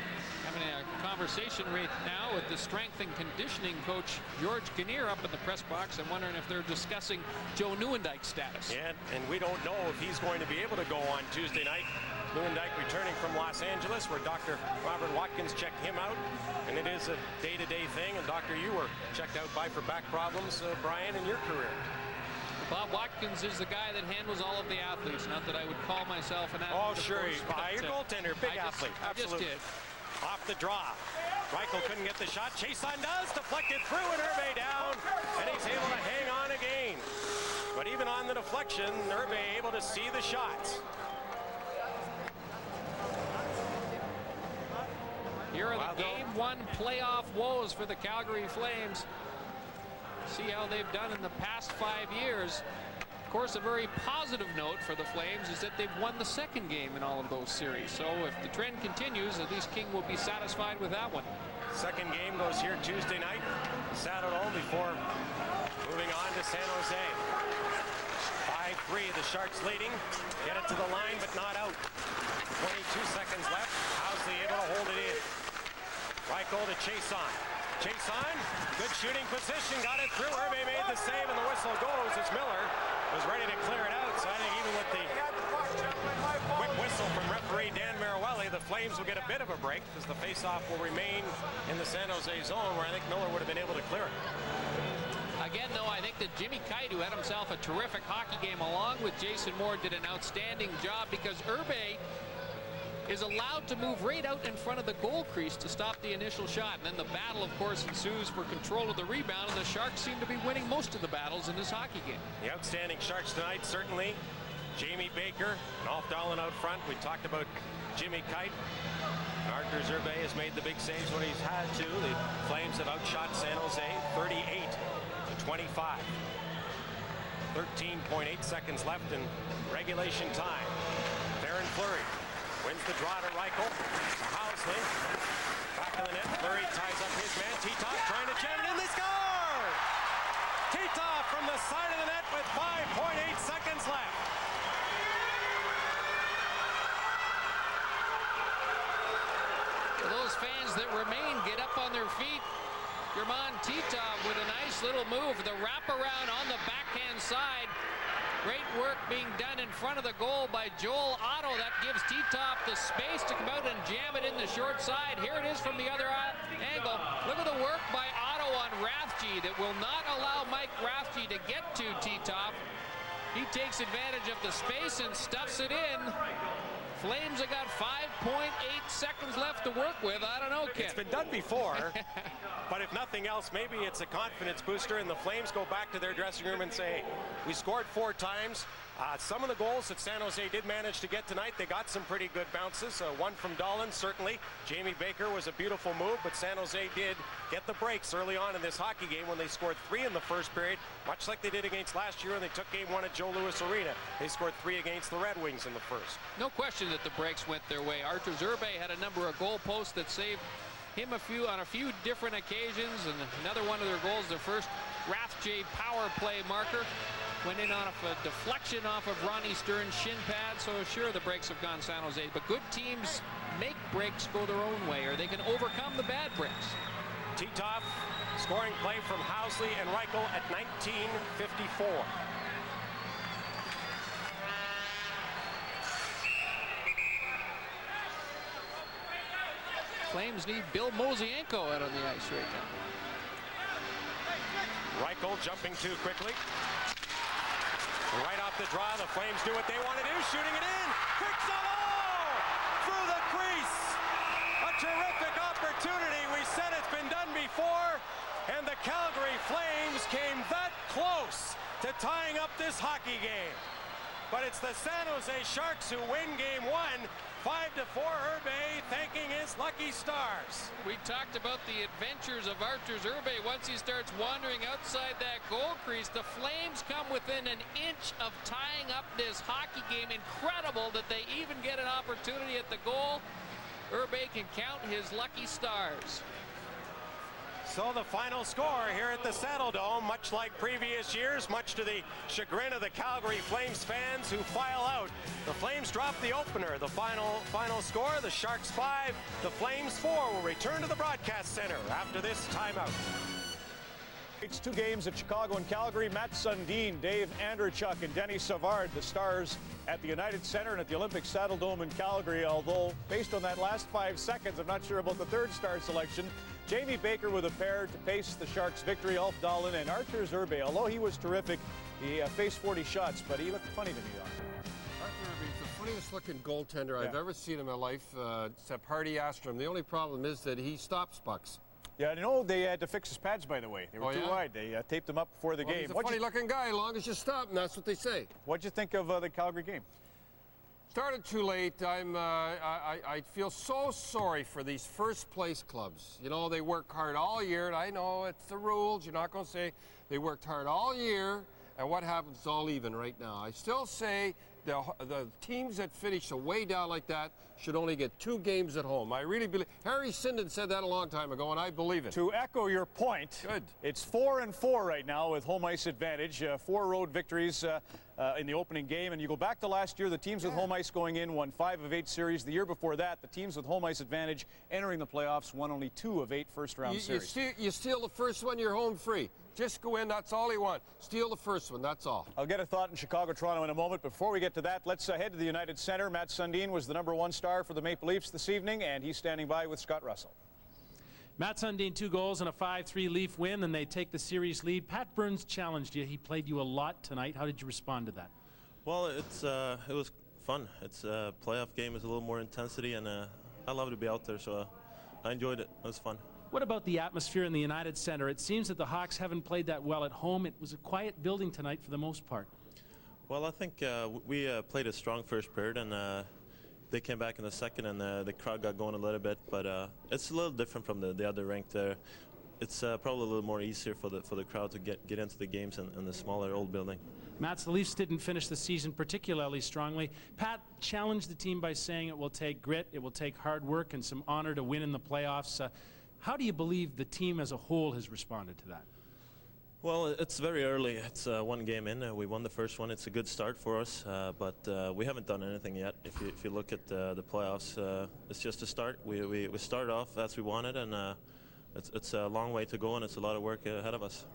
Having a conversation right now with the strength and conditioning coach George Kinnear up in the press box. I'm wondering if they're discussing Joe Nieuwendyke's status. Yeah, and we don't know if he's going to be able to go on Tuesday night. Nieuwendyke returning from Los Angeles, where Dr. Robert Watkins checked him out, and it is a day-to-day thing. And Doctor, you were checked out by for back problems, Brian, in your career. Bob Watkins is the guy that handles all of the athletes. Not that I would call myself an athlete. Oh, sure, he's your goaltender, big athlete. Absolutely. I just did. Off the draw. Reichel couldn't get the shot. Chason does, deflected through, and Herbe down, and he's able to hang on again. But even on the deflection, Herbe able to see the shots. Here are the Game 1 playoff woes for the Calgary Flames. See how they've done in the past 5 years. course, a very positive note for the Flames is that they've won the second game in all of those series. So if the trend continues, at least King will be satisfied with that one. Second game goes here Tuesday night, Saddledome, before moving on to San Jose. 5-3, the Sharks leading. Get it to the line, but not out. 22 seconds left. Housley able to hold it in. Reichel to Chiasson. Chiasson, good shooting position, got it through. Herbe made the save, and the whistle goes as Miller was ready to clear it out. So I think even with the quick whistle from referee Dan Maruelli, the Flames will get a bit of a break because the faceoff will remain in the San Jose zone, where I think Miller would have been able to clear it. Again, though, I think that Jimmy Kite, who had himself a terrific hockey game along with Jason Moore, did an outstanding job because Herbe is allowed to move right out in front of the goal crease to stop the initial shot. And then the battle, of course, ensues for control of the rebound, and the Sharks seem to be winning most of the battles in this hockey game. The outstanding Sharks tonight, certainly. Jamie Baker and Alf Dahlen out front. We talked about Jimmy Kite. Arthur Zerbe has made the big saves when he's had to. The Flames have outshot San Jose 38-25. 13.8 seconds left in regulation time. Theron Fleury wins the draw to Reichel. To Housley. Back of the net. Fleury ties up his man. Titov trying to jam it in. They score! Titov from the side of the net with 5.8 seconds left. For those fans that remain, get up on their feet. German Titov with a nice little move. The wraparound on the backhand side. Great work being done in front of the goal by Joel Otto. That gives Titov the space to come out and jam it in the short side. Here it is from the other angle. Look at the work by Otto on Rathje that will not allow Mike Rathje to get to Titov. He takes advantage of the space and stuffs it in. Flames have got 5.8 seconds left to work with. I don't know, Ken. It's been done before, but if nothing else, maybe it's a confidence booster, and the Flames go back to their dressing room and say, we scored 4 times. Some of the goals that San Jose did manage to get tonight, they got some pretty good bounces. One from Dahlen, certainly. Jamie Baker was a beautiful move, but San Jose did get the breaks early on in this hockey game when they scored 3 in the first period, much like they did against last year when they took game 1 at Joe Louis Arena. They scored 3 against the Red Wings in the first. No question that the breaks went their way. Arthur Zerbe had a number of goal posts that saved him on a few different occasions, and another one of their goals, their first Rathje power play marker, went in on a deflection off of Ronnie Stern's shin pad. So sure, the breaks have gone San Jose, but good teams make breaks go their own way, or they can overcome the bad breaks. Titov scoring play from Housley and Reichel at 19:54. Flames need Bill Mosienko out on the ice right now. Reichel jumping too quickly. Right off the draw, the Flames do what they want to do, shooting it in. Quick shot, through the crease. A terrific opportunity. We said it's been done before, and the Calgary Flames came that close to tying up this hockey game. But it's the San Jose Sharks who win game 1. 5-4, Herbe thanking his lucky stars. We talked about the adventures of Arthur Zerbe. Once he starts wandering outside that goal crease, the Flames come within an inch of tying up this hockey game. Incredible that they even get an opportunity at the goal. Herbe can count his lucky stars. So the final score here at the Saddledome, much like previous years, much to the chagrin of the Calgary Flames fans who file out. The Flames drop the opener. The final score, the Sharks 5, the Flames 4 will return to the broadcast center after this timeout. It's 2 games at Chicago and Calgary. Matt Sundin, Dave Andreychuk, and Denny Savard, the stars at the United Center and at the Olympic Saddledome in Calgary. Although, based on that last 5 seconds, I'm not sure about the third star selection. Jamie Baker with a pair to pace the Sharks' victory. Alf Dahlen and Arthur Zerbe. Although he was terrific, he faced 40 shots, but he looked funny to me. Arthur Zerbe is the funniest looking goaltender I've ever seen in my life, except Hardy Astrom. The only problem is that he stops pucks. Yeah, you know, they had to fix his pads, by the way. They were too wide. They taped them up before the game. He's a funny-looking guy, as long as you stop him. That's what they say. What'd you think of the Calgary game? Started too late. I feel so sorry for these first-place clubs. You know, they work hard all year, and I know it's the rules. You're not going to say they worked hard all year, and what happens? It's all even right now. I still say the teams that finish way down like that should only get 2 games at home. I really believe. Harry Sinden said that a long time ago, and I believe it. To echo your point, it's 4-4 right now with home ice advantage. 4 road victories in the opening game, and you go back to last year, the teams with home ice going in won 5 of 8 series. The year before that, the teams with home ice advantage entering the playoffs won only 2 of 8 first-round series. You steal the first one, you're home free. Just go in, that's all you want. Steal the first one, that's all. I'll get a thought in Chicago-Toronto in a moment. Before we get to that, let's head to the United Center. Matt Sundin was the #1 star for the Maple Leafs this evening, and he's standing by with Scott Russell. Matt Sundin, 2 goals and a 5-3 Leaf win, and they take the series lead. Pat Burns challenged you. He played you a lot tonight. How did you respond to that? Well, it was fun. It's a playoff game with a little more intensity, and I love to be out there, so I enjoyed it. It was fun. What about the atmosphere in the United Center? It seems that the Hawks haven't played that well at home. It was a quiet building tonight for the most part. Well, I think we played a strong first period, and they came back in the second, and the crowd got going a little bit. But it's a little different from the other rink there. It's probably a little more easier for the crowd to get into the games in the smaller old building. Mats, the Leafs didn't finish the season particularly strongly. Pat challenged the team by saying it will take grit, it will take hard work, and some honor to win in the playoffs. How do you believe the team as a whole has responded to that? Well, it's very early. It's 1 game in. We won the first one. It's a good start for us, but we haven't done anything yet. If you look at the playoffs, it's just a start. We started off as we wanted, and it's a long way to go, and it's a lot of work ahead of us.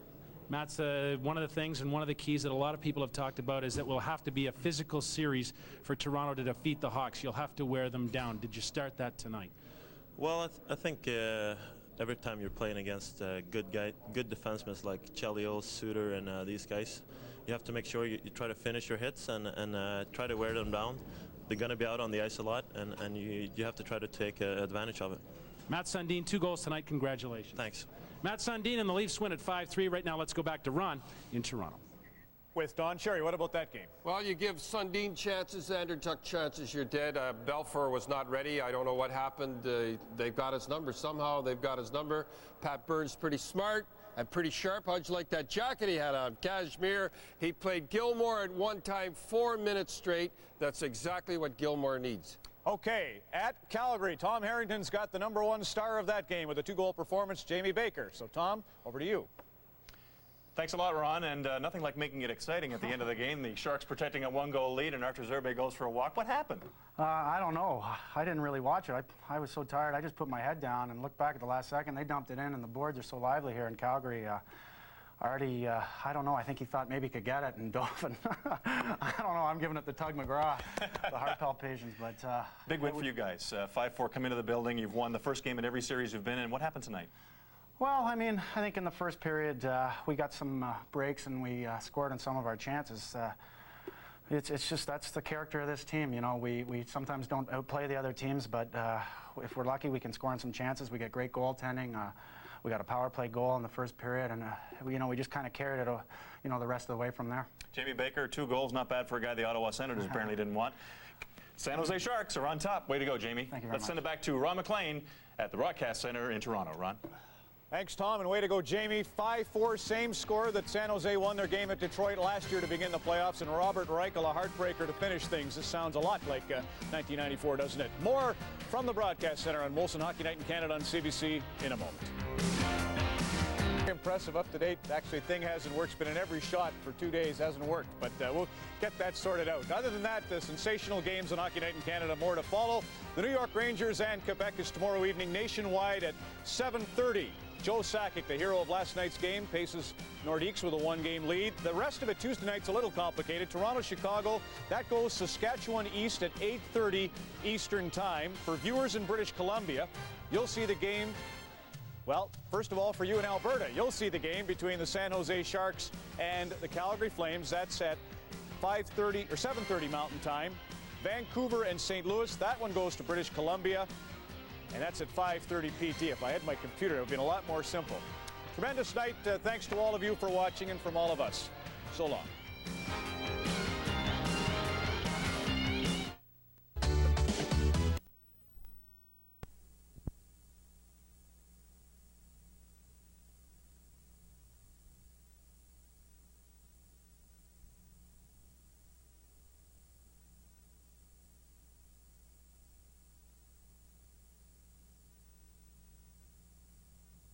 Mats, one of the things and one of the keys that a lot of people have talked about is that will have to be a physical series for Toronto to defeat the Hawks. You'll have to wear them down. Did you start that tonight? Well, I think every time you're playing against good defensemen like Chelios, Suter, and these guys, you have to make sure you try to finish your hits and try to wear them down. They're going to be out on the ice a lot, and you have to try to take advantage of it. Matt Sundin, 2 goals tonight. Congratulations. Thanks. Matt Sundin and the Leafs win at 5-3. Right now, let's go back to Ron in Toronto. With Don Cherry, what about that game? Well, you give Sundin chances, Anderchuk chances, you're dead. Belfour was not ready. I don't know what happened. They've got his number somehow. They've got his number. Pat Burns pretty smart and pretty sharp. How'd you like that jacket he had on? Cashmere. He played Gilmore at one time 4 minutes straight. That's exactly what Gilmore needs. Okay, at Calgary, Tom Harrington's got the #1 star of that game with a 2-goal performance, Jamie Baker. So, Tom, over to you. Thanks a lot, Ron, and nothing like making it exciting at the end of the game. The Sharks protecting a 1-goal lead, and Arthur Zerbe goes for a walk. What happened? I don't know. I didn't really watch it. I was so tired. I just put my head down and looked back at the last second. They dumped it in, and the boards are so lively here in Calgary. Artie, I don't know. I think he thought maybe he could get it and dove. And I don't know. I'm giving it to Tug McGraw, the heart palpitations. But big win for you guys. 5-4 come into the building. You've won the first game in every series you've been in. What happened tonight? Well, I mean, I think in the first period we got some breaks and we scored on some of our chances. It's just that's the character of this team. You know, we sometimes don't outplay the other teams, but if we're lucky, we can score on some chances. We get great goaltending. We got a power play goal in the first period, and we just kind of carried it, the rest of the way from there. Jamie Baker, 2 goals, not bad for a guy the Ottawa Senators apparently didn't want. San Jose Sharks are on top. Way to go, Jamie. Thank you very Let's much. Send it back to Ron McLean at the Broadcast Center in Toronto. Ron. Thanks, Tom, and way to go, Jamie. 5-4, same score that San Jose won their game at Detroit last year to begin the playoffs, and Robert Reichel, a heartbreaker to finish things. This sounds a lot like 1994, doesn't it? More from the Broadcast Center on Molson Hockey Night in Canada on CBC in a moment. Impressive, up-to-date. Actually, thing hasn't worked. It's been in every shot for 2 days. Hasn't worked, but we'll get that sorted out. Other than that, the sensational games on Hockey Night in Canada, more to follow. The New York Rangers and Quebec is tomorrow evening nationwide at 7:30. Joe Sakic, the hero of last night's game, paces Nordiques with a 1-game lead. The rest of it Tuesday night's a little complicated. Toronto, Chicago, that goes Saskatchewan East at 8:30 Eastern Time. For viewers in British Columbia, you'll see the game. Well, first of all, for you in Alberta, you'll see the game between the San Jose Sharks and the Calgary Flames. That's at 5:30 or 7:30 Mountain Time. Vancouver and St. Louis, that one goes to British Columbia, and that's at 5:30 PT. If I had my computer, it would have been a lot more simple. Tremendous night. Thanks to all of you for watching, and from all of us, so long.